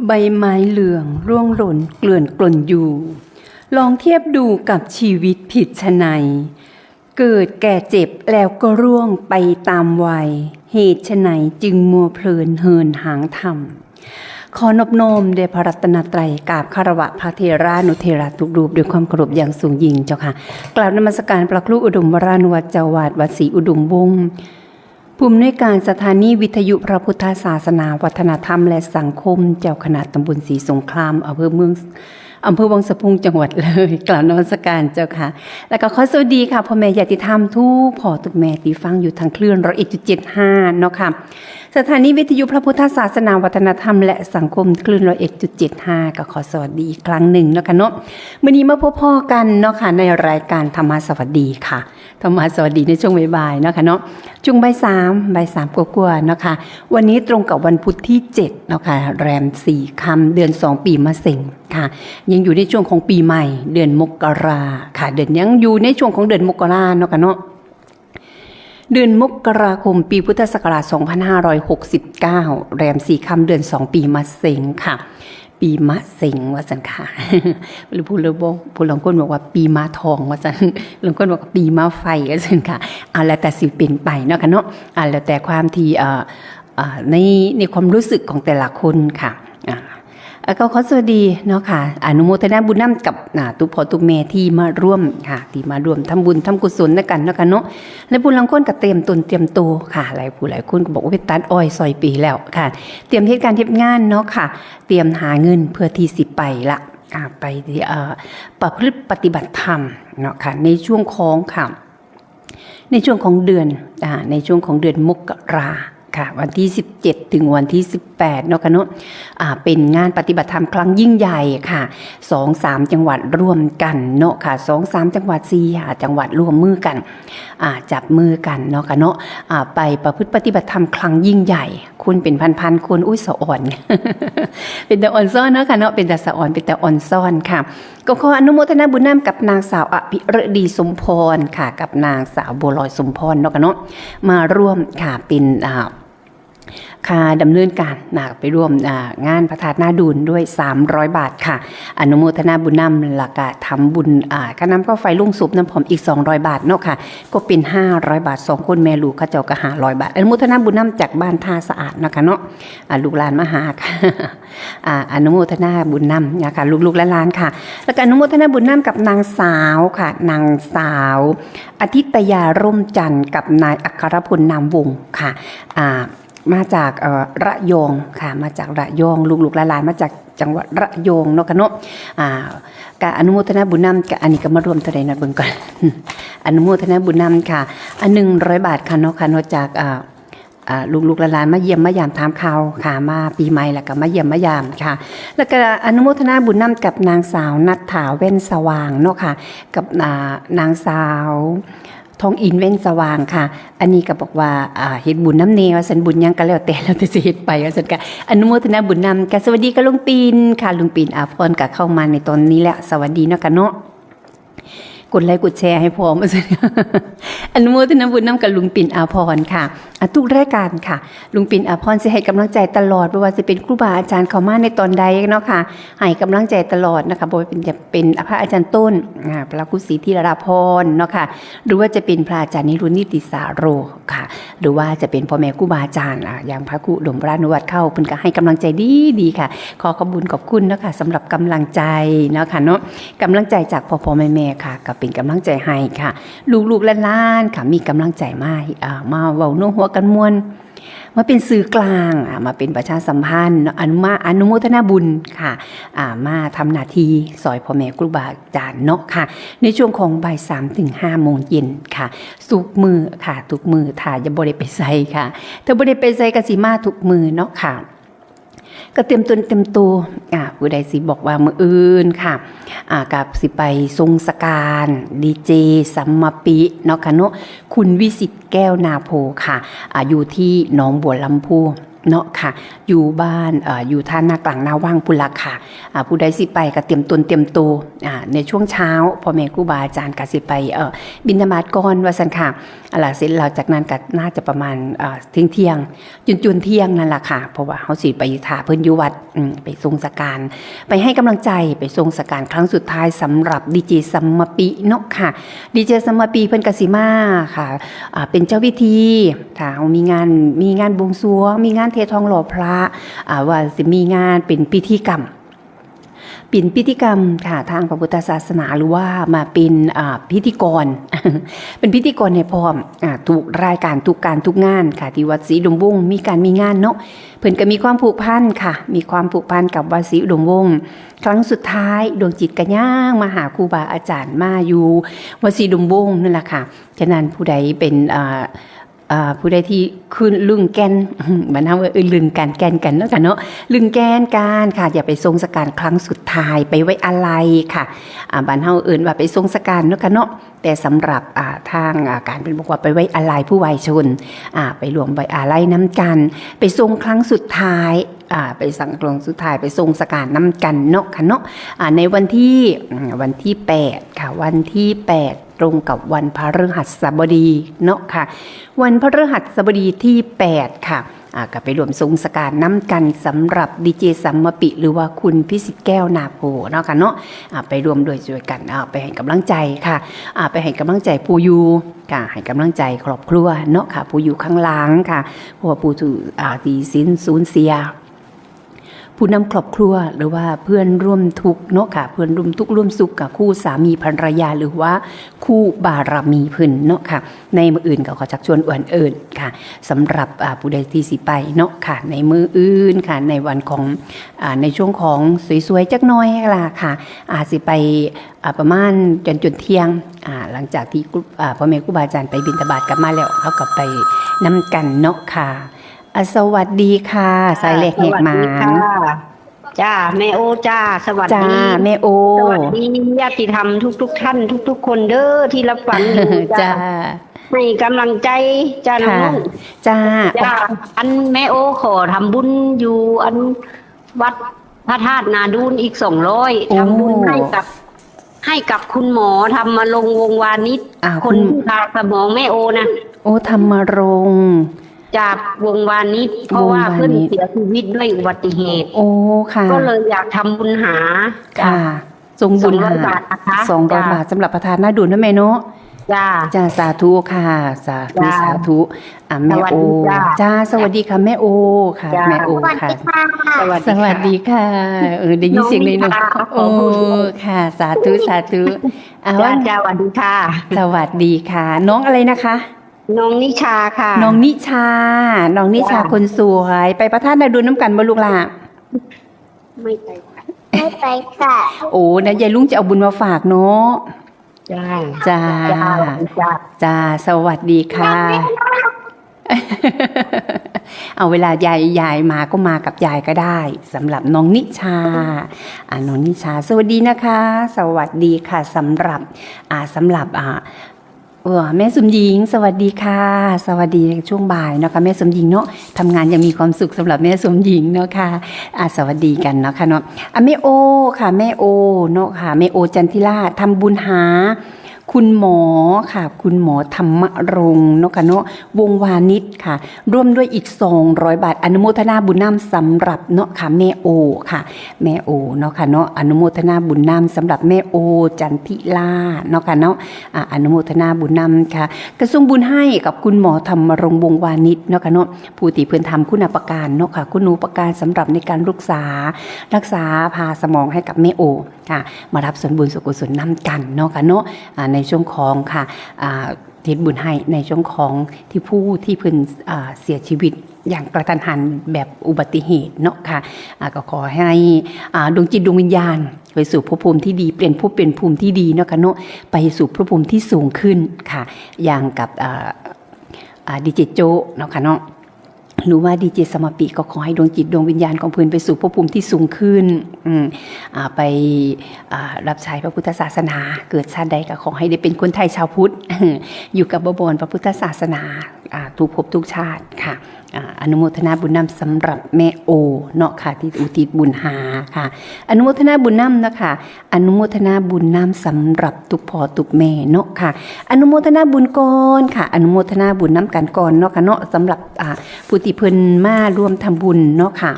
ใบไม้เหลืองร่วงหล่นเกลื่อนกล่นอยู่ลองเทียบดูกับชีวิตผิดไฉนเกิดแก่เจ็บแล้วก็ร่วงไปตามวัยเหตุไฉนจึงมัวเพลินเหินหางธรรมขอนอบน้อมแด่พระรัตนตรัยกราบคารวะพระเทรานุเทระทุกรูปด้วยความเคารพอย่างสูงยิ่งเจ้าค่ะกราบนมัสการพระครูอุดมวรานุวัตรเจ้าวาดวัดศรีอุดมวงศ์ผู้อำนวยการสถานีวิทยุพระพุทธศาสนาวัฒนธรรมและสังคมเจ้าคณะตำบลศรีสงครามอำเภอวังสะพุงจังหวัดเลยกล่าวนมัสการเจ้าค่ะแล้วก็ขอสวัสดีค่ะพ่อแม่ญาติธรรมทุกพ่อทุกแม่ที่ฟังอยู่ทางคลื่น101.75เนาะค่ะสถานีวิทยุพระพุทธศาสนาวัฒนธรรมและสังคมคลื่น101.75ก็ขอสวัสดีอีกครั้งหนึ่งเนาะค่ะเนาะมื้อนี้มาพบพ่อกันเนาะค่ะในรายการธรรมะสวัสดีค่ะธรรมะสวัสดีในช่วงบ่ายๆเนาะค่ะเนาะช่วงบ่าย3กว่าๆเนาะค่ะวันนี้ตรงกับวันพุธที่7เนาะค่ะแรม4ค่ำเดือน2ปีมะเส็งค่ะยังอยู่ในช่วงของปีใหม่เดือนมกราค่ะเดือนยังอยู่ในช่วงของเดือนมกราเนาะค่ะเนาะเดือนมกราคมปีพุทธศักราช2569แรม4ค่ำเดือน2ปีมะเส็งค่ะปีมะเส็งว่าสันค่ะหรือผู้หลังคนบอกว่าปีมะทองว่าสันหลังคนบอกว่าปีมะไฟว่าสันค่ะแล้วแต่สิเป็นไปเนาะค่ะเนาะแล้วแต่ความที่ในความรู้สึกของแต่ละคนค่ะก็ขอสวัสดีเนาะค่ะอนุโมทนาบุญนำกับทุกพ่อทุกแม่ที่มาร่วมค่ะที่มาร่วมทำบุญทำกุศลด้วยกันเนาะค่ะเนาะและบุญลังคนก็เตรียมตนเตรียมตัวค่ะหลายคนก็บอกว่าไปตัดอ้อยซอยปีแล้วค่ะเตรียมเหตุการณ์เฮ็ดงานเนาะค่ะเตรียมหาเงินเพื่อที่สิไปละไปประพฤติปฏิบัติธรรมเนาะค่ะในช่วงของค่ะในช่วงของเดือนในช่วงของเดือนมกราค่ะวันที่17ถึงวันที่18เนาะค่ะเนาะเป็นงานปฏิบัติธรรมครั้งยิ่งใหญ่ค่ะ 2-3 จังหวัดร่วมกันเนาะค่ะ 2-3 จังหวัด4-5 จังหวัดร่วมมือกันจับมือกันเนาะค่ะเนาะไปประพฤติปฏิบัติธรรมครั้งยิ่งใหญ่คุณเป็นพันๆคนสะอ่อน เป็นแต่อ่อนซ่อนเนาะค่ะเนาะเป็นแต่สะอ่อนเป็นแต่อ่อนซ่อนค่ะก็ขออนุโมทนาบุญนำกับนางสาวอภิรดีสมพรค่ะกับนางสาวบัวลอยสมพรเนาะค่ะเนาะมาร่วมค่ะเป็นค่าดำเนินการไปร่วมงานพระธาตุนาดูลด้วย300 บาทค่ะอนุโมทนาบุญนำหลักทำบุญค่าน้ำก็ไฟลุ่งสุบน้ำผอมอีก200 บาทเนาะค่ะก็เป็น500 บาท2คนแม่ลูกข้าเจ้าก็500 บาทอนุโมทนาบุญนำจากบ้านท่าสะอาดนะคะเนาะลูกหลานมาหาค่ะอนุโมทนาบุญนำนะคะลูกๆและหลานค่ะแล้วก็อนุโมทนาบุญนำกับนางสาวค่ะนางสาวอาทิตยาร่มจันทร์กับนายอัครพลนามวงศ์ค่ะมาจากระยองค่ะมาจากระยองลูกๆหลานมาจากจังหวัดระยองเนาะค่ะเนาะการอนุโมทนาบุญนำกับอันนี้ก็มารวมเท่าไหร่นะเบิ่งก่อนอนุโมทนาบุญนำค่ะ100 บาทค่ะเนาะค่ะนอกจากลูกๆหลานมาเยี่ยมมายามถามข่าวค่ะมาปีใหม่แล้วก็มาเยี่ยมมายามค่ะแล้วก็อนุโมทนาบุญนำกับนางสาวนัทถาเว้นสว่างเนาะค่ะกับนางสาวทองอินเว้นสว่างค่ะอันนี้ก็บอกว่าเฮ็ดบุญน้ำเนวสันบุญยังก็แล้วแต่เราจะเฮ็ดไปว่าซั่นก็อนุโมทนาบุญนำก็สวัสดีกับลุงปีนค่ะลุงปีนอาพรก็เข้ามาในตอนนี้แล้วสวัสดีเนาะค่ะเนาะกดไลค์กดแชร์ให้พร้อมอนุโมทนาบุญนำกับลุงปิ่นอาภรณ์ค่ะทุกรายการค่ะลุงปิ่นอาภรณ์จะให้กำลังใจตลอดไม่ว่าจะเป็นครูบาอาจารย์เขามาในตอนใดเนาะค่ะให้กำลังใจตลอดนะคะบ่ว่าจะเป็นพระอาจารย์ต้นพระครูศรีธีราภรณ์เนาะค่ะหรือว่าจะเป็นพระอาจารย์นิรุตนิติสาโรค่ะหรือว่าจะเป็นพ่อแม่ครูบาอาจารย์อย่างพระครูอุดมรานุวัตรเข้าเพิ่นก็ให้กำลังใจดีค่ะขอขอบคุณขอบคุณเนาะค่ะสำหรับกำลังใจเนาะค่ะเนาะกำลังใจจากพ่อแม่ค่ะก็เป็นกำลังใจให้ค่ะลูกๆหลานๆค่ะมีกำลังใจมาเว้าโน้หัวกันม่วนมาเป็นสื่อกลางมาเป็นประชาสัมพันธ์อนุโมทนาบุญค่ะมาทำหน้าที่ซอยพ่อแม่ครูบาอาจารย์เนาะค่ะในช่วงของบ่าย3 ถึง 5 โมงเย็นค่ะทุกมือค่ะทุกมือถ้าจะบ่ได้ไปใส่ค่ะถ้าบ่ได้ไปใส่ก็สิมาทุกมือเนาะค่ะก็เต็มตัวผู้ใดสิบอกว่ามื้ออื่นค่ะกับสิไปทรงสการดีเจสัมมาปิเนาะค่ะเนาะคุณวิสิตแก้วนาโพค่ะอยู่ที่หนองบัวลำพู เนาะค่ะอยู่บ้านอยู่ท่าหน้ากลางนาว่างปุละค่ะผู้ใดสิไปก็เตรียมตนเตรียมตัวในช่วงเช้าพ่อแม่ครูบาอาจารย์ก็สิไปบิณฑบาตก่อนว่าซั่นค่ะเสร็จแล้วจากนั้นก็น่าจะประมาณเที่ยงจุนเที่ยงนั่นแหละค่ะเพราะว่าเฮาสิไปท่าเพิ่นอยู่วัดไปทรงสการไปให้กำลังใจไปทรงสการครั้งสุดท้ายสำหรับดีเจสัมมาปิเนาะค่ะดีเจสัมมาปิเพิ่นก็สิมาค่ะเป็นเจ้าพิธีค่ะมีงานบวงสรวงมีงานเททองหล่อพระว่าจะมีงานเป็นพิธีกรรมค่ะทางพระพุทธศาสนาหรือว่ามาเป็นพิธีกร เป็นพิธีกรในพร้อมทุกรายการทุกการทุกงานค่ะที่วัดศรีอุดมวงศ์มีงานเนาะเพิ่นก็มีความผูกพันค่ะมีความผูกพันกับวัดศรีอุดมวงศ์ครั้งสุดท้ายดวงจิตกระย่างมาหาครูบาอาจารย์มาอยู่วัดศรีอุดมวงศ์นั่นแหละค่ะฉะนั้นผู้ใดเป็นผู้ใดที่ขึ้นลึงแกนมันเอาลึงการแกนกันเนาะค่ะเนาะลึงแกนการค่ะอย่าไปทรงสการครั้งสุดท้ายไปไว้อะไรค่ะบ้านเฮาเอิ้นว่าไปทรงสการเนาะค่ะเนาะแต่สำหรับทางการเป็นบอกว่าไปไว้อะไรผู้วายชนไปรวมไว้อะไรน้ำกันไปทรงครั้งสุดท้ายไปสั่งครั้งสุดท้ายไปทรงสการน้ำกันเนาะค่ะเนาะในวันที่8ค่ะวันที่8ตรงกับวันพฤหัสบดีเนาะค่ะวันพฤหัสบดีที่8ค่ะก็ไปรวมทรงสการน้ำกันสำหรับดีเจสัมมาปิหรือว่าคุณพิสิทธิ์แก้วนาโพเนาะค่ะเนาะไปรวมด้วยช่วยกันไปให้กำลังใจค่ะไปให้กำลังใจผู้อยู่ค่ะให้กำลังใจครอบครัวเนาะค่ะผู้อยู่ข้างหลังค่ะเพราะว่าผู้ถูกที่สูญเสียผู้นำครอบครัวหรือว่าเพื่อนร่วมทุกข์เนาะค่ะเพื่อนร่วมทุกข์ร่วมสุขกับคู่สามีภรรยาหรือว่าคู่บารมีเพิ่นเนาะค่ะในมื้ออื่นก็ขอชักชวนอวนเอิญค่ะสำหรับผู้ใดที่สิไปเนาะค่ะในมื้ออื่นค่ะในวันของในช่วงของสวยๆจักหน่อยล่ะค่ะสิไปประมาณจนเที่ยงหลังจากที่พ่อแม่ครูบาอาจารย์ไปบิณฑบาตกลับมาแล้วเขาก็ไปนำกันเนาะค่ะสวัสดีค่ะสายเล็กแหกหมานจ้าแม่โอจ้าสวัสดีแม่โอสวัสดีญาติธรรมทุกท่านทุกคนเด้อที่รับฟังอยู่จ้าให้กำลังใจจ้าน้องจ้าอันแม่โอขอทำบุญอยู่อันวัดพระธาตุนาดูนอีก200ทำบุญให้กับคุณหมอธรรมรงค์วงวานิชคนที่ผ่าสมองแม่โอนะธรรมรงค์จากวงวานิชเพราะว่าเพื่อนเสียชีวิตด้วยอุบัติเหตุค่ะก็เลยอยากทำบุญหาค่ะทรงบุญหา200 บาทสำหรับประธานหน้าดุลนะแม่เนาะจ้าสาธุค่ะสาธุแม่โอจ้าสวัสดีค่ะแม่โอค่ะแม่โอค่ะสวัสดีค่ะได้ยินเสียงเลยเนาะค่ะสาธุจ้าสวัสดีค่ะสวัสดีค่ะน้องอะไรนะคะน้องนิชาค่ะน้องนิชาคนสวยไปประธานนาดูน้ำกันบ่ลูกล่ะไม่ไปค่ะนะยายลุงจะเอาบุญมาฝากเนาะจ้าสวัสดีค่ะเอาเวลายายมาก็มากับยายก็ได้สำหรับน้องนิชาน้องนิชาสวัสดีนะคะสวัสดีค่ะสำหรับแม่สมหญิงสวัสดีค่ะสวัสดีช่วงบ่ายนะคะแม่สมหญิงเนาะทำงานยังมีความสุขสำหรับแม่สมหญิงเนาะค่ะสวัสดีกันเนาะค่ะเนาะแม่โอค่ะแม่โอเนาะค่ะแม่โอจันทิราทำบุญหาคุณหมอค่ะคุณหมอธรรมรงค์เนาะค่ะเนาะวงวานิชค่ะร่วมด้วยอีก200 บาทอนุโมทนาบุญนำสำหรับเนาะค่ะแม่โอค่ะแม่โอเนาะค่ะเนาะอนุโมทนาบุญนำสำหรับแม่โอจันทิราเนาะค่ะเนาะอนุโมทนาบุญนำค่ะกระทรวงบุญให้กับคุณหมอธรรมรงค์วงวานิชเนาะค่ะเนาะผู้ที่เพิ่นทำคุณูปการเนาะค่ะคุณูปการสำหรับในการรักษาพาสมองให้กับแม่โอค่ะมารับส่วนบุญส่วนกุศลนำกันเนาะค่ะเนาะในช่วงของค่ะเทศบุญให้ในช่วงของที่ผู้ที่เพิ่นเสียชีวิตอย่างกระทันหันแบบอุบัติเหตุเนาะค่ะก็ขอให้ดวงจิตดวงวิญญาณไปสู่ภพภูมิที่ดีเปลี่ยนภพเป็นภูมิที่ดีเนาะค่ะเนาะไปสู่ภพภูมิที่สูงขึ้นค่ะอย่างกับดีเจโจเนาะค่ะเนาะหรือว่าดีเจสมปิก็ขอให้ดวงจิตดวงวิญญาณของเพื่อนไปสู่ภพภูมิที่สูงขึ้นไปรับใช้พระพุทธศาสนาเกิดชาติใดก็ขอให้ได้เป็นคนไทยชาวพุทธอยู่กับบวรพระพุทธศาสนาทุกภพทุกชาติค่ะ อนุโมทนาบุญนำสำหรับแม่โอเนาะค่ะที่อุทิศบุญหาค่ะอนุโมทนาบุญนำนะคะอนุโมทนาบุญนำสำหรับทุกพ่อทุกแม่เนาะค่ะอนุโมทนาบุญก่อนค่ะอนุโมทนาบุญนำกันก่อนเนาะค่ะเนาะสำหรับผู้ที่เพิ่นมาร่วมทำบุญเนาะค่ะ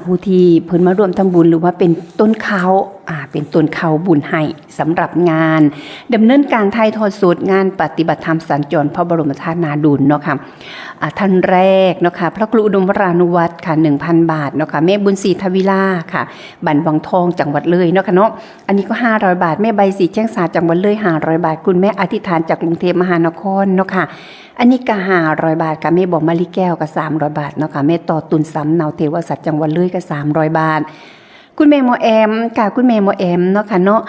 ผู้ที่เพิ่นมาร่วมทำบุญหรือว่าเป็นต้นเขาเป็นต้นเขาบุญให้สำหรับงานดำเนินการถ่ายทอดสดงานปฏิบัติธรรมสัญจรพระบรมธาตุนาดูลเนาะค่ะท่านแรกเนาะค่ะพระครูอุดมวรานุวัตรค่ะ 1,000 บาทเนาะค่ะแม่บุญศรีทวิลาค่ะบ้านวังทองจังหวัดเลยเนาะค่ะเนาะอันนี้ก็500 บาทแม่ใบศรีแจ้งสาจังหวัดเลย500 บาทคุณแม่อธิษฐานจากกรุงเทพมหานครเนาะค่ะอันนี้ก็500 บาทค่ะแม่บอกมาลิแก้วก็300 บาทเนาะค่ะแม่ต่อตุนสำเนาเทวสัตว์จังหวัดเลยก็300 บาทคุณแม่โมแอมค่ะคุณแม่โมแอมเนาะค่ะเนาะ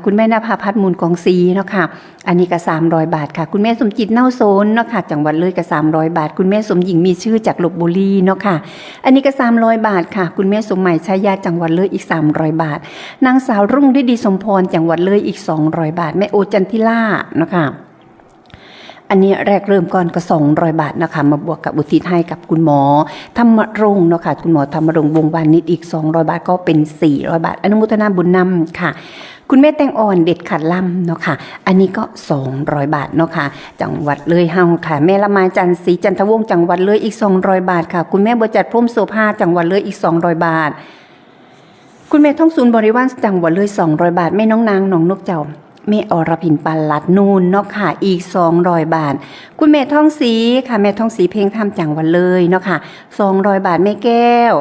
คุณแม่นภาพัฒน์มูลกองศรีเนาะค่ะอันนี้ก็300 บาทค่ะคุณแม่สมจิตเน่าโซนเนาะค่ะจังหวัดเลยก็300 บาทคุณแม่สมหญิงมีชื่อจากลพบุรีเนาะค่ะอันนี้ก็300 บาทค่ะคุณแม่สมหมายชายาจังหวัดเลยอีก300 บาทนางสาวรุ่งฤดีสมพรจังหวัดเลยอีก200 บาทแม่โอจันทิล่าเนาะค่ะอันนี้แรกเริ่มก่อนก็200 บาทนะคะมาบวกกับอุทิศให้กับคุณหมอธรรมรงค์เนาะค่ะคุณหมอธรรมรงค์วงศ์วานิชอีก200 บาทก็เป็น400 บาทอนุโมทนาบุญนำค่ะคุณแม่แตงอ่อนเด็ดขัดล่ำเนาะค่ะอันนี้ก็200 บาทเนาะค่ะจังหวัดเลยเฮาค่ะแม่ละไมจันทร์ศรีจันทวงศ์จังหวัดเลยอีก200 บาทค่ะคุณแม่บัวจัดพรหมโสภาจังหวัดเลยอีก200 บาทคุณแม่ท่องศูนย์บริวารจังหวัดเลย200 บาทแม่น้องนางหนองนกเจ้าแม่อรพินปันลัดนูนเนาะค่ะอีก200 บาทคุณแม่ท่องศรีค่ะแม่ท่องศรีเพลงธรรมจังหวัดเลยเนาะค่ะ200 บาทแม่แก้ว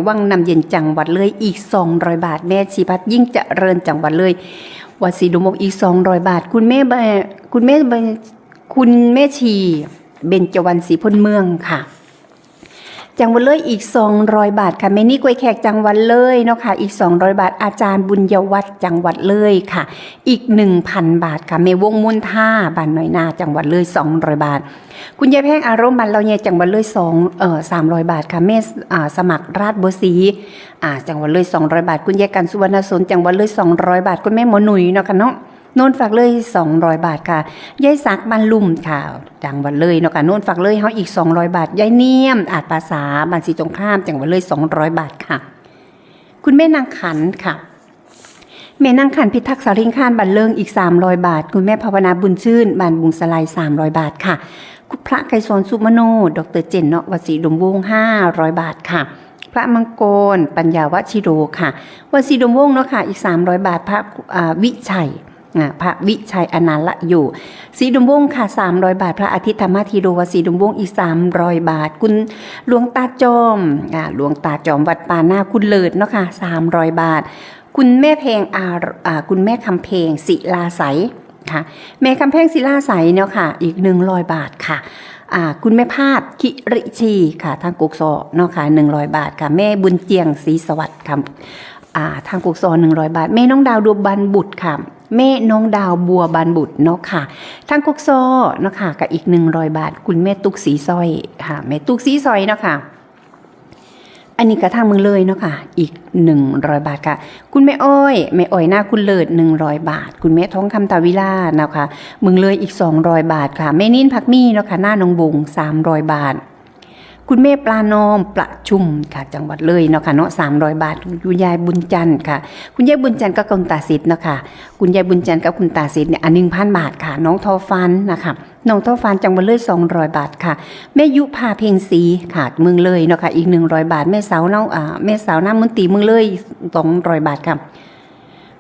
วังน้ำเย็นจังหวัดเลยอีก200 บาทแม่ชีพัฒน์ยิ่งเจริญจังหวัดเลยวัดศรีดุมกอีก200 บาทคุณแม่ชีเบญจวรรณศรีพลเมืองค่ะจังหวัดเลยอีก200 บาทค่ะแม่นี่กวยแขกจังหวัดเลยเนาะค่ะอีก200 บาทอาจารย์บุญยวัฒน์จังหวัดเลยค่ะอีก 1,000 บาทค่ะแม่วงมุนท่าบ้านน้อยนาจังหวัดเลย200 บาทคุณยายแพงอารมณ์มันเราเนี่ยจังหวัดเลย300 บาทค่ะแม่สมัครราชบัวศรีจังหวัดเลย200 บาทคุณยายกันสุวรรณสนจังหวัดเลย200 บาทคุณแม่หมอหนุ่ยเนาะค่ะเนาะโน่นฝากเลย200 บาทค่ะยายสักบ้านลุ่มค่ะจังหวัดเลยเนาะค่ะโน่นฝากเลยเฮาอีก200 บาทยายเนียมอาจภาษาบ้านสีตรงข้ามจังหวัดเลย200 บาทค่ะคุณแม่นางขันค่ะแม่นางขันพิทักษ์สาริงคานบ้านเลิงอีก300 บาทคุณแม่ภาวนาบุญชื่นบ้านบุงสลาย300 บาทค่ะคุณพระไกรสอนสุมโนดรเจนเนาะวัดศรีดมวงศ์500 บาทค่ะพระมังกรปัญญาวชิโรค่ะวัดศรีดมวงศ์เนาะค่ะอีก300 บาทพระวิชัยพระวิชัยอนันต์ละอยู่ศรีดุมวงค่ะ300 บาทพระอาทิตย์ธรรมธีโรวัดศรีดุมวงอีก300 บาทคุณหลวงตาจอมหลวงตาจอมวัดป่านาคุณเลิศเนาะค่ะ300 บาทคุณแม่เพลงคุณแม่คำเพลงศิลาใสค่ะแม่คำเพลงศิลาใสเนาะค่ะอีก100 บาทค่ะคุณแม่ภาพคิริชีค่ะทางกุกซอเนาะค่ะ100 บาทค่ะแม่บุญเจียงศรีสวัสดิ์ค่ะทางกุกซอ100 บาทแม่น้องดาวดวงบันบุตรค่ะแม่น้องดาวบัวบานบุตรเนาะค่ะทางกุกซอเนาะค่ะกับอีก100 บาทคุณแม่ตุกสีซอยค่ะแม่ตุกสีซอยเนาะค่ะอันนี้กระทั่งมึงเลยเนาะค่ะอีก100 บาทค่ะคุณแม่อ้อยหน้าคุณเลิศ100 บาทคุณแม่ท้องคำตาวิลาเนาะค่ะมึงเลยอีก200 บาทค่ะแม่นิ่นพักมี่เนาะค่ะหน้าน้องบุง300 บาทคุณแม่ปลานอมประชุมค่ะจังหวัดเลยเนาะค่ะเนาะ300 บาทคุณยายบุญจันทร์ค่ะคุณยายบุญจันทร์กับคุณตาสิทธิ์เนาะค่ะคุณยายบุญจันทร์กับคุณตาสิทธิ์เนี่ย1,000 บาทค่ะน้องทอฟันนะคะน้องทอฟันจังหวัดเลย200 บาทค่ะแม่ยุพาเพ็งศรีค่ะเมืองเลยเนาะค่ะอีก100 บาทแม่สาวน้ำมนตรีเมืองเลย200 บาทค่ะ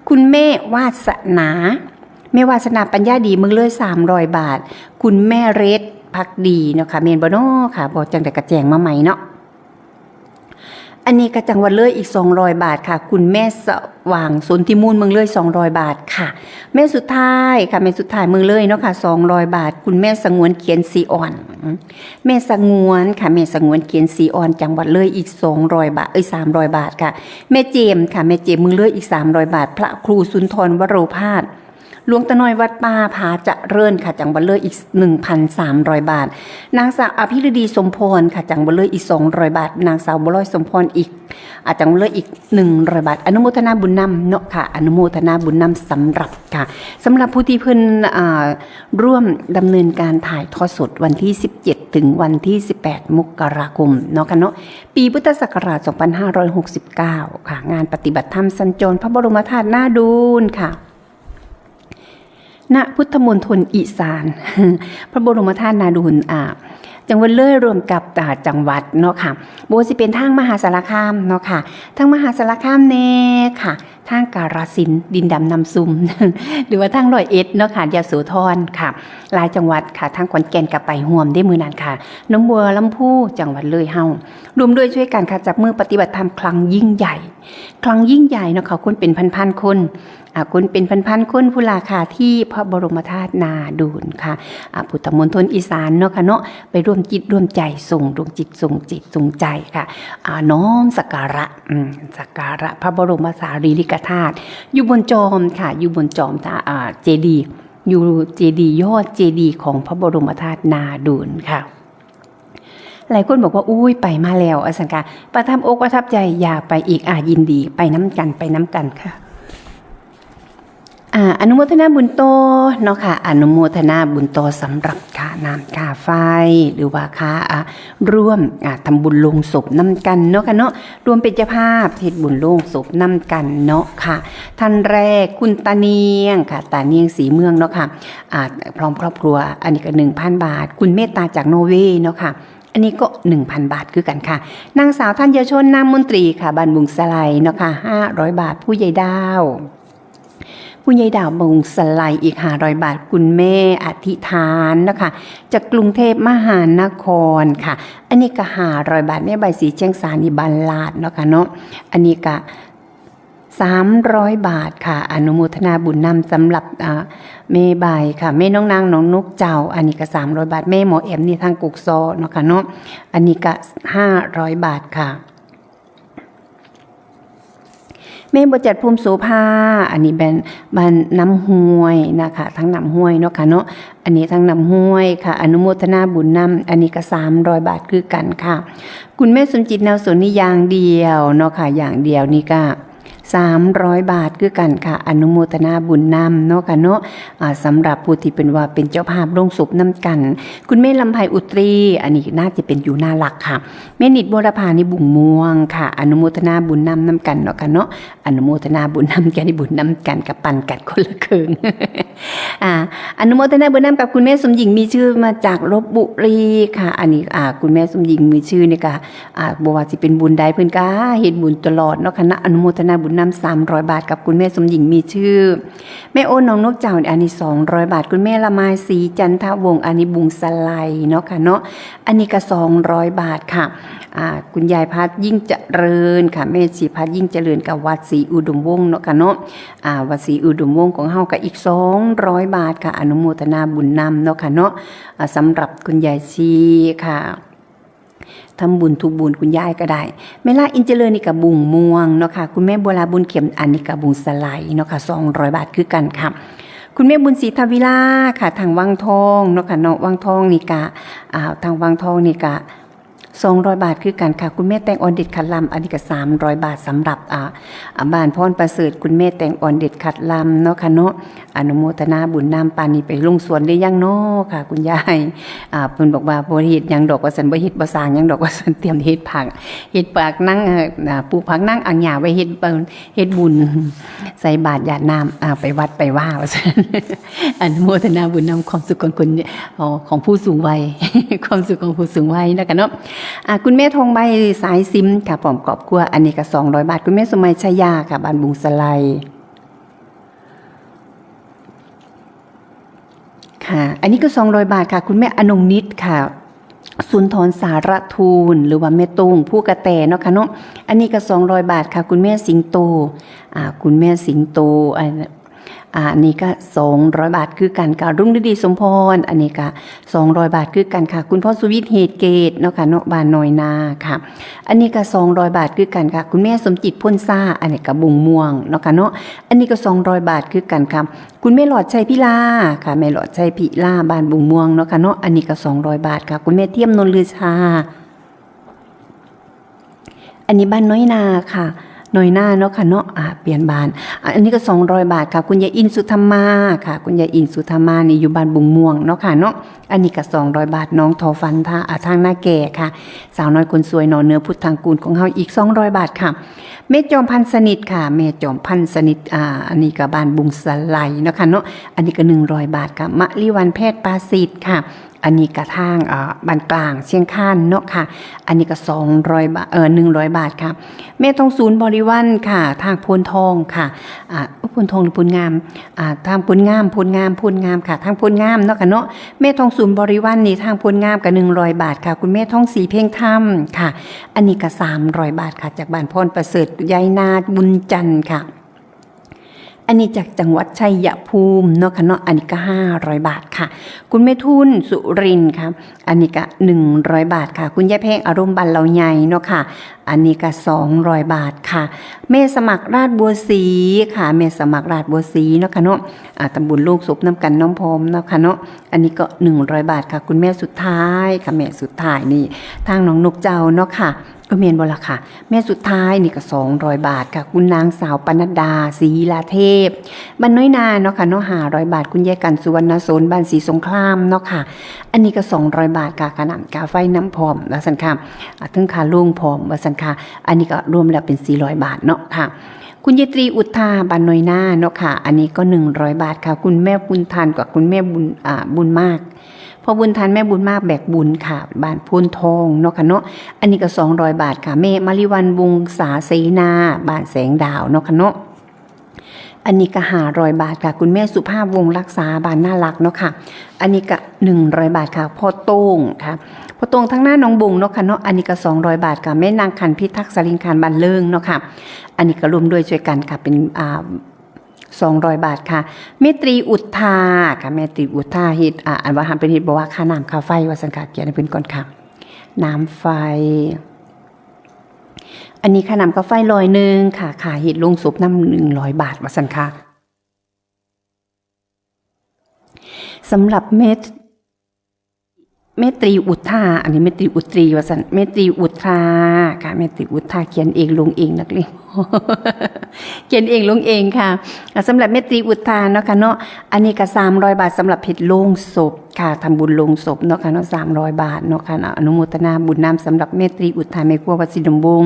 คุณแม่วาสนาปัญญาดีเมืองเลย300 บาทคุณแม่เรศพักดีเนาะค่ะเมนบ่เนาะค่ะบอกจังแต่กระแจงมาใหม่เนาะอันนี้ก็จังหวัดเลยอีก200 บาทค่ะคุณแม่สว่างสนธิมูลเมืองเลย200 บาทค่ะแม่สุดท้ายค่ะแม่สุดท้ายเมืองเลยเนาะค่ะ200 บาทคุณแม่สงวนเขียนสีอ่อนแม่สงวนค่ะแม่สงวนเขียนสีอ่อนจังหวัดเลยอีก200 บาท300 บาทค่ะแม่เจมค่ะแม่เจมเมืองเลยอีก300 บาทพระครูสุนทรวโรภาส หลวงตาน้อยวัดป่าผาเจริญค่ะจังหวัดเลยอีก 1,300 บาทนางสาวอภิรดีสมพรค่ะจังหวัดเลยอีก200 บาทนางสาวบัวลอยสมพรอีกจังหวัดเลยอีก100 บาทอนุโมทนาบุญนำเนาะค่ะอนุโมทนาบุญนำสำหรับค่ะสำหรับผู้ที่เพิ่นร่วมดำเนินการถ่ายทอดสดวันที่17ถึงวันที่18มกราคมเนาะค่ะเนาะปีพุทธศักราช2569ค่ะงานปฏิบัติธรรมสัญจรพระบรมธาตุนาดูนค่ะณพุทธมณฑลอีสาน พระบรมธาตุนาดูนจังหวัดเลยรวมกับจังหวัดเนาะค่ะโบสิเป็นทางมหาสารคามเนาะค่ะทางมหาสารคามแน่ค่ะทางกาฬสินธุ์ดินดำน้ำซุม หรือว่าทางร้อยเอ็ดเนาะค่ะยโสธรค่ะหลายจังหวัดค่ะทางขอนแก่นกับไปห่วมได้มือนั้นค่ะน้องบัวลำพูจังหวัดเลยเฮารวมด้วยช่วยกันค่ะจับมือปฏิบัติธรรมครั้งยิ่งใหญ่ครั้งยิ่งใหญ่เนาะค่ะคนเป็นพันๆคนคนเป็นพันๆคนผู้ลาค่ะที่พระบรมธาตุนาดูนค่ะพุทธมณฑลอีสานเนาะค่ะเนาะไปร่วมจิตร่วมใจส่งดวงจิตส่งจิตส่งใจค่ะน้อมสักการะพระบรมสารีริกธาตุอยู่บนจอมค่ะอยู่บนจอมเจดีย์อยู่เจดีย์ยอดเจดีย์ของพระบรมธาตุนาดูนค่ะหลายคนบอกว่าอุ้ยไปมาแล้วสังกาประทับอกประทับใจอยากไปอีกยินดีไปน้ำกันค่ะอนุโมทนาบุญโตเนาะค่ะอนุโมทนาบุญโตสำหรับค่าน้ำค่าไฟหรือว่าค่าร่วมทำบุญลงศพน้ำกันเนาะค่ะเนาะรวมเป็นเจ้าภาพเฮ็ดบุญลงศพน้ำกันเนาะค่ะท่านแรกคุณตาเนียงค่ะตาเนียงสีเมืองเนาะค่ะพร้อมครอบครัวอันนี้ก็ 1,000 บาทคุณเมตตาจากนอร์เวย์เนาะค่ะอันนี้ก็ 1,000 บาทคือกันค่ะนางสาวธัญชนนามมนตรีค่ะบ้านบุงสไลเนาะค่ะ500 บาทผู้ใหญ่ดาวบุงสไลอีก500 บาทคุณแม่อธิษฐานนะคะจากกรุงเทพมหานครค่ะอันนี้ก็500 บาทแม่ใบสีเชียงสานิบานลาดเนาะค่ะเนาะอันนี้ก็300 บาทค่ะอนุโมทนาบุญนำสำหรับแม่ใบค่ะแม่น้องนางน้องนกเจ้าอันนี้ก็300 บาทแม่หมอแอมนี่ทางกุกซอเนาะค่ะเนาะอันนี้ก็500 บาทค่ะแม่บจัดภูมิโสภาอันนี้แบนบ้านน้ำห้วยนะคะทั้งน้ำห้วยเนาะค่ะเนาะอันนี้ทั้งน้ำห้วยค่ะอนุโมทนาบุญนำอันนี้ก็300 บาทคือกันค่ะคุณแม่สมจิตแนวสนนี่อย่างเดียวเนาะค่ะอย่างเดียวนี่ก็300 บาทคือกันค่ะอนุโมทนาบุญนำเนาะค่ะเนาะสำหรับผู้ที่เป็นว่าเป็นเจ้าภาพลงศพน้ำกันคุณแม่ลำไพอุตรีอันนี้น่าจะเป็นอยู่น่ารักค่ะแม่นิดบัวรพานี่บุ่งม่วงค่ะอนุโมทนาบุญนำน้ำกันเนาะค่ะเนาะอนุโมทนาบุญนำแกนี่บุญนำกันกับปันกันคนละครึ่ง อนุโมทนาบุญนำกับคุณแม่สมหญิงมีชื่อมาจากลพบุรีค่ะอันนี้คุณแม่สมหญิงมีชื่อนี่ค่ะบ่ว่าสิเป็นบุญใดเพิ่นก็เฮ็ดบุญตลอดเนาะค่ะนะอนุโมทนาบุญนำ300 บาทกับคุณแม่สมหญิงมีชื่อแม่โอนน้องนกเจ้าอันนี้200 บาทคุณแม่ละไมศรีจันทวงศ์อันนี้บุงสไลเนาะค่ะเนาะอันนี้ก็200 บาทค่ะคุณยายพัดยิ่งเจริญค่ะแม่ชีพัดยิ่งเจริญกับวัดศรีอุดมวงศ์เนาะค่ะเนาะวัดศรีอุดมวงศ์ของเฮาก็อีก200 บาทค่ะอนุโมทนาบุญนำเนาะค่ะเนาะสำหรับคุณยายชีค่ะทำบุญทุกบุญคุณยายก็ได้แม่ล่าอินเจริญนี่กับบุงม่วงเนาะค่ะคุณแม่บัวลาบุญเข็มอันนี้กับบุงสไลเนาะค่ะ200 บาทคือกันค่ะคุณแม่บุญศรีทวิลาค่ะทางวังทองเนาะค่ะเนาะวังทองนี่กะทางวังทองนี่กะ200 บาทคือกันค่ะคุณแม่แตงอ่อนเด็ดขัดลำอันนี้ก็300 บาทสำหรับบ้านพรประเสริฐคุณแม่แตงอ่อนเด็ดขัดลำเนาะค่ะเนาะอนุโมทนาบุญนำปานนี้ไปลงสวนได้ยังเนาะค่ะคุณยายเพิ่นบอกว่าบ่เฮ็ดหยังดอกว่าซั่นบ่เฮ็ดบ่สร้างหยังดอกว่าซั่นเตรียมเฮ็ดผักนั่งปลูกผักนั่งอังหญ้าไว้เฮ็ดบุญใส่บาตรญาติน้ำไปวัดไปว่าว่าซั่นอนุโมทนาบุญนำความสุขของคนของผู้สูงวัย ความสุขของผู้สูงวัยนะคะเนาะคุณแม่ทองใบสายซิมค่ะพร้อมครอบครัวอันนี้ก็200 บาทคุณแม่สมัยชยาค่ะบ้านบุงสไลค่ะอันนี้ก็200 บาทค่ะคุณแม่อนงนิดค่ะสุนทรสารทูลหรือว่าแม่ตุงผู้กระแตเนาะค่ะเนาะอันนี้ก็200 บาทค่ะคุณแม่สิงโตคุณแม่สิงโต อันนี้ก็200บาทคือกันค่ะรุ่งฤดีสมพรอันนี้ก็200บาทคือกันค่ะคุณพ่อสุวิทย์เหตุเกตเนาะค่ะเนาะบ้านน้อยนาค่ะอันนี้ก็200บาทคือกันค่ะคุณแม่สมจิตพ่นซ่าอันนี้ก็บุงม่วงเนาะค่ะเนาะอันนี้ก็200บาทคือกันค่ะคุณแม่หลอดชัยพิลาค่ะแม่หลอดชัยพิลาบ้านบุงม่วงเนาะค่ะเนาะอันนี้ก็200บาทค่ะคุณแม่เทียมนนลือชาอันนี้บ้านน้อยนาค่ะน้อยหน้าเนาะค่ะเนาะเปลี่ยนบ้านอันนี้ก็200บาทค่ะคุณยายอินสุธรรมาค่ะคุณยายอินสุธรรมานี่อยู่บ้านบุงม่วงเนาะค่ะเนาะอันนี้ก็200บาทน้องทอฟันทางหน้าแก่ค่ะสาวน้อยคนสวยหนอเนื้อพุทธังกูลของเฮาอีก200บาทค่ะแม่จอมพันสนิทค่ะแม่จอมพันสนิทอันนี้ก็บ้านบุงสไลเนาะค่ะเนาะอันนี้ก็100บาทค่ะมะลิวันแพทย์ปาสิทธิ์ค่ะอันนี้กระทางบ้านกลางเชียงคานเนาะค่ะอันนี้ก็200บาท100บาทค่ะแม่ทองศูนย์บริวันค่ะทางโพนทองค่ะโพนทองหรือโพนงามทางโพนงามค่ะทางโพนงามเนาะค่ะเนาะแม่ทองศูนย์บริวันนี่ทางโพนงามก็100บาทค่ะคุณแม่ทองศรีเพ่งธรรมค่ะอันนี้ก็300บาทค่ะจากบ้านพรประเสริฐยายนาบุญจันทร์ค่ะอันนี้จากจังหวัดชัยภูมิเนาะค่ะเนาะอันนี้ก็500บาทค่ะคุณแม่ทุนสุรินทร์ค่ะอันนี้ก็100บาทค่ะคุณยายแพงอารมณ์บันเราใหญ่เนาะค่ะอันนี้ก็200บาทค่ะแม่สมัครราชบัวศรีค่ะแม่สมัครราชบัวศรีเนาะค่ะเนาะตำบลลูกศพน้ำกันน้องพรมเนาะค่ะเนาะอันนี้ก็100บาทค่ะคุณแม่สุดท้ายค่ะแม่สุดท้ายนี่ทางน้องนกเจ้าเนาะค่ะก็เมียนบ่ล่ะค่ะแม่สุดท้ายนี่ก็200บาทค่ะคุณนางสาวปนัดดาศรีลาเทพบ้านน้อยนาเนาะค่ะเนาะ500บาทคุณยายกันสุวรรณโสนบ้านศรีสงครามเนาะค่ะอันนี้ก็200บาทค่ะขนมกาไฟน้ำพร้อมว่าซั่นค่ะถึงค่าลุงพร้อมว่าซั่นค่ะอันนี้ก็รวมแล้วเป็น400บาทเนาะค่ะคุณยายตรีอุทาบ้านน้อยนาเนาะค่ะอันนี้ก็100บาทค่ะคุณแม่บุญทันกับคุณแม่บุญมากพอบุญทันแม่บุญมากแบกบุญค่ะบ้านพูนทองเนาะค่ะเนาะอันนี้ก็200บาทค่ะแม่มาริวันวงศาเสนาบ้านแสงดาวเนาะค่ะเนาะอันนี้ก็500บาทค่ะคุณแม่สุภาพวงรักษาบ้านน่ารักเนาะค่ะอันนี้ก็100บาทค่ะพ่อโต้งค่ะพ่อโต้งทั้งหน้าน้องบุงเนาะค่ะเนาะอันนี้ก็200บาทค่ะแม่นางคันพิทักษ์สลิงคารบันเลิงเนาะค่ะอันนี้ก็รวมด้วยช่วยกันค่ะเป็น200บาทค่ะเมตรีอุทาค่ะเมตรีอุทาเฮ็ดอันว่าหามเป็นเฮ็ดบอกว่าค่าน้ำค่าไฟว่าซั่นค่ะเขียนให้เพิ่นก่อนค่ะน้ำไฟอันนี้ค่าน้ำค่าไฟ100ค่ะค่าเฮ็ดลงศพน้ำ100บาทว่าซั่นค่ะสำหรับเมตรีอุทาอันนี้เมตรีอุตรีว่าซั่นเมตรีอุทาค่ะเมตรีอุทาเขียนเองลงเองนักเลง เขียนเองลงเองค่ะสำหรับเมตรีอุทาเนาะค่ะเนาะอันนี้ก็300บาทสำหรับเพชรโลงศพค่ะทำบุญโลงศพเนาะค่ะเนาะ300บาทเนาะค่ะอนุโมทนาบุญนำสำหรับเมตรีอุทาแม่ครัววัดสิดมบง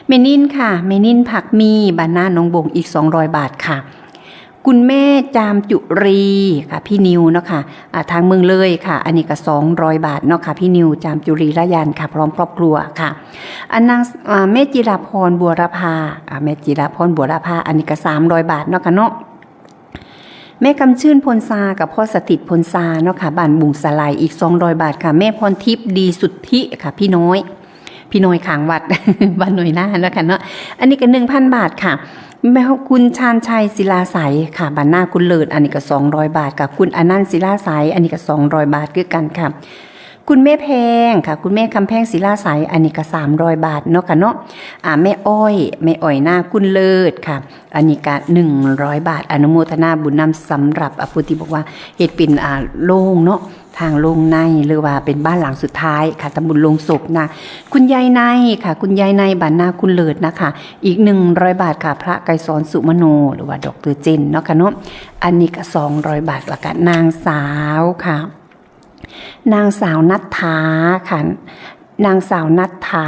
เมนินค่ะเมนินผักมีบ้านหน้าน้องบงอีก200บาทค่ะคุณแม่จามจุรีค่ะพี่นิวเนาะค่ะทางเมืองเลยค่ะอันนี้ก็200บาทเนาะค่ะพี่นิวจามจุรีระยานค่ะพร้อมครอบครัวค่ะอันนางแม่จิราพรบัวรพาแม่จิราพรบัวรพาอันนี้ก็300บาทเนาะค่ะเนาะแม่กำชื่นพลซากับพ่อสถิตพลซาเนาะค่ะบ้านบุงสลายอีก200บาทค่ะแม่พรทิพย์ดีสุทธิค่ะพี่น้อยขางวัด บ้านหน่วยหน้าเนาะค่ะเนาะอันนี้ก็ 1,000 บาทค่ะแม่คุณชาญชัยศิลาใสค่ะบ้านหน้าคุณเลิศอันนี้ก็200บาทค่ะคุณอนันต์ศิลาใสอันนี้ก็200บาทคือกันค่ะคุณแม่แพงค่ะคุณแม่คำแพงศิลาใสอันนี้ก็300บาทเนาะค่ะเนาะแม่อ้อยหน้าคุณเลิศค่ะอันนี้ก็100บาทอนุโมทนาบุญนำสำหรับผู้ที่บอกว่าเฮ็ดเป็นโล่งเนาะทางโรงในหรือว่าเป็นบ้านหลังสุดท้ายค่ะตำบลโรงศพนะคุณยายในค่ะคุณยายในบ้านนาคุณเลิศนะคะอีก100บาทค่ะพระไกรสอนสุมโนหรือว่าดร.เจนเนาะค่ะเนาะอันนี้ก็200บาทแล้วก็นางสาวค่ะนางสาวนัทธาค่ะนางสาวนัทธา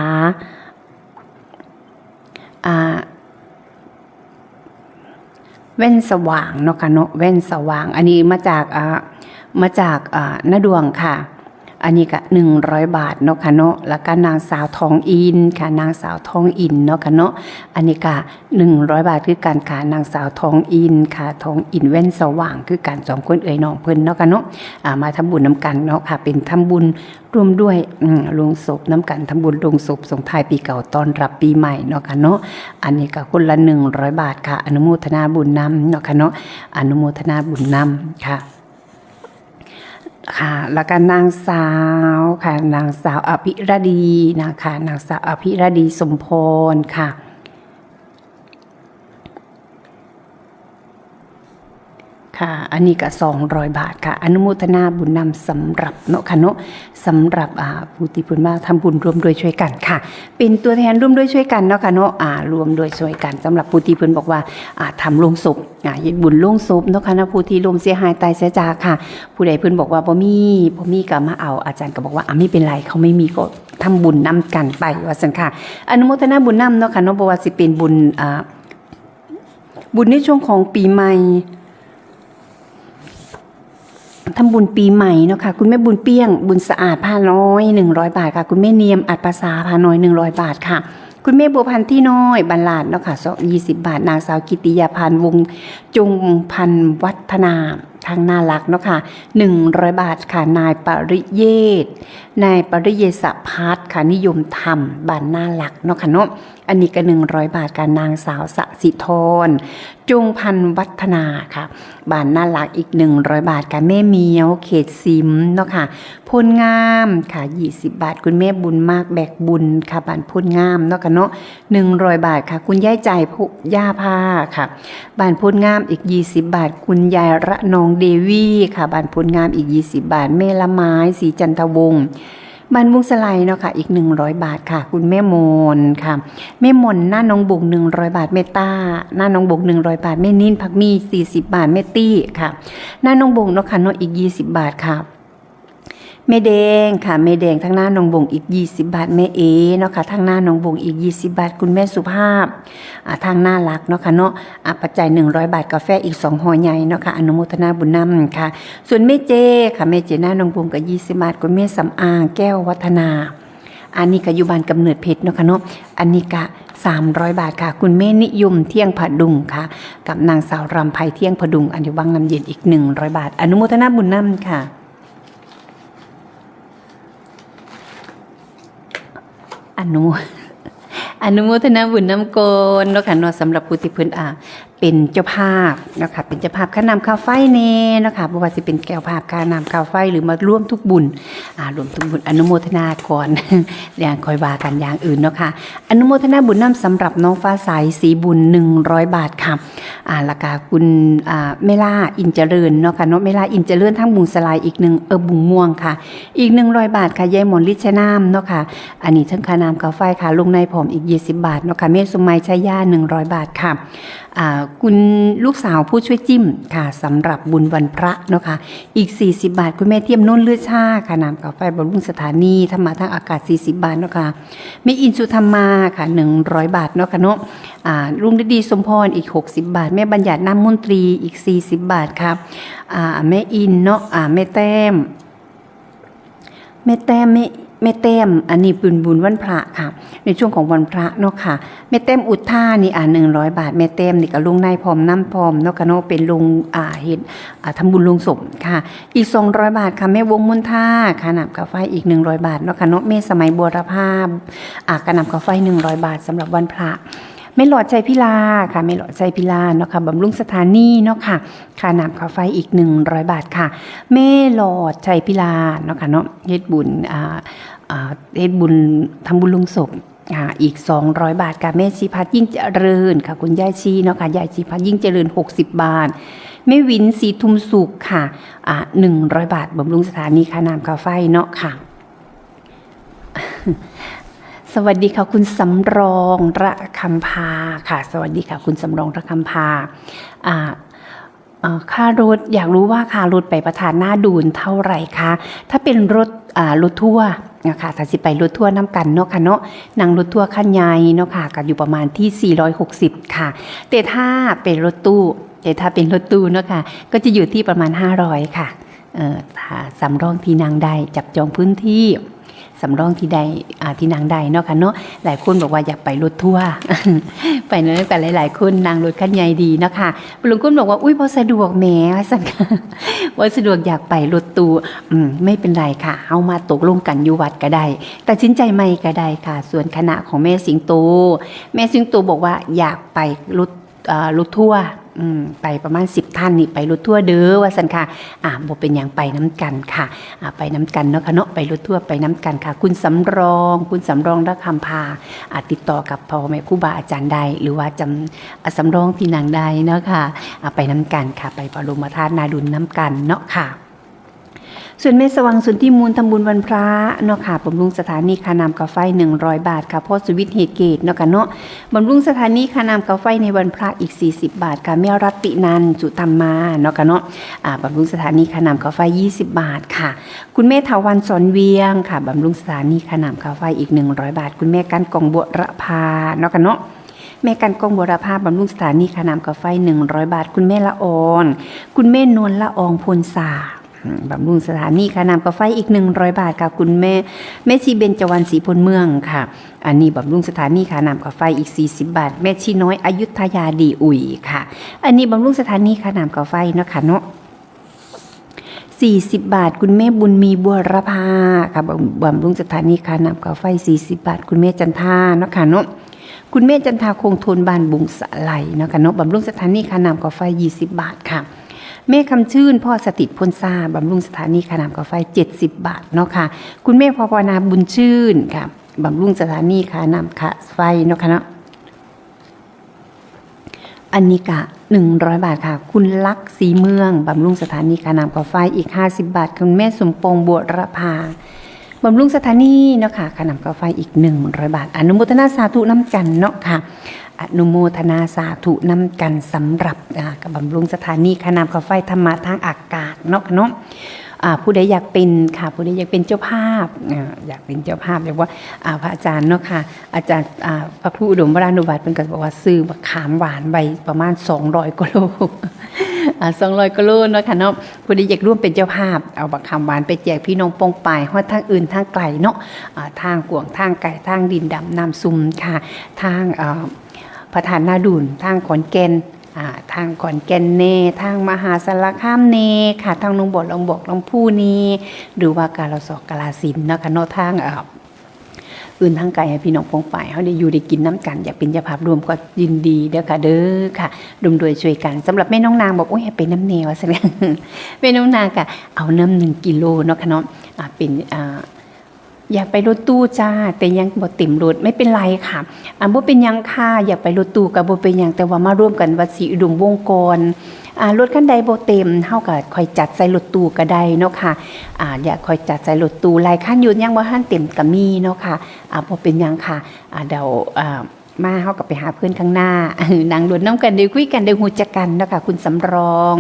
แว่นสว่างเนาะค่ะเนาะแว่นสว่างอันนี้มาจากนาดวงค่ะ อันนี้ก็100 บาทเนาะค่ะเนาะแล้วก็นางสาวทองอินค่ะนางสาวทองอินเนาะค่ะเนาะอันนี้ก็100 บาทคือการค่ะนางสาวทองอินค่ะทองอินแว่นสว่างคือการ2 คนน้องเพิ่นเนาะค่ะเนาะมาทำบุญน้ำกันเนาะค่ะเป็นทำบุญร่วมด้วยลงศพน้ำกันทำบุญลงศพส่งท้ายปีเก่าต้อนรับปีใหม่เนาะค่ะเนาะอันนี้ก็คนละ100 บาทค่ะอนุโมทนาบุญนำเนาะค่ะเนาะอนุโมทนาบุญนำค่ะค่ะแล้วก็นางสาวค่ะนางสาวอภิรดีนะคะนางสาวอภิรดีสมพรค่ะค่ะอันนี้ก็200 บาทค่ะอนุโมทนาบุญนำสำหรับเนาะค่ะเนาะสำหรับผู้ที่เพิ่นมาทำบุญร่วมด้วยช่วยกันค่ะเป็นตัวแทนร่วมด้วยช่วยกันเนาะค่ะเนาะรวมด้วยช่วยกันสำหรับผู้ที่เพิ่นบอกว่าทำโรงศพเฮ็ดบุญโรงศพเนาะค่ะนะผู้ที่ล้มเสียหายตายเสียจากค่ะผู้ใดเพิ่นบอกว่าบ่มีก็มาเอาอาจารย์ก็บอกว่าไม่เป็นไรเขาไม่มีก็ทำบุญนำกันไปว่าซั่นค่ะอนุโมทนาบุญนำเนาะค่ะเนาะบ่ว่าสิเป็นบุญบุญในช่วงของปีใหม่ทำบุญปีใหม่เนาะค่ะคุณแม่บุญเปี้ยงบุญสะอาดผ้าน้อย100 บาทค่ะคุณแม่เนียมอัดภาษาผ้าน้อย100 บาทค่ะคุณแม่บัวพันธ์ที่น้อยบรรลาดเนาะค่ะ20 บาทนางสาวกิติยาพันธ์วงจงพันธ์วัฒนาทางน่ารักเนาะค่ะ100 บาทค่ะนายปริเยศพัฒน์ค่ะนิยมธรรมบ้านน่ารักเนาะค่ะเนาะอันนี้ก็100 บาทค่ะนางสาวสสิธรจงพันธ์วัฒนาค่ะบ้านน่ารักอีก100 บาทค่ะแม่เมียวเขตซิมเนาะค่ะพลงามค่ะ20 บาทคุณแม่บุญมากแบกบุญค่ะบ้านพลงามเนาะค่ะเนาะ100 บาทค่ะคุณยายใจย่าผ้าค่ะบ้านพลงามอีก20 บาทคุณยายระนองเดวี่ค่ะบ้านพลงามอีก20 บาทแม่ละไม้สีจันทวงศ์บ้านมุงสไลเนาะค่ะอีก100 บาทค่ะคุณแม่มนค่ะแม่มนหน้าน้องบุ๋ง100 บาทแม่ต้าหน้าน้องบุ๋ง100 บาทแม่นิ่นผักมี40 บาทแม่ตี้ค่ะหน้าน้องบุ๋งเนาะค่ะเนาะอีก20 บาทค่ะแม่แดงค่ะแม่แดงทั้งหน้าน้องบงอีก20 บาทแม่เอเนาะค่ะทั้งหน้าน้องบงอีก20 บาทคุณแม่สุภาพทางน่ารักเนาะค่ะเนาะปัจจัย100 บาทกาแฟอีก2 ห่อใหญ่เนาะค่ะอนุโมทนาบุญนำค่ะส่วนแม่เจค่ะแม่เจหน้าน้องบงก็20 บาทคุณแม่สำอางแก้ววัฒนาอันนี้ก็อยู่บ้านกำเนิดเพชรเนาะค่ะเนาะอันนี้ก็300 บาทค่ะคุณแม่นิยมเที่ยงผาดุงค่ะกับนางสาวรำไพเที่ยงผาดุงอันอยู่บางน้ำเย็นอีก100 บาทอนุโมทนาบุญนำค่ะอนุโมทนาบุญน้ำโกนเนาะค่ะเนาะสำหรับผู้ที่เพิ่นเป็นเจ้าภาพเนาะค่ะเป็นเจ้าภาพค่าน้ำค่าไฟเน่เนาะค่ะบ่ว่าสิเป็นแก้วภาพค่าน้ำค่าไฟหรือมาร่วมทุกบุญรวมทุกบุญอนุโมทนาก่อน อย่างคอยว่ากันอย่างอื่นเนาะค่ะอนุโมทนาบุญน้ำสำหรับน้องฟ้าใสสีบุญ100 บาทค่ะแล้วก็คุณเมล่าอินเจริญเนาะค่ะเนาะเมล่าอินเจริญทั้งบุญสลายอีกบุญม่วงค่ะอีก100 บาทค่ะยายหมอนลิชน้ำเนาะค่ะอันนี้ทั้งค่าน้ำค่าไฟค่ะลงในผอมอีก20 บาทเนาะค่ะเมฆสุไมชัยยา100 บาทค่ะคุณลูกสาวผู้ช่วยจิ้มค่ะสำหรับบุญวันพระเนาะค่ะอีก40 บาทคุณแม่เทียมนุ่นเลือดชาค่ะน้ำกาแฟบำรุงสถานีธรรมะทางอากาศ40 บาทเนาะค่ะแม่อินสุธรรมาค่ะ100 บาทเนาะค่ะเนาะลุงฤดีสมพรอีก60 บาทแม่บัญญัติน้ำมนตรีอีก40 บาทค่ะแม่อินเนาะแม่แต้มอันนี้บุญวันพระค่ะในช่วงของวันพระเนาะค่ะแม่แต้มอุทธานี่100 บาทแม่แต้มนี่ก็ลงในพร้อมน้ำพร้อมเนาะค่ะเนาะเป็นลงเฮ็ดทำบุญลงศพค่ะอีก200 บาทค่ะแม่วงมนท่าค่ะน้ำกาแฟอีก100 บาทเนาะค่ะเนาะแม่สมัยบัวรภาพกระน้ำกาแฟ100 บาทสำหรับวันพระแม่หลอดใจพิลาค่ะแม่หลอดใจพิลาเนาะค่ะบำรุงสถานีเนาะค่ะค่าน้ำค่าไฟอีก100 บาทค่ะแม่หลอดใจพิลาเนาะค่ะเนาะเฮ็ดบุญเฮ็ดบุญทำบุญลงศพอีก200 บาทค่ะแม่ชีพัฒยิ่งเจริญค่ะคุณยายชีเนาะค่ะยายชีพัฒยิ่งเจริญ60 บาทแม่วินสีทุมสุขค่ะ100 บาทบำรุงสถานีค่าน้ำค่าไฟเนาะค่ะ สวัสดีค่ะคุณสำรองระคำพาค่ะสวัสดีค่ะคุณสำรองระคำพาค่ารถอยากรู้ว่าค่ารถไปประธานหน้าดูนเท่าไหร่คะถ้าเป็นรถทัวร์นะคะถ้าสิไปรถทัวร์น้ำกันเนาะค่ะเนาะนั่งรถทัวร์ขั้นใหญ่เนาะค่ะก็อยู่ประมาณที่460ค่ะแต่ถ้าเป็นรถตู้เนาะค่ะก็จะอยู่ที่ประมาณ500ค่ะ สำรองที่นางใดจับจองพื้นที่สำรองที่ใดที่นางใดเนาะค่ะเนาะหลายคนบอกว่าอยากไปรถทัวร์ ไปเนาะแต่หลายๆคนนางรถคันใหญ่ดีเนาะค่ะลุงกุ้นบอกว่าอุ้ยบ่สะดวกแหมว่าซั่นค่ะ บ่สะดวกอยากไปรถตู้ไม่เป็นไรค่ะเอามาตกลงกันอยู่วัดก็ได้ตัดสินใจไม่ก็ได้ค่ะส่วนคณะของแม่สิงโตบอกว่าอยากไปรถทัวร์ไปประมาณ10ท่านนี่ไปรถทัวร์เด้อว่าซั่นค่ะบ่เป็นหยังไปน้ำกันค่ะไปน้ำกันเนาะค่ะเนาะไปรถทัวร์ไปน้ำกันค่ะคุณสำรองรักคำพาติดต่อกับพ่อแม่ครูบาอาจารย์ใดหรือว่าสำรองที่นางใดเนาะค่ะไปน้ำกันค่ะไปบรมธาตุนาดุลน้ำกันเนาะค่ะส่วนแม่สว่างสุนที่มูลทำบุญวันพระเนาะค่ะบำรุงสถานีค่าน้ำค่าไฟ100 บาทค่ะพ่อสุวิทย์เหตุเกตเนาะค่ะเนาะบำรุงสถานีค่าน้ำค่าไฟในวันพระอีก40 บาทค่ะแม่รัตตินันจุธรรมาเนาะค่ะเนาะบำรุงสถานีค่าน้ำค่าไฟ20 บาทค่ะคุณแม่ถาวันสอนเวียงค่ะบำรุงสถานีค่าน้ำค่าไฟอีก100 บาทคุณแม่กันกองบัวระพาเนาะค่ะเนาะแม่กันกองบัวระพาบำรุงสถานีค่าน้ำค่าไฟ100 บาทคุณแม่ละออนคุณแม่นวลละอองพลสาบำรุงสถานีค่าน้ำค่าไฟอีก100 บาทค่ะคุณแม่ชีเบญจวรรณศรีพลเมืองค่ะอันนี้บำรุงสถานีค่าน้ำค่าไฟอีก40 บาทแม่ชีน้อยอยุธยาดีอุ่ยค่ะอันนี้บำรุงสถานีค่าน้ำค่าไฟเนาะค่ะเนาะ40 บาทคุณแม่บุญมีบัวรพาค่ะบำรุงสถานีค่าน้ำค่าไฟ40 บาทคุณแม่จันทาเนาะค่ะเนาะคุณแม่จันทาคงทนบ้านบุงสะไหลเนาะค่ะเนาะบำรุงสถานีค่าน้ำค่าไฟ20 บาทค่ะแม่คำชื่นพ่อสถิตพลซาบำรุงสถานีค่าน้ำค่าไฟ70 บาทเนาะค่ะคุณแม่พอปนาบุญชื่นค่ะบำรุงสถานีค่าน้ำค่าไฟเนาะค่ะเนาะอันนี้กะ100 บาทค่ะคุณลักษณ์ศรีเมืองบำรุงสถานีค่าน้ำค่าไฟอีก50 บาทคุณแม่สมปองบัวระพาบำรุงสถานีเนาะค่ะค่าน้ำค่าไฟอีก100 บาทอนุโมทนาสาธุน้ำกันเนาะค่ะอนุโมทนาสาธุนำกันสำหรับกับบำรุงสถานีค่าน้ำค่าไฟธรรมะทางอากาศเนาะผู้ใดอยากเป็นค่ะผู้ใดอยากเป็นเจ้าภาพอยากเป็นเจ้าภาพเรียกว่าพระอาจารย์เนาะค่ะอาจารย์พระผู้อุดมวรานุวัตรเป็นก็บอกว่าซื้อมะขามหวานใบประมาณ200 กิโล200 กิโลเนาะค่ะเนาะผู้ใดอยากร่วมเป็นเจ้าภาพเอาบักคำหวานไปแจกพี่น้องปองปายฮอดทางอื่นทางไกลเนาะทางกวางทางไกลทางดินดำน้ำซุมค่ะทางพระธาตุนาดูลทางขอนแก่นทางขอนแก่นเนทางมหาสารคามเนค่ะทางนุ่งบดลองบอกลองผู้นี้หรือว่ากาฬสกาฬสินธุ์นะคะเนาะทางอื่นทางไกลให้พี่น้องปองปายเขาได้อยู่ได้กินน้ำกันอยากเป็นเจ้าภาพรวมก็ยินดีเด้อค่ะเด้อค่ะรวมโดยช่วยกันสำหรับแม่น้องนางบอกโอ้ยเป็นน้ำเนวซะแล้วแม่น้องนางก็เอาน้ำ1 กิโลเนาะค่ะเนาะเป็นอยากไปรถตู้จ้าแต่ยังบ่เต็มรถไม่เป็นไรค่ะบ่เป็นยังค่ะอยากไปรถตู้ก็บ่เป็นยังแต่ว่ามาร่วมกันวัดศรีอุดมวงศ์กรรถคันใดบ่เต็มเฮาก็ค่อยจัดใส่รถตู้ก็ได้เนาะค่ะอยากค่อยจัดใส่รถตู้หลายคันอยู่ยังบ่ทันเต็มก็มีเนาะค่ะบ่เป็นยังค่ะเดี๋ยวมาเฮาก็ไปหาเพื่อนข้างหน้านั่งรถน้ำกันได้คุยกันได้ฮู้จักกันเนาะค่ะคุณสำรอง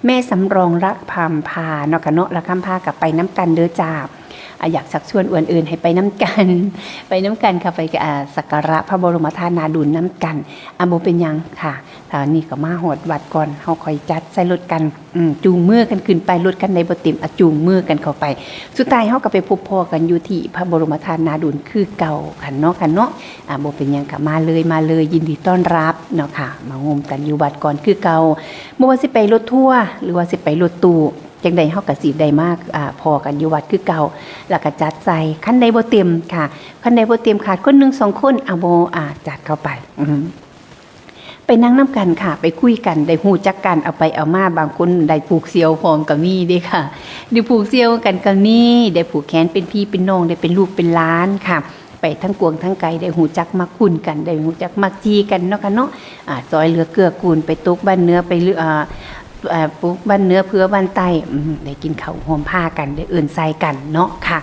แม่สำรองรักพามพาเนาะค่ะเนาะรักพามพากับไปน้ำกันเด้อจ้าอยากชักชวนอวนอื่นให้ไปน้ำกันค่ะไปสักการะพระบรมธาตุนาดูลน้ำกันบ่เป็นยังค่ะตอนนี้ก็มาหอดวัดก่อนเฮาค่อยจัดใส่รถกันจูงมือกันขึ้นไปรถกันในบ่เต็มจูงมือกันเข้าไปสุดท้ายเฮาก็ไปพบพ่อกันอยู่ที่พระบรมธาตุนาดูลคือเก่าค่ะเนาะบ่เป็นยังค่ะมาเลยยินดีต้อนรับเนาะค่ะมางมกันอยู่วัดก่อนคือเก่าบ่ว่าสิไปรถทัวร์หรือว่าสิไปรถตู้จังใดเฮาก็สิได้มากพอกันอยู่วัดคือเก่าแล้วก็จัดใส่คันใดบ่เต็มค่ะคันใดบ่เต็มขาดคน1 2คนบ่จัดเข้าไปไปนั่งน้ำกันค่ะไปคุยกันได้ฮู้จักกันเอาไปเอามาบางคนได้ผูกเสี่ยวพร้อมก็มีเด้ค่ะได้ผูกเสี่ยวกันก็มีได้ผูกแขนเป็นพี่เป็นน้องได้เป็นลูกเป็นหลานค่ะไปทั้งกวงทั้งไกลได้ฮู้จักมักคุ้นกันได้ฮู้จักมักจีกันเนาะค่ะเนาะซอยเหลือเกื้อกูลไปตกบ้านเนื้อไปปุ๊บบ้านเนื้อเพื่อบ้านไตได้กินข้าวหอมผ้ากันได้เอื่นใส่กันเนาะค่ะ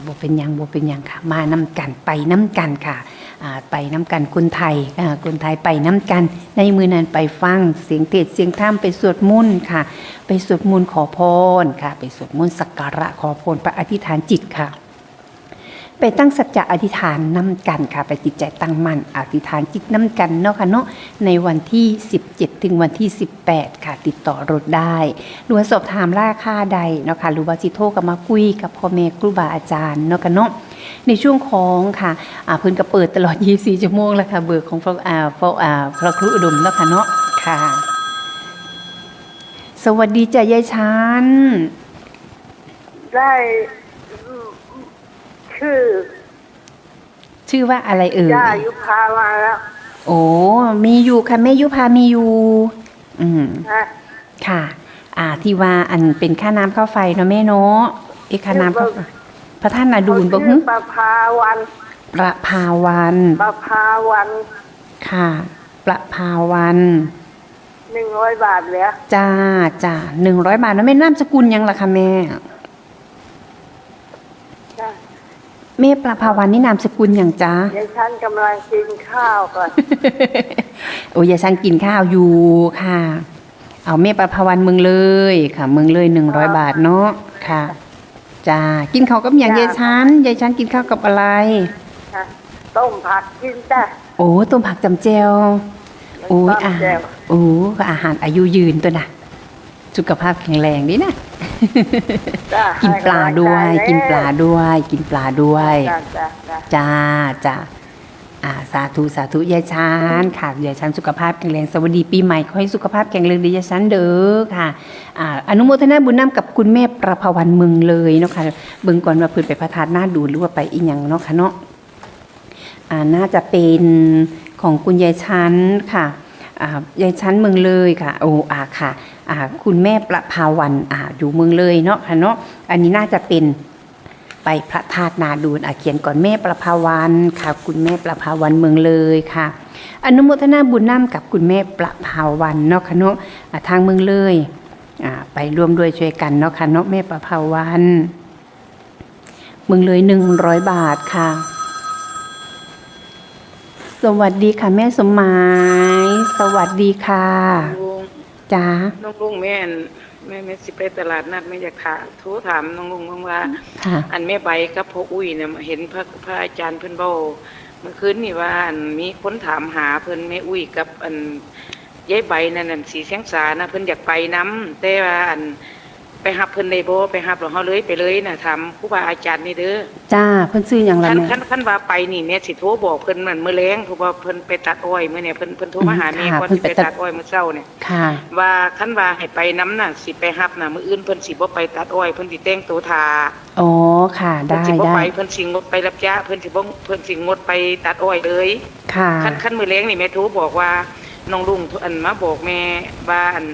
บ่เป็นยังค่ะมาน้ำกันไปน้ำกันค่ะไปน้ำกันคนไทยไปน้ำกันในมือนั้นไปฟังเสียงเทศเสียงธรรมไปสวดมนต์ค่ะไปสวดมนต์ขอพรค่ะไปสวดมนต์สักการะขอพรพระอธิษฐานจิตค่ะ ไปตั้งสัจจะอธิษฐานนำกันค่ะไปจิตใจตั้งมั่นอธิษฐานจิตนำกันเนาะค่ะเนาะในวันที่17ถึงวันที่18ค่ะติดต่อรถได้หรือว่าสอบถามราคาใดเนาะค่ะหรือว่าสิโทรกับมาคุยกับพ่อแม่ครูบาอาจารย์เนาะค่ะเนาะในช่วงของค่ะเพิ่นก็เปิดตลอด24ชั่วโมงแล้วค่ะเบอร์ของพระครูอุดมเนาะค่ะเนาะค่ะสวัสดีจ้ะยายชันได้ชื่อว่าอะไรเอ่ยย่ายุพามาแล้วโอ้มีอยู่ค่ะแม่ยุพามีอยู่ค่ะที่ว่าอันเป็นค่าน้ำค่าไฟเนาะแม่เนาะค่าน้ำค่าไฟพระท่านนาดูนบอกประภาวันประภาวันค่ะประภาวัน100 บาทเลยจ้า100 บาทแล้วแม่นามสกุลยังล่ะคะแม่แม่ประภาวันนี่นามสกุลอย่างจ้ายายชันกำลังกินข้าวก่อนโอ้ยายชันกินข้าวอยู่ค่ะเอาแม่ประภาวันเมืองเลยค่ะเมืองเลย100 บาทเนาะค่ะจ้ากินข้าวกับอย่างยายชันกินข้าวกับอะไรต้มผักกินจ้ะโอ้ต้มผักจำเจวโอ้ยอาหารอายุยืนตัวน่ะสุขภาพแข็งแรงดีนะกินปลาด้วยจ้าสาธุยายชันค่ะยายชันสุขภาพแข็งแรงสวัสดีปีใหม่ขอให้สุขภาพแข็งแรงดียายชันเด้อค่ะอนุโมทนาบุญนำกับคุณแม่ประภาวันเมืองเลยเนาะค่ะเบิ่งก่อนว่าเพิ่นไปพระธาตุหน้าดูหรือว่าไปอีหยังเนาะค่ะเนาะน่าจะเป็นของคุณยายชันค่ะยายชันเมืองเลยค่ะค่ะคุณแม่ประภาวันอยู่เมืองเลยเนาะค่ะเนาะอันนี้น่าจะเป็นไปพระธาตุนาดูนเขียนก่อนแม่ประภาวันค่ะคุณแม่ประภาวันเมืองเลยค่ะอนุโมทนาบุญนำกับคุณแม่ประภาวันเนาะค่ะเนาะทางเมืองเลยไปร่วมด้วยช่วยกันเนาะค่ะเนาะแม่ประภาวันเมืองเลย100 บาทค่ะสวัสดีค่ะแม่สมหมายสวัสดีค่ะจ้าน้องลุงแม่สิไปตลาดนัดแม่อยากโทรถามน้องลุงว่าอันแม่ใบกับพ่ออุ้ยเนี่ยเห็นพระอาจารย์เพิ่นเบ้าเมื่อคืนนี่ว่าอันมีคนถามหาเพิ่นแม่อุ้ยกับอันยายใบนั่นสีแสงสานะเพิ่นอยากไปน้ำแต่ว่าอันไปหับเพิ่นได้บ่ไปหับหรอเฮาเลยไปเลยน่ะถามครูบาอาจารย์นี่เด้อจ้าเพิ่นซื้อหยังล่ะแม่คันว่าไปนี่แม่สิโทรบอกเพิ่นมันมื้อแลงเพราะว่าเพิ่นไปตัดอ้อยมื้อเนี่ยเพิ่นโทรมาหาแม่ก่อนสิไปตัดอ้อยมื้อเช้าเนี่ยว่าคันว่าให้ไปน้ำน่ะสิไปหับน่ะมื้ออื่นเพิ่นสิบ่ไปตัดอ้อยเพิ่นสิแต่งตัวทาอ๋อค่ะได้เพิ่นสิงดไปรับจ้าเพิ่นสิงดไปตัดอ้อยเลยค่ะคันมื้อแลงนี่แม่โทรบอกว่าน้องลุงอันมาบอกแม่ว่าอัน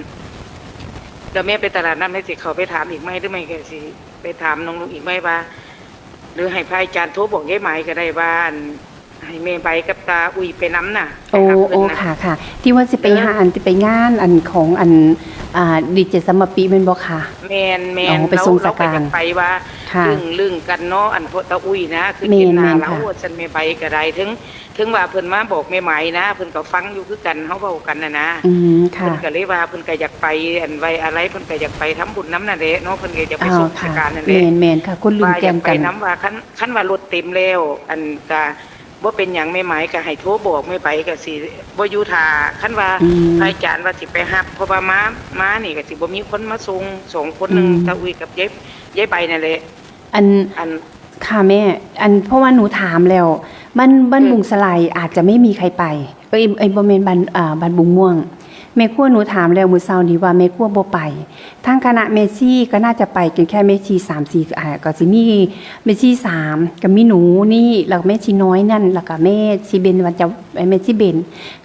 แล้วแม่ไปตลาดนั้นแม่สิเขาไปถามอีกไหมหรือไม่ก็สิไปถามน้องลุงอีกไหมว่าหรือให้พระอาจารย์โทรบอกยายไหมก็ได้ว่าให้แม่ใบกับตาอุ้ยไปน้ำน่ะโอ้ค่ะที่ว่าสิไปไปงานอันของอันดีเจสมปีเป็นบ่ค่ะแมนไปทรงสการไปว่าลึงกันเนาะอันพตาอุ้ยนะคือกินนาเราฉันแม่ใบก็ได้ถึงว่าเพิ่นมาบอกแม่ไหมนะเพิ่นก็ฟังอยู่คือกันเฮาเว้ากันนะเพิ่นก็เลยว่าเพิ่นก็อยากไปอันไว้อะไรเพิ่นก็อยากไปทำบุญน้ำนั่นแหละเนาะเพิ่นก็จะไปทรงสการนั่นแหละแม่นค่ะคนลืมแกมกันไปน้ำว่าคันว่ารถเต็มแล้วอันก็บ่เป็นหยังแม่ไหมก็ให้โทรบอกแม่ใบก็สิบ่อยู่ท่าคันว่าพระอาจารย์ว่าสิไปรับเพราะว่าม้านี่ก็สิบ่มีคนมาส่ง2 คนนึงตาอุ้ยกับยายใบนั่นแหละอันค่ะแม่เพราะว่าหนูถามแล้วบ้านบุงสไลอาจจะไม่มีใครไปบ่แม่นบ้านบุงม่วงแม่ครัวหนูถามแล้วมื้อเช้านี้ว่าแม่ครัวบ่ไปทางคณะเมซี่ก็น่าจะไปกันแค่เมซี่3-4ก็สิมีเมซี่3ก็มีหนูนี่แล้วแม่ชีน้อยนั่นแล้วก็แม่ชีเบนว่าจะแม่ชีเบน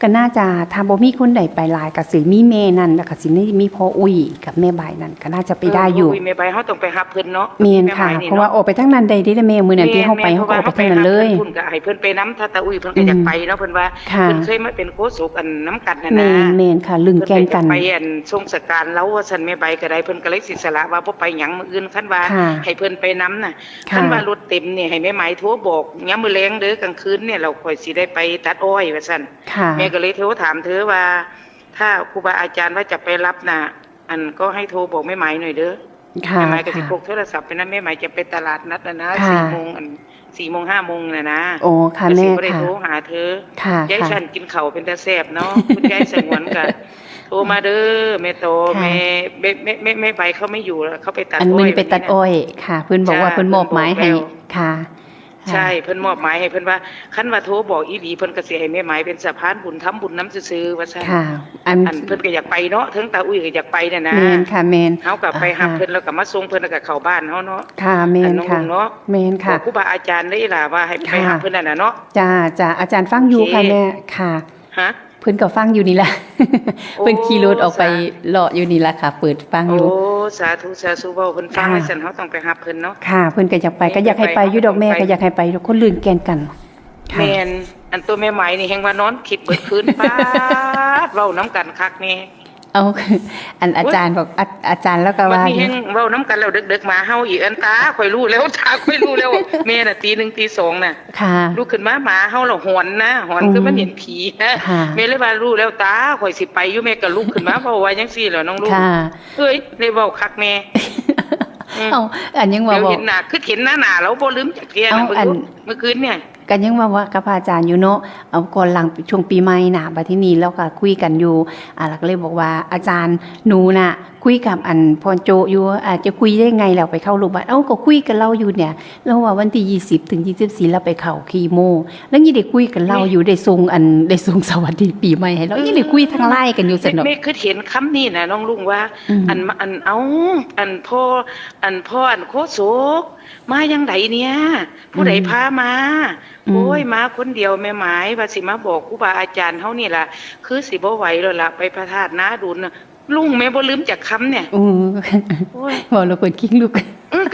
ก็น่าจะถ้าบ่มีคนใดไปหลายก็สิมีแม่นั่นแล้วก็สิมีพ่ออุ้ยกับแม่ใบนั่นก็น่าจะไปได้อยู่แม่ใบเฮาต้องไปรับเพิ่นเนาะแม่นค่ะเพราะว่าออกไปทางนั้นได้เด้แม่มื้อนั้นที่เฮาไปเฮาก็ออกไปทางนั้นเลยเพิ่นก็ให้เพิ่นไปนำถ้าตาอุ้ยเพิ่นก็อยากไปเนาะเพิ่นว่าเพิ่นเคยมาเป็นโฆษกอันน้ำกันนั่นนะแม่นค่ะลึงแกงกันไปอันทรงสการแล้วว่าฉันแม่ใบก็ได้เพิ่นก็เลยสิสละว่าบ่ไปหยังมื้ออื่นคันว่าให้เพิ่นไปนำน่ะคันว่ารถเต็มนี่ให้แม่ไหมโทรบอกยามมื้อแลงเด้อกลางคืนเนี่ยเราค่อยสิได้ไปตัดอ้อยว่าซั่นแม่ก็เลยโทรถามเธอว่าถ้าครูบาอาจารย์ว่าจะไปรับน่ะอันก็ให้โทรบอกแม่ไหมหน่อยเด้อ ค่ะ แม่หมายก็สิ ค่ะ พกโทรศัพท์ไปนะแม่หมายจะไปตลาดนัดนะ ค่ะ 4 โมง4 โมง 5 โมงน่ะนะ โอ้ค่ะ ก็สิ แม่ บ่ได้ ค่ะ โทรหาเธอ ค่ะ ยาย ค่ะ ฉันกินข้าวเป็นตาแซ่บเนาะ คุณยายสงวนก็โทรมาเด้อแม่โต ค่ะ แม่ใบเขาไม่อยู่แล้วเขาไปตัด อัน อ้ มื้ อ อย นี้ไปตัดอ้อย ค่ะ เพิ่นบอกว่า จ้า เพิ่นมอบหมายให้ เพิ่นบอกแล้ว ค่ะ ใช่เพิ่นมอบหมายให้เพิ่นว่าคันว่าโทรบอกอีหลีเพิ่นก็สิให้แม่หมายเป็นสะพานบุญทำบุญนำซื่อๆว่าซั่น ค่ะ อัน เพิ่นก็อยากไปเนาะถึงตาอุ้ยก็อยากไปน่ะนะ แม่นค่ะแม่น เฮาก็ไปหับเพิ่นแล้วก็มาส่งเพิ่นแล้วก็เข้าบ้านเฮาเนาะ ค่ะแม่น น้อง ค่ะ ลุงเนาะ แม่น บอ ค่ะ กครูบาอาจารย์ได้ล่ะว่าให้ไป ค่ะ หับเพิ่นนั่นน่ะเนาะ จ้าจ้าอาจารย์ฟังอยู่ โอเค ค่ะแม่ค่ะ ฮะ เพิ่นก็ฟังอยู่นี่แหละ โอ้ เพิ่นขี่รถออกไปเลาะอยู่นี่แหละค่ะ เปิดฟังอ โอ้ ยู่ สาธุเว้าเพิ่นฟัง ค่ะ ไว้ซั่นเฮาต้องไปหับเพิ่นเนาะ ค่ะ เพิ่นก็อยากไปก็อยากให้ไปอยู่ดอกแม่ก็อยากให้ไปคนลื่นแกนกันค่ะ แม่นอันตัวแม่หมายนี่แฮงว่านอนคิดเบิดคืน ป๊าดเว้านํกันคักแน่ เอาอันอาจารย์บอกอาจารย์แล้วก็ วัน ว่า นี้แฮงเว้านํกันแล้วดึกๆมาเฮาอีกอันตาข่อยรู้แล้วตาข่อยรู้แล้วแม่น่ะตี 1ตี 2น่ะ ค่ะ ลุกขึ้นมาหมาเฮาแล้วหอนนะหอนคือมันเห็นผีนะ ค่ะ แม่เลยว่ารู้แล้วตาข่อยสิไปอยู่แม่ก็ลุกขึ้นมาเพราะว่าจังซี่แหล้วน้องลูก ค่ะ เอ้ยเลยเว้าคักแม่ เอาอันยังว่า เดี๋ยว บอก เห็นหน้าคือเห็นหน้าเราบ่ลืมจักเที่ยนะ เอาอัน เมื่อคืนเนี่ย กันยังว่ากับพระอาจารย์อยู่เนาะเอาก่อนหลังช่วงปีใหม่น่ะบัดที่นี้แล้วก็คุยกันอยู่แล้วก็เลยบอกว่าอาจารย์หนูน่ะ คุยกับอันพรโจอยู่จะคุยได้ไงเราไปเข้าโรงพยาบาลก็คุยกันเล่าอยู่เนี่ยแล้วว่าวันที่20ถึง24เราไปเข้าคีโมแล้วนี่ได้คุยกันเล่าอยู่ได้ส่งสวัสดีปีใหม่ให้เรานี่ได้คุยทางไลน์กันอยู่สนุก แม่คือเห็นคำนี้นะน้องลุงว่า อืม อันพ่ออันโคโศกมายังไดเนี่ย ผู้ใดพามา อืม โอ้ยมาคนเดียวแม่หมายว่าสิมาบอกครูบาอาจารย์เฮานี่ล่ะคือสิบ่ไหวแล้วล่ะไปพระธาตุนาดุลน่ะลุงแม่บ่ลืมจากคำเนี่ย อือ โอ้ย บอกเราเปิดกิ้งลูก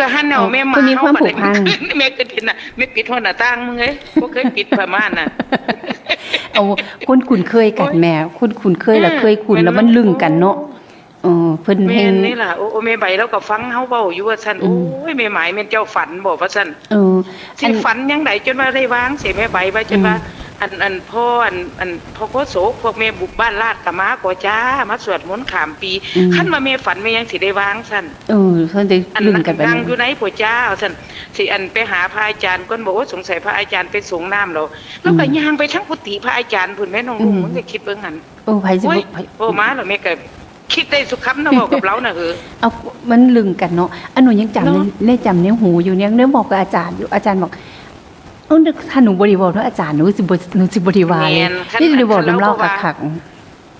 ก็หันเอาแม่มา คนมีความผูกพัน แม่ก็เห็นน่ะแม่ปิดหัวหน้าต่างมึงเอ้ยบ่เคยปิดผ้าม่านน่ะ เอาคุณคุ้นเคยกันแม่คุณคุ้นเคยแล้วเคยคุ้นแล้วมันลึงกันเนาะเพิ่น แม่ เฮง นนี่ล่ะโอ้แม่ใบแล้วก็ฟังเฮาเว้าอยู่ว่าซั่น อื โอ้ ม ยแม่หมายแม่นเจ้าฝันบ่ว่าซั่น สิฝันยังไงจนว่าได้วางเสียแม่ใบว่าจนว่าพ่อโคโสพวกแม่บุกบ้านลาดกะมาก็จ้ามาสวดมนต์ขามปี อืม คันว่าแม่ฝันแม่ยังสิได้วางซั่น เพิ่นได้ อัน ลึงกันไป ดัง เนาะ อยู่ไหนพ่อจ้าซั่นสิไปหาพระอาจารย์ก่อนบอกว่าสงสัยพระอาจารย์ไปสงน้ำแล้วแล้วก็ย่างไปทั้งกุฏิพระอาจารย์พุ่นแม่น้องลุงมึงก็คิดเบิ่งหั่น ไผสิ โอ้ย บ่ โอ้มาแล้วแม่ก็คิดได้สุคำนะบอกกับเราน่ะเอามันลึงกันเนาะอันหนูยังจำ เนาะ ได้จำในหูอยู่เนี่ยได้บอกกับอาจารย์อยู่อาจารย์บอกถ้าหนูบริวารว่าอาจารย์หนูสิบริวารเลยนี่บริวารน้ำเล่าคัก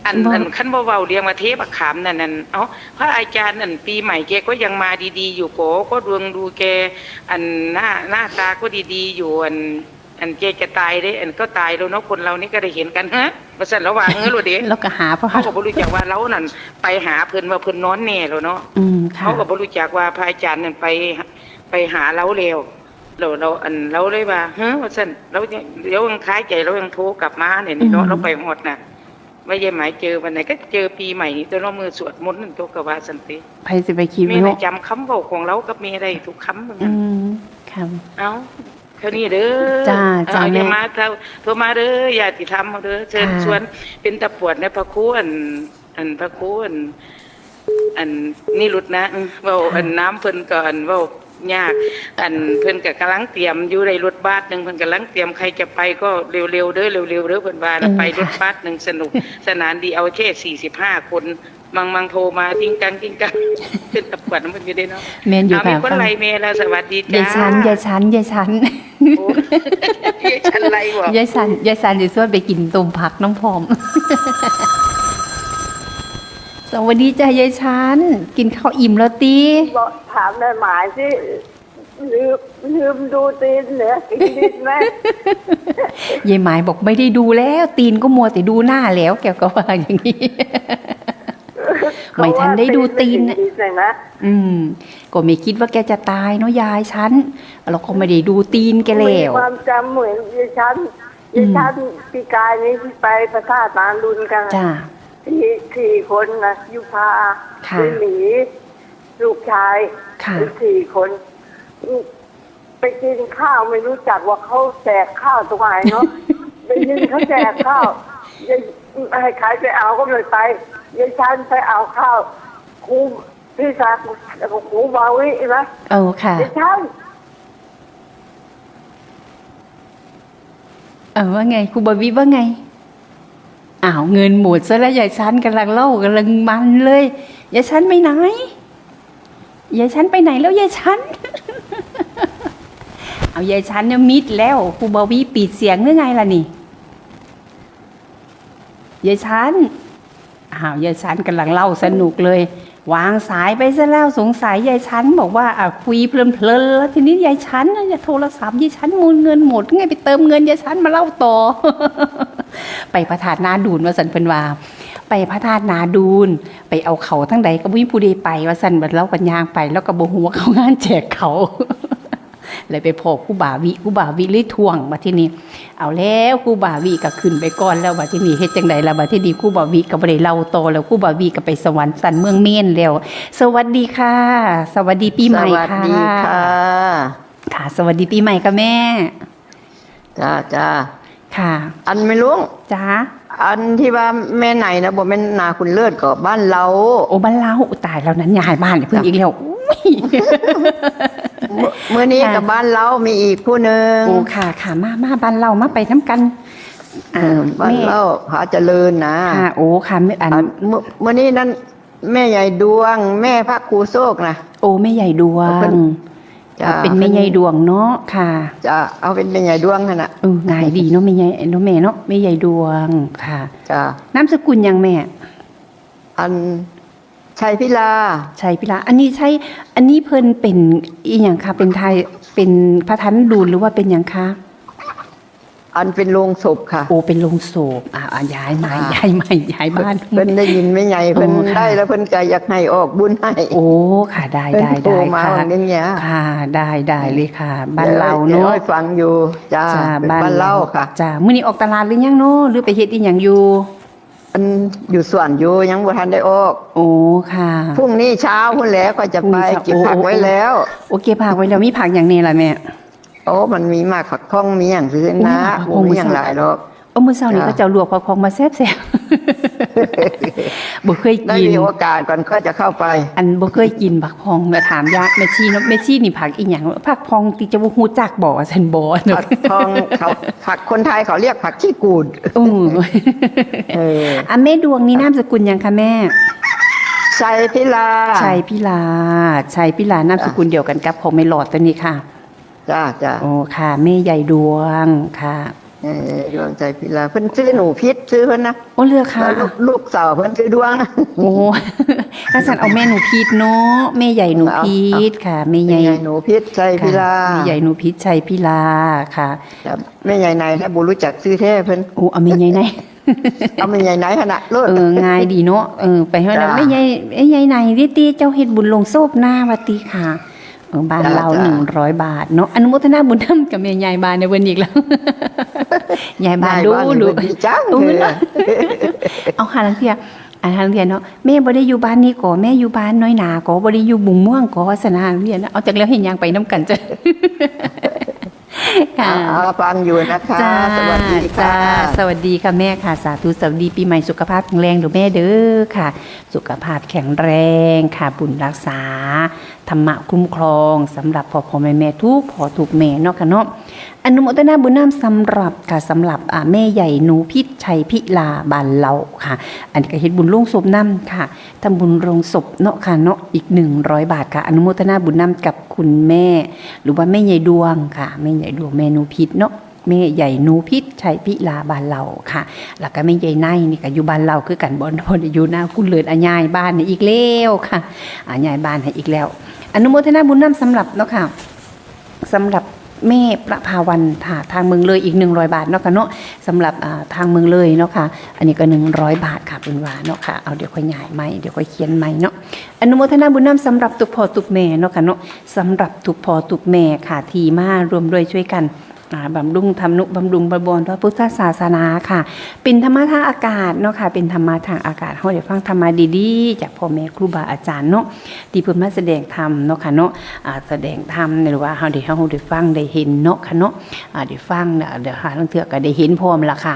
อันคันบ่เว้าเรียงว่าเทพขามนั่นเอ้าพระอาจารย์นั่นปีใหม่แกก็ยังมาดีๆอยู่ก็ดวงดูแกอันหน้าตาก็ดีๆอยู่อันแกจะตายเด้อันก็ตายแล้วเนาะคนเรานี่ก็ได้เห็นกันฮะว่าซั่นระหว่างเด้ แล้วก็หาเพราะ เขาก็บ่รู้จักว่าเรานั่นไปหาเพิ่นว่าเพิ่นนอนแน่แล้วเนาะ ค่ะ เขาก็บ่รู้จักว่าพระอาจารย์นั่นไปหาเราแล้วเราเลยว่าเฮ้อว่าซั่นเราเดี๋ยวยังคล้ายใจเรายังโทรกลับมาเนี่ยนี่เนาะเราไปฮอดน่ะว่ายายหมายเจอวันไหนก็เจอปีใหม่นี่ตัวเรามือสวดมนต์นั่นตัวกว่าสันติ ไผสิไปคิด แม่ ว่า น่ะจำคำเว้าของเรากับแม่ได้ทุกคำเหมือนกัน ค่ะ เอ้าเท่านี้เด้อ จ้า อย่า แม่ มาโทรมาเด้อญาติธรรมเด้อเชิญ ค่ะ ชวนเป็นตะปวดในพระครูพระครูนี่หลุดนะเว้าน้ำเพิ่นก็เว้ายากเพิ่นก็กำลังเตรียมอยู่ในรถบัสนึงเพิ่นกำลังเตรียมใครจะไปก็เร็วๆเด้อเร็วๆเด้อเพิ่นว่านะไปรถบัสนึงสนุกสนานดีเอาแค่45คนมังโทรมาทิ้งกันเป็นตะปวดมันอยู่ได้เนาะ แม่นอยู่ มี ค่ะ คนไล่แม่แล้วสวัสดี ยา จ้าย ชั้น โอ้ยายชันไล่บ่ ยายสันสิส่วนไปกินต้มผักน้ำพร้อม สวัสดีจ้ะยายชันกินข้าวอิ่มแล้วตี บอกถามแม่หมายสิลืมดูตีนเหนือกินดินไหม ยายหมายบอกไม่ได้ดูแล้วตีนก็มัวแต่ดูหน้าแล้วแกก็ว่าอย่างนี้ ไม่ทันได้ดูตีน เขาว่าตีนเลยนะ ก็ไม่คิดว่าแกจะตายเนาะยายฉันเราก็ไม่ได้ดูตีนแกแล้ว มีความจำเหมือนยายชั้นปีกายนี้ที่ไปพระธาตุนานรุนกัน จ้า สี่คนนะยุพา ค่ะ หมีลูกชาย ค่ะ 4 คน ไปกินข้าวไม่รู้จักว่าเขาแจกข้าวตรงไหนเนาะ ไปยินเขาแจกข้าวยายให้ใครไปเอาก็เลยไปยายชันไปเอาข้าวครู พี่สาวของครูบาวินะ ค่ะ ดิฉัน ว่าไงครูบาวิว่าไงอ้าวเงินหมดซะแล้วยายชั้นกำลังเล่ากำลังมันเลยยายชั้นไปไหนยายชั้นไปไหนแล้วยายชั้น เอายายชั้นเนี่ยมิดแล้วครูบาวิปิดเสียงหรือไงล่ะนี่ยายชั้นอ้าวยายชั้นกำลังเล่าสนุกเลยวางสายไปซะแล้วสงสัยยายชั้นบอกว่าคุยเพลินๆแล้วทีนี้ยายชั้นจะโทรศัพท์ยายชั้นมูลเงินหมดไงไปเติมเงินยายชั้นมาเล่าต่อ ไปพระธาตุนาดูนว่าสันเพิ่นว่าไปพระธาตุนาดูนไปเอาเขาทั้งใดก็บ่มีผู้ใดไปว่าสันบัดเล่ากันย่างไปแล้วก็บ่ฮู้ว่าเขางานแจกเขา เลยไปพอครูบาวิเลยทวงมาที่นี่เอาแล้วครูบาวิก็ขึ้นไปก่อนแล้วบัดที่นี่เฮ็ดจังไดล่ะบัดที่นี่ครูบาวิก็บ่ได้เล่าต่อแล้วครูบาวิก็ไปสวรรค์สันเมืองเม่นแล้วสวัสดีค่ะ สวัสดีปีใหม่ค่ะ สวัสดีค่ะ ค่ะ สวัสดีปีใหม่ค่ะแม่ จ้าจ้า ค่ะ อันไม่รู้ จ้า อันที่ว่าแม่ไหนนะบอกแม่นาคุณเลิศก็บ้านเรา โอ้บ้านเราตายแล้วนั้นย้ายบ้านเพิ่งอีกแล้วอุ้ย เมื่อนี้ ค่ะ กับบ้านเรามีอีกผู้หนึ่ง โอ้ค่ะค่ะมาบ้านเรามาไปน้ำกัน บ้านเราพาเจริญนะ ค่ะโอ้ค่ะไม่อัน อันเมื่อนี้นั่นแม่ใหญ่ดวง แม่พระครูโซกนะ โอ้แม่ใหญ่ดวง จ้ะ เป็นแม่ใหญ่ดวงเนาะค่ะ จะเอาเป็นแม่ใหญ่ดวงขนาด ง่ายดีเนาะแม่ใหญ่เนาะแม่เนาะแม่ใหญ่ดวงค่ะ จ้าน ามสกุลยังแม่ อันชัยพิลา ชัยพิลาอันนี้เพิ่นเป็นอีหยังคะเป็นไทยเป็นพระทันดูลหรือว่าเป็นหยังคะ อันเป็นโรงศพค่ะ โอ้เป็นโรงศพย้ายใหม่ย้ายบ้าน เพิ่นได้ยินแม่ใหญ่เพิ่น โอ้ค่ะ ได้แล้วเพิ่นก็อยากให้ออกบุญให้ โอ้ค่ะได้ เพิ่นโทรมา ค่ะ อย่างเงี้ย ค่ะได้เลยค่ะ บ้านเรา ดี๋ยว เนาะ ให้ฟังอยู่จ้า จ้า เป็นบ้านเล่าค่ะ จ้ามื้อนี้ออกตลาดหรือยังเนาะหรือไปเฮ็ดอีหยังอยู่ มันอยู่ส่วนอยู่ยังบ่ทันได้ออก โอ้ค่ะ พรุ่งนี้เช้าพุ่นแล้วก็จะไปเก็บผักไว้แล้ว โอเคผักไว้แล้วมีผักอย่างนี้ล่ะแม่ โอ้มันมีมากผักทองมีอย่างซื้อนะ โอ้ บ่มีอย่างหลายหรอก มื้อเช้านี้ จ้า ก็เจ้าลวกผักพองมาแซ่บๆ บ่เคย ได้ กิน มีโอกาสก่อนก็จะเข้าไป อันบ่เคยกินผักพองมาถามยาแม่ชีเนาะแม่ชีนี่ผักอีหยังผักพองที่จะบ่ฮู้จักบ่ว่าซั่นบ่เนาะ ผักทองเขาผักคนไทยเขาเรียกผักขี้กูด โอ้ เออ แม่ดวงนี่นามสกุลหยังคะแม่ ชัยพิลา ชัยพิลานามสกุลเดียวกันกับของแม่หลอดตัวนี้ค่ะ จ้าจ้า โอ้ค่ะแม่ใหญ่ดวงค่ะ ดวงใจพิลาเพิ่นซื้อหนูพิษซื้อเพิ่นนะ โอ้เลือกค่ะ แล้วลูกสาวเพิ่นซื้อดวง โอ้ถ้าฉันเอาแม่หนูพีดเนาะแม่ใหญ่หนูพีดค่ะแม่ใหญ่ แม่ใหญ่หนูพิษชัยพิลา ค่ะแม่ใหญ่หนูพีดชัยพิลาค่ะ จ้ะแม่ใหญ่ไหนถ้าบุรู้จักซื้อแท้เพิ่น โอ้เอาแม่ใหญ่ไหน เอาแม่ใหญ่ไหนขนาดโลด ง่ายดีเนาะไปเฮาแล้ว จ้ะ แม่ใหญ่ไหนดิตีเจ้าเฮ็ดบุญลงโซบหน้าวัดติค่ะบ้าน จ้ะ เรา จ้ะ 100 บาทเนาะอนุโมทนาบุญธรรมกับแม่ยายบ้านในเพิ่นอีกแล้ว ยายบ้านดู ดีจัง เออ เธอ เนาะเอาหาลังเทียหาลังเทียเนาะแม่บ่ได้อยู่บ้านนี้ก่อแม่อยู่บ้านน้อยหนาก่อบ่ได้อยู่บุงม่วงก่อสนาลังเทียนะเอาจากแล้วเห็นยังไปน้ำกันจ้ะ ค่ะ ฟังอยู่นะคะ จ้า สวัสดีค่ะ จ้าสวัสดีค่ะแม่ค่ะสาธุสวัสดีปีใหม่สุขภาพแข็งแรงเด้อแม่เด้อค่ะ สุขภาพแข็งแรงค่ะบุญรักษาธรรมะคุ้มครองสำหรับพ่อแม่ทุกพ่อทุกแม่เนาะค่ะเนาะอนุโมทนาบุญน้ำสำหรับค่ะสำหรับแม่ใหญ่หนูพิษชัยพิลาบานเราค่ะ อันนี้ก็เฮ็ดบุญลงศพน้ำค่ะทำบุญลงศพเนาะค่ะเนาะอีก100 บาทค่ะอนุโมทนาบุญน้ำกับคุณแม่ หรือว่าแม่ใหญ่ดวงค่ะแม่ใหญ่ดวงแม่หนูพิษเนาะแม่ใหญ่หนูพิษชัยพิลาบานเราค่ะ แล้วก็แม่ใหญ่ไนนี่ก็อยู่บ้านเราคือกันบ่ได้อยู่หน้าคุณเลิศยายบ้านให้อีกแล้วค่ะยายบ้านให้อีกแล้ว อนุโมทนาบุญน้ำสำหรับเนาะค่ะสำหรับแม่ประภาวันทางเมืองเลยอีก100 บาทเนาะค่ะเนาะสำหรับทางเมืองเลยเนาะค่ะอันนี้ก็100 บาทค่ะเป็นว่าเนาะค่ะเอาเดี๋ยวค่อยย้ายใหม่เดี๋ยวค่อยเขียนใหม่เนาะอนุโมทนาบุญน้ำสำหรับทุกพ่อทุกแม่เนาะค่ะเนาะสำหรับทุกพ่อทุกแม่ค่ะที่มารวมด้วยช่วยกัน บำรุงธรรมนุบำรุงบวรพระพุทธศาสนาค่ะเป็นธรรมะทางอากาศเนาะค่ะเป็นธรรมะทางอากาศเฮาได้ฟังธรรมะดีๆจากพ่อแม่ครูบาอาจารย์เนาะที่เพิ่นมาแสดงธรรมเนาะค่ะเนาะแสดงธรรมหรือว่าเฮาได้ฟังได้เห็นเนาะค่ะเนาะได้ฟังเดี๋ยวหาลางเทื่อก็ได้เห็นพร้อมล่ะค่ะ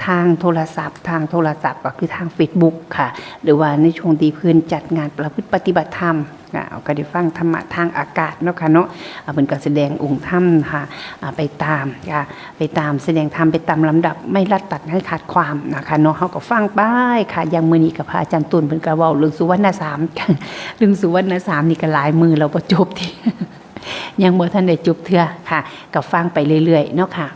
ทางโทรศัพท์ก็คือทาง Facebook ค่ะหรือว่าในช่วงที่เพิ่นจัดงานประพฤติปฏิบัติธรรมก็ได้ฟังธรรมะทางอากาศเนาะค่ะเนาะเพิ่นก็แสดงองค์ธรรมค่ะไปตามแสดงธรรมไปตามลำดับไม่ลัดตัดให้ขาดความนะคะเนาะเฮาก็ฟังไปค่ะอย่างมื้อนี้กับพระอาจารย์ตุลเพิ่นก็เว้าเรื่องสุวรรณสามเรื่องสุวรรณสามนี่ก็หลายมื้อแล้วบ่จบทียังบ่ทันได้จบเทื่อค่ะก็ฟังไปเรื่อยๆเนาะค่ะ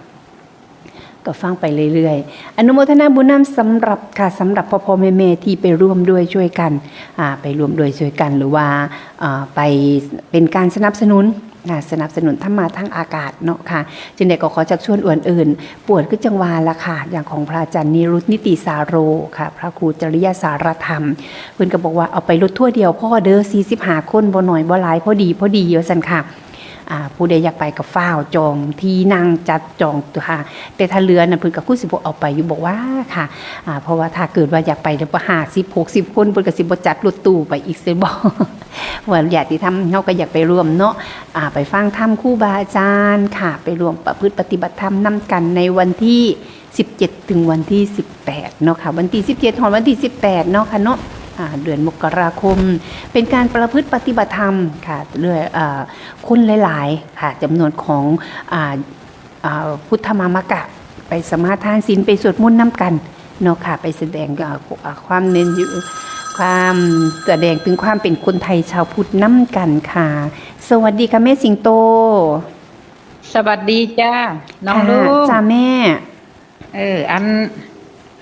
ก็ฟังไปเรื่อยๆอนุโมทนาบุญนำสำหรับพ่อแม่ที่ไปร่วมด้วยช่วยกันไปร่วมด้วยช่วยกันหรือว่าไปเป็นการสนับสนุนธรรมะทางอากาศเนาะค่ะจึงได้ก็ขอจักชวนอวนอื่นปวดคือจังหวาละค่ะอย่างของพระอาจารย์นิรุตนิติสาโรค่ะพระครูจริยสารธรรมเพิ่นก็บอกว่าเอาไปรถทั่วเดียวพ่อเด้อ45คนบ่น้อยบ่หลายพอดีว่าซั่นค่ะผู้ใดอยากไปก็ฟ้าวจองที่นั่งจัดจองตัวค่ะแต่ถ้าเรือน่ะเพิ่นก็คือสิบ่เอาไปอยู่บอกว่าค่ะเพราะว่าถ้าเกิดว่าอยากไปเดี๋ยวบ่50 60คนเพิ่นก็สิบ่จัดรถตู้ไปอีกซิบ่ว่าญาติธรรมเฮาก็อยากไปร่วมเนาะไปฟังธรรมครูบาอาจารย์ค่ะไปร่วมประพฤติปฏิบัติธรรมนำกันในวันที่17ถึงวันที่18เนาะค่ะวันที่17ถึงวันที่18เนาะค่ะเนาะเดือนมกราคมเป็นการประพฤติปฏิบัติธรรมค่ะเรื่อยคนหลายๆค่ะจำนวนของพุทธมามกะไปสมาทานศีลไปสวดมนต์นำกันเนาะค่ะไปแสดงความเน้นอยู่ความแสดงถึงความเป็นคนไทยชาวพุทธนำกันค่ะสวัสดีค่ะแม่สิงโตสวัสดีจ้าน้องลูกจ้าแม่อัน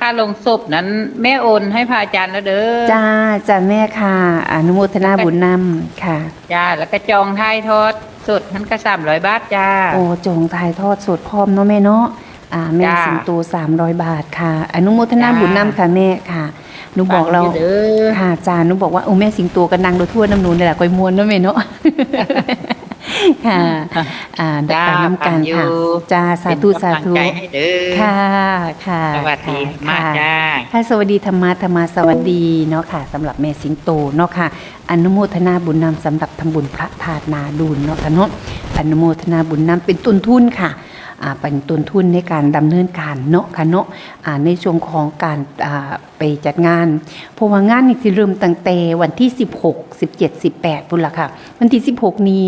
ค่าลงศพนั้นแม่โอนให้พระอาจารย์แล้วเด้อจ้าแม่ค่ะอนุโมทนาบุญนำค่ะจ้าแล้วก็จองถ่ายทอดสดมันก็300 บาทจ้าโอ้จองถ่ายทอดสดพร้อมเนาะแม่เนาะแม่สิงโต300 บาทค่ะอนุโมทนาบุญนำค่ะแม่ค่ะหนูบอกเราค่ะจ้าหนูบอกว่าโอ้แม่สิงโตก็นั่งรถทั่วน้ำนูนนี่แหละก้อยมวนเนาะแม่เนาะค่ะได้ไปน้ำกันค่ะจ้าสาธุค่ะสวัสดีมากจ้าค่ะสวัสดีธรรมะสวัสดีเนาะค่ะสำหรับแม่สิงโตเนาะค่ะอนุโมทนาบุญนำสำหรับทำบุญพระธาตุนาดูลเนาะค่ะเนาะอนุโมทนาบุญนำเป็นต้นทุนค่ะเป็นต้นทุนในการดำเนินการเนาะค่ะเนาะในช่วงของการไปจัดงานเพราะว่างานนี่ที่เริ่มตั้งแต่วันที่16 17 18พุ่นล่ะค่ะวันที่16นี้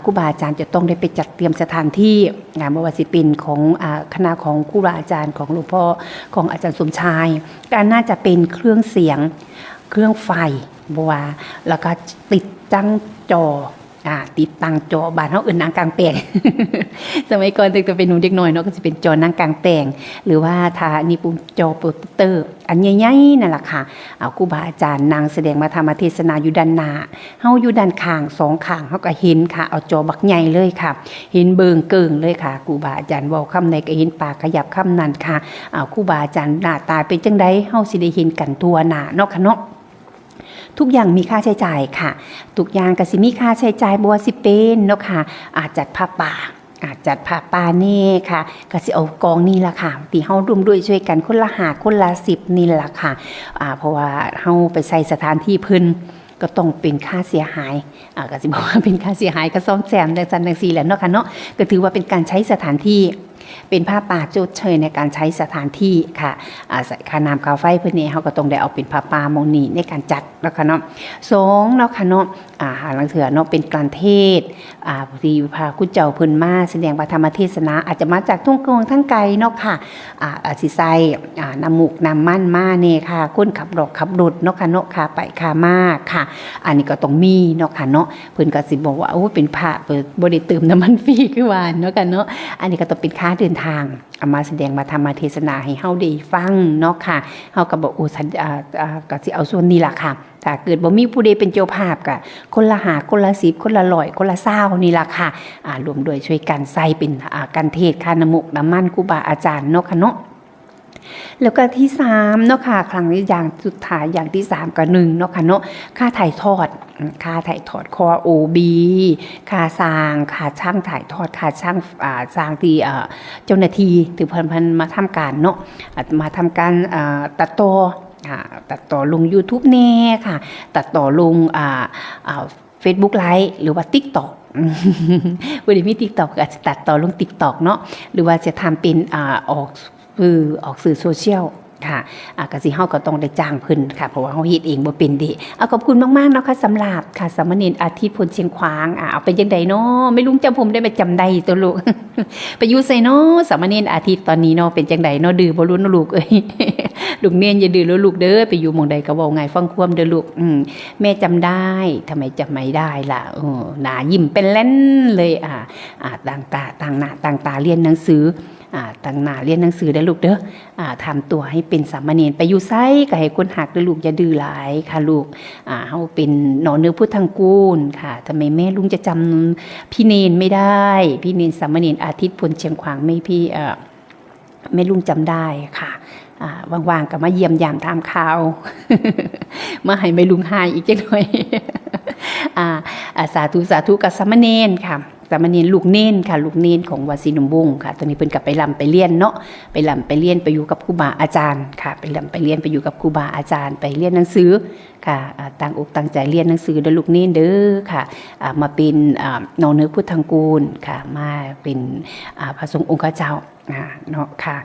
ครูบาอาจารย์จะต้องได้ไปจัดเตรียมสถานที่งานบ่ว่าสิเป็นของคณะของครูบาอาจารย์ของหลวงพ่อของอาจารย์สมชายการน่าจะเป็นเครื่องเสียงเครื่องไฟบ่ว่าแล้วก็ติดตั้งจอติดตั้งจอบ้านเฮาเอิ้นนางกลางแปลง สมัยก่อนเด็กจะเป็นหนูเด็กน้อยเนาะก็สิเป็นจอนางกลางแปลงหรือว่าถ้านี่ปุ่มจอโปรเจคเตอร์อันใหญ่ๆนั่นล่ะค่ะครูบาอาจารย์นางแสดงมาธรรมเทศนาอยู่ด้านหน้าเฮาอยู่ด้านข้าง2ข้างเฮาก็เห็นค่ะเอาจอบักใหญ่เลยค่ะเห็นเบิงเกิงเลยค่ะครูบาอาจารย์เว้าคำใดก็เห็นปากขยับคำนั้นค่ะครูบาอาจารย์หน้าตาเป็นจังได๋เฮาสิได้เห็นกันทั่วหน้าเนาะค่ะเนาะทุกอย่างมีค่าใช้จ่ายค่ะทุกอย่างก็สิมีค่าใช้จ่ายบ่ว่าสิเป็นเนาะค่ะจัดผ้าป่านี่ค่ะก็สิเอากองนี่ล่ะค่ะที่เฮาร่วมด้วยช่วยกันคนละ5คนละ10นี่ล่ะค่ะเพราะว่าเฮาไปใส่สถานที่เพิ่นก็ต้องเป็นค่าเสียหายก็สิบอกว่าเป็นค่าเสียหายก็ซ่อมแซมจังซั่นจังซี่แหละเนาะค่ะเนาะก็ถือว่าเป็นการใช้สถานที่เป็นผ้าป่าชดเชยในการใช้สถานที่ค่ะใส่ค่าน้ำค่าไฟเพิ่นนี่เฮาก็ต้องได้เอาเป็นผ้าป่ามองนี้ในการจัดแล้วค่ะเนาะ2เนาะค่ะเนาะหลังเถื่อเนาะเป็นการเทศที่พาคุณเจ้าเพิ่นมาแสดงพระธรรมเทศนาอาจจะมาจากทุ่งกวงทั้งไกลเนาะค่ะสิใส่น้ำมูกน้ำมันมาเนี่ยค่ะคนขับรถเนาะค่ะเนาะค่ะไปค่ะมาค่ะอันนี้ก็ต้องมีเนาะค่ะเนาะเพิ่นก็สิบอกว่าโอ้เป็นพระเปิดบ่ได้เติมน้ำมันฟรีคือว่าเนาะค่ะเนาะอันนี้ก็ต้องเป็นค่าเดินทางมาแสดงมาธรรมเทศนาให้เฮาได้ฟังเนาะค่ะเฮาก็บอกโอ้ก็สิเอาส่วนนี้ล่ะค่ะถ้าเกิดบ่มีผู้ใดเป็นเจ้าภาพก็คนละ5คนละ10คนละ100คนละ20นี่ล่ะค่ะรวมด้วยช่วยกันใส่เป็นการเทศค่าน้ำมูกน้ำมันครูบาอาจารย์เนาะค่ะเนาะ แล้วก็ที่3เนาะค่ะครั้งนี้อย่างสุดท้ายอย่างที่3ก็1เนาะค่ะเนาะค่าถ่ายทอดคอ OB ค่าสร้างค่าช่างถ่ายทอดค่าช่างสร้างที่เจ้าหน้าที่ถือพันมาทำการเนาะมาทำการตัดต่อลง YouTube แน่ค่ะตัดต่อลงFacebook Live หรือว่า TikTok วันนี้มี TikTok ก็อาจจะตัดต่อลง TikTok เนาะหรือว่าจะทำเป็นออกสื่อโซเชียลค่ะกสิเฮาก็ต้องได้จ้างเพิ่นค่ะเพราะว่าเฮาเฮ็ดเองบ่เป็นเด้ขอบคุณมากๆเนาะค่ะสำหรับค่ะสามเณรอาทิตย์พลเชียงขวางเอาเป็นจังไดเนาะไม่ลุงจำผมได้ไปจำได้ตัวลูก ไปอยู่ไสเนาะสามเณรอาทิตย์ตอนนี้เนาะเป็นจังไดเนาะดื้อบ่รู้เนาะลูกเอ้ย ลูกเนียนอย่าดื้อแล้วลูกเด้อไปอยู่หม่องใดก็เว้าง่ายฟังความเด้อลูกแม่จำได้ทำไมจำไม่ได้ล่ะหน้ายิ้มเป็นแล่นเลยต่างหน้าต่างตาเรียนหนังสือตั้งหน้าเรียนหนังสือได้ลูกเด้อทำตัวให้เป็นสามเณรไปอยู่ไสก็ให้คนหักเด้อลูกอย่าดื้อหลายค่ะลูกเฮาเป็นหนอเนื้อพุทธังกูลค่ะทำไมแม่ลุงจะจำพี่เนนไม่ได้พี่เนนสามเณรอาทิตย์พลเชียงขวางไม่พี่แม่ลุงจำได้ค่ะว่างๆก็มาเยี่ยมยามตามข่าว มาให้แม่ลุงหายอีกจักหน่อย สาธุกับสามเณรค่ะสามเณรลูกเน้นค่ะลูกเน้นของวัดศรีหนมวงค่ะตอนนี้เพิ่นกลับไปลำไปเรียนเนาะไปลำไปเรียนไปอยู่กับครูบาอาจารย์ค่ะไปลำไปเรียนไปอยู่กับครูบาอาจารย์ไปเรียนหนังสือค่ะตั้งอกตั้งใจเรียนหนังสือเด้อลูกเน้นเด้อค่ะมาเป็นนอเนื้อพุทธังกูลค่ะมาเป็นพระสงฆ์องค์เจ้าเนาะค่ะ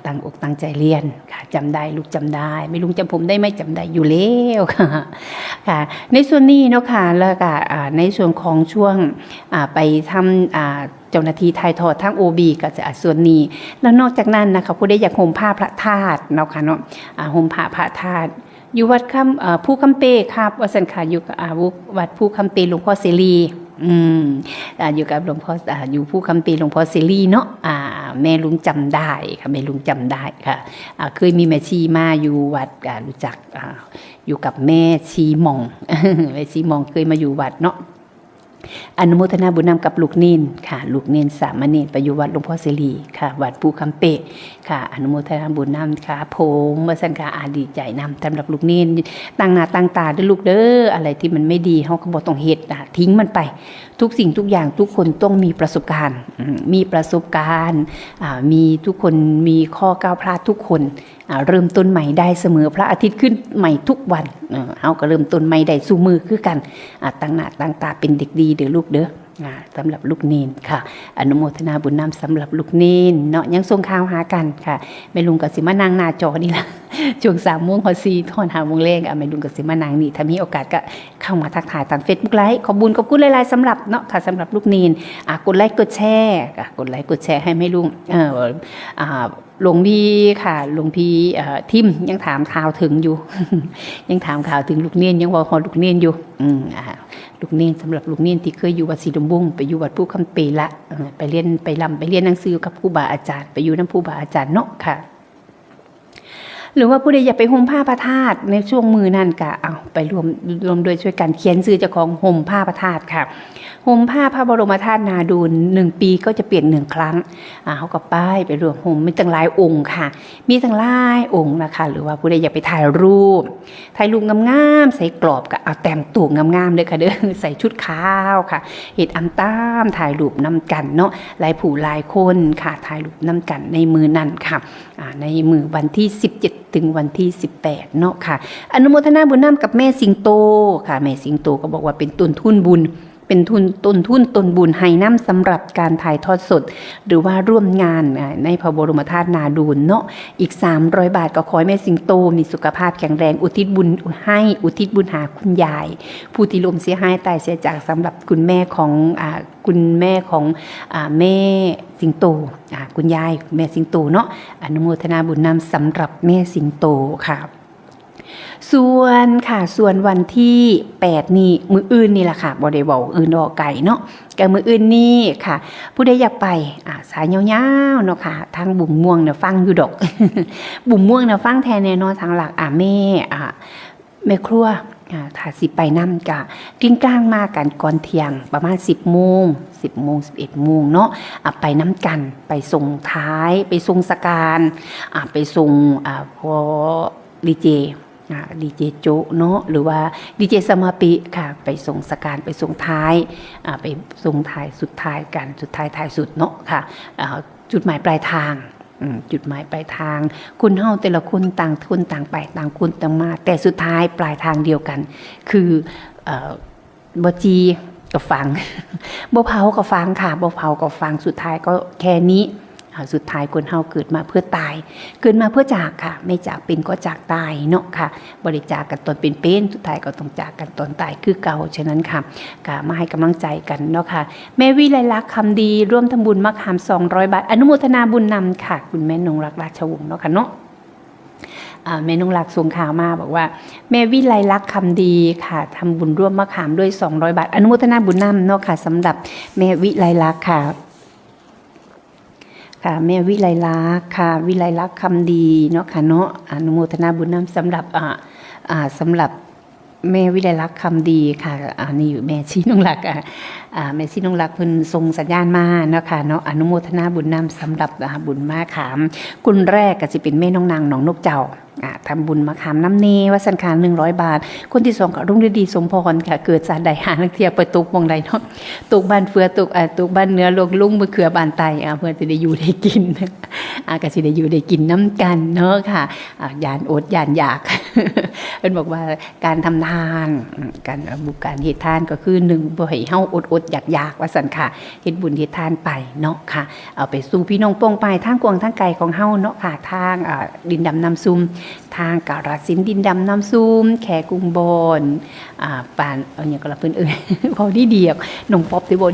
ตั้งอกตั้งใจเรียนค่ะจำได้ลูกจำได้ไม่ลุงจำผมได้ไหมจำได้อยู่แล้วค่ะในส่วนนี้เนาะค่ะแล้วก็ในส่วนของช่วงไปทำเจ้าหน้าที่ถ่ายทอดทั้ง OB ก็จะส่วนนี้แล้วนอกจากนั้นนะคะผู้ใดอยากห่มผ้าพระธาตุเนาะค่ะเนาะห่มผ้าพระธาตุอยู่วัดผู้คำเปครับวัดสันขาอยู่กับวัดผู้คำเปหลวงพ่อเสรีอยู่กับหลวงพ่ออยู่ผู้คำเปหลวงพ่อเสรีเนาะแม่ลุงจำได้ค่ะแม่ลุงจำได้ค่ะเคยมีแม่ชีมาอยู่วัดรู้จักอยู่กับแม่ชีมอง แม่ชีมองเคยมาอยู่วัดเนาะอนุโมทนาบุญนำกับลูกเนนค่ะลูกเนนสามเณรไปอยู่วัดหลวงพ่อเสรีค่ะวัดภูคำเปะค่ะอนุโมทนาบุญนำค่ะผมมาสังกาดีใจนำสำหรับลูกเนนตั้งหน้าตั้งตาด้วยลูกเด้ออะไรที่มันไม่ดีเขาก็บอกต้องเฮ็ดทิ้งมันไปทุกสิ่งทุกอย่างทุกคนต้องมีประสบการณ์มีทุกคนมีข้อก้าวพลาดทุกคนเริ่มต้นใหม่ได้เสมอพระอาทิตย์ขึ้นใหม่ทุกวันเฮาก็เริ่มต้นใหม่ได้สู้มือคือกันตั้งหน้าตั้งตาเป็นเด็กดีเด้อลูกเด้อสำหรับลูกเนนค่ะอนุโมทนาบุญนำสำหรับลูกเนนเนาะยังส่งข่าวหากันค่ะแม่ลุงกับสิมานั่งหน้าจอนี่ล่ะช่วง3 โมงพอ4ทอน5 โมงแรงแม่ลุงกับสิมานั่งนี่ถ้ามีโอกาสก็เข้ามาทักทายทาง Facebook ไลฟ์ขอบคุณหลายๆสำหรับเนาะค่ะสำหรับลูกเนนกดไลค์กดแชร์กดไลค์กดแชร์ให้แม่ลุงหลวงพี่ค่ะหลวงพี่ทิมยังถามข่าวถึงอยู่ ยังถามข่าวถึงลูกเนนยังว่าขอลูกเนนอยู่ลูกเนนสำหรับลูกเนนที่เคยอยู่วัดศรีดมบุ้งไปอยู่วัดผู้คำเปละไปเรียนไปลำไปเรียนหนังสือกับครูบาอาจารย์ไปอยู่น้ำครูบาอาจารย์เนาะค่ะหรือว่าผู้ใดอยากไปห่มผ้าพระธาตุในช่วงมือนั่นก็เอาไปรวมโดยช่วยกันเขียนชื่อเจ้าของห่มผ้าพระธาตุค่ะห่มผ้าพระบรมธาตุนาดูล1 ปีก็จะเปลี่ยน1 ครั้งเขาก็ไปรวมห่มมีตั้งหลายองค์ค่ะมีตั้งหลายองค์นะคะหรือว่าผู้ใดอยากไปถ่ายรูปงามๆใส่กรอบก็เอาแต่งตัวงามๆเลยค่ะเด้อใส่ชุดขาวค่ะเฮ็ดตามถ่ายรูปนำกันเนาะหลายผู้หลายคนค่ะถ่ายรูปนำกันในมือนั่นค่ะในมือวันที่17ถึงวันที่18เนาะค่ะอนุโมทนาบุญนำกับแม่สิงโตค่ะแม่สิงโตก็บอกว่าเป็นต้นทุนบุญเป็นต้นบุญให้น้ำสำหรับการถ่ายทอดสดหรือว่าร่วมงานในพระบรมธาตุนาดูลเนาะอีก300 บาทก็ขอให้แม่สิงโตมีสุขภาพแข็งแรงอุทิศบุญหาคุณยายผู้ที่ล้มเสียหายตายเสียจากสำหรับคุณแม่ของแม่สิงโตคุณยายแม่สิงโตเนาะอนุโมทนาบุญนำสำหรับแม่สิงโตค่ะส่วนวันที่8นี่มื้ออื่นนี่แหละค่ะบ่ได้เว้าอื่นดอกไก่เนาะก็มื้ออื่นนี่ค่ะผู้ใดอยากไปสายยาวๆเนาะค่ะทางบุ่มม่วงเนี่ยฟังอยู่ดอก บุ่มม่วงเนี่ยฟังแทนแน่นอนทางหลักแม่ครัว ถ้าสิไปนำกะกลิ้งกลางมากันก่อนเที่ยงประมาณ10 โมง 10 โมง 11 โมงเนาะไปน้ำกันไปส่งท้ายไปส่งสการไปส่งพอดีเจดีเจโจเนาะหรือว่าดีเจสมาปิค่ะไปส่งสการไปส่งท้ายไปส่งท้ายสุดท้ายกันสุดท้ายท้ายสุดเนาะค่ะจุดหมายปลายทางจุดหมายปลายทางคุณเฮาแต่ละคนต่างคนต่างไปต่างคนต่างมาแต่สุดท้ายปลายทางเดียวกันคือบ่จีกับฟัง บ่เผากับฟังค่ะบ่เผากับฟังสุดท้ายก็แค่นี้สุดท้ายคนเฮาเกิดมาเพื่อตายเกิดมาเพื่อจากค่ะไม่จากเป็นก็จากตายเนาะค่ะบริจาคกันตอนเป็นสุดท้ายก็ต้องจากกันตอนตายคือเก่าฉะนั้นค่ะก็มาให้กำลังใจกันเนาะค่ะแม่วิไลลักษณ์คำดีร่วมทำบุญมะขาม200 บาทอนุโมทนาบุญนำค่ะคุณแม่นงรักราชวงศ์เนาะค่ะเนาะแม่นงรักส่งข่าวมาบอกว่าแม่วิไลลักษณ์คำดีค่ะทำบุญร่วมมะขามด้วย200 บาทอนุโมทนาบุญนำเนาะค่ะสำหรับแม่วิไลลักษณ์ค่ะแม่วิไลลักษณ์ค่ะวิไลลักษณ์คำดีเนาะค่ะเนาะอนุโมทนาบุญนำสำหรับแม่วิไลลักษณ์คำดีค่ะนี่อยู่แม่ชีนงรักแม่ชีนงรักเพิ่นส่งสัญญาณมาเนาะค่ะเนาะอนุโมทนาบุญนำสำหรับบุญมะขามคุณแรกก็สิเป็นแม่น้องนางหนองนกเจ้าทำบุญมะขามน้ำเนวัดสันคาม100 บาทคนที่2ก็รุ่งฤดีสมพรค่ะเกิดจากใดหานักเที่ยวไปตกมองใดเนาะตกบ้านเฟือตกบ้านเนื้อลงลุ่งมือเขือบ้านไตเพื่อจะได้อยู่ได้กินก็สิได้อยู่ได้กินน้ำกันเนาะค่ะยานอดยานอยากเพิ่นบอกว่าการทำทานการบุญการเฮ็ดทานก็คือ1บ่ให้เฮาอดอยากว่าซั่นค่ะเฮ็ดบุญเฮ็ดทานไปเนาะค่ะเอาไปสู่พี่น้องป้องปายทางกวางทางไกลของเฮาเนาะค่ะทางดินดำน้ำซุ่มทางกาฬสินธุ์ดินดำน้ำซุ่มแขกรุงบอนปานเอาอย่างก็ละเพิ่นพอดีน้องป๊อบที่บ่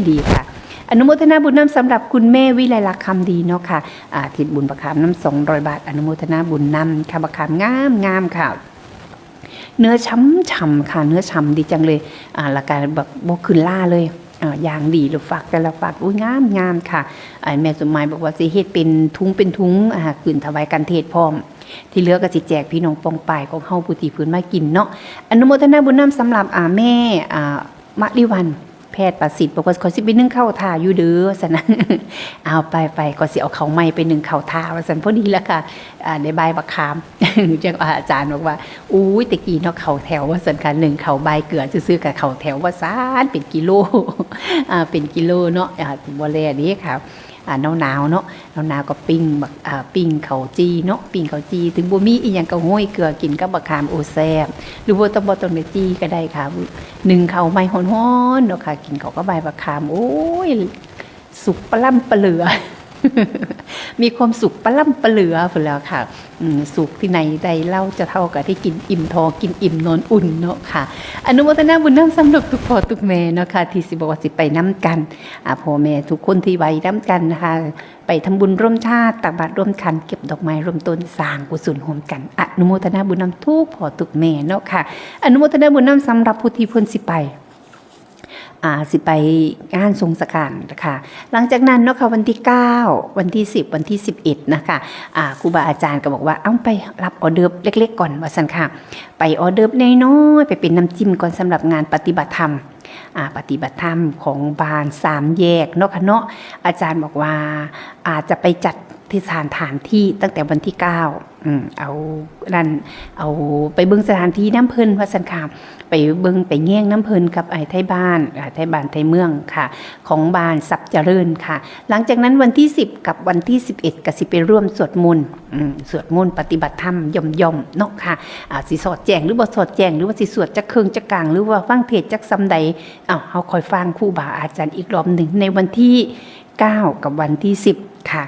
ดีค่ะอนุโมทนาบุญนำสำหรับคุณแม่วิไลลักษณ์คำดีเนาะค่ะทิศบุญประคามน้ำ200 บาทอนุโมทนาบุญนำค่ะประคามงามค่ะเนื้อช้ำๆค่ะเนื้อฉ่ำดีจังเลยละการแบบบ่ขึ้นล่าเลยอย่างดีหรือฝักแต่ละฝักงามค่ะแม่สมหมายบอกว่าสิเฮ็ดเป็นทุงขึ้นถวายกันเทศพร้อมที่เหลือก็สิแจกพี่น้องปองปายของเฮาผู้ที่เพิ่นมากินเนาะอนุโมทนาบุญนำสำหรับแม่มะลิวันแพทย์ประสิทธิ์บอกว่าขอสิไปนึ่งข้าวทาอยู่เด้อซั่นนะเอาไปก็สิเอาข้าวใหม่ไปนึ่งข้าวทาว่าซั่นพอดีแล้วค่ะได้ใบบักขามจังอาจารย์บอกว่าอุ้ยตะกี้เนาะข้าวแถวว่าซั่นค่ะนึ่งข้าวใบเกลือซื่อๆกับข้าวแถวว่าซ่านเป็นกิโลเป็นกิโลเนาะบ่แลนี้ค่ะหนาวเนาะหนาวก็ปิ้งบักปิ้งข้าวจีเนาะปิ้งข้าวจีถึงบ่มีอีหยังก็ห้อยเกลือกินกับบักขามโอแซ่บหรือว่าต้องได้จีก็ได้ค่ะนึ่งข้าวใหม่ฮ้อนๆเนาะค่ะกินข้าวกับใบบักขามโอ้ยสุกปะล่ำปะเหลือ มีความสุขปะล่ำปะเหลือพุ่นแล้วค่ะสุขที่ไหนใดเล่าจะเท่ากับที่กินอิ่มท้องกินอิ่มนอนอุ่นเนาะค่ะอนุโมทนาบุญนำสำหรับทุกพ่อทุกแม่เนาะค่ะที่สิบอกว่าสิไปน้ำกันพ่อแม่ทุกคนที่ไว้น้ำกันนะคะไปทำบุญร่วมชาติตักบาตรร่วมกันเก็บดอกไม้ร่วมต้นสร้างกุศลร่วมกันอนุโมทนาบุญนำทุกพ่อทุกแม่เนาะค่ะอนุโมทนาบุญนำสำหรับผู้ที่เพิ่นสิไปงานทรงสการนะคะหลังจากนั้นเนาะค่ะวันที่9วันที่10วันที่11นะคะครูบาอาจารย์ก็บอกว่าเอาไปรับออเดิร์ฟเล็กๆก่อนว่าซั่นค่ะไปออเดิร์ฟน้อยๆไปเป็นน้ำจิ้มก่อนสำหรับงานปฏิบัติธรรมของบาน3 แยกเนาะค่ะเนาะอาจารย์บอกว่าอาจจะไปจัดที่สถานที่ตั้งแต่วันที่9เอาไปเบิ่งสถานที่น้ำเพิ่นว่าซั่นค่ะไปเบิ่งไปแง่งน้ำเพิ่นกับไทยบ้านไทยเมืองค่ะของบ้านทรัพย์เจริญค่ะหลังจากนั้นวันที่10กับวันที่11ก็สิไปร่วมสวดมนต์ปฏิบัติธรรมย่อมๆเนาะค่ะสิสอดแจ้งหรือบ่สอดแจ้งหรือว่าสิสวดจักครึ่งจักกลางหรือว่าฟังเทศน์จักซำใดเฮาคอยฟังครูบาอาจารย์อีกรอบนึงในวันที่9กับวันที่10ค่ะ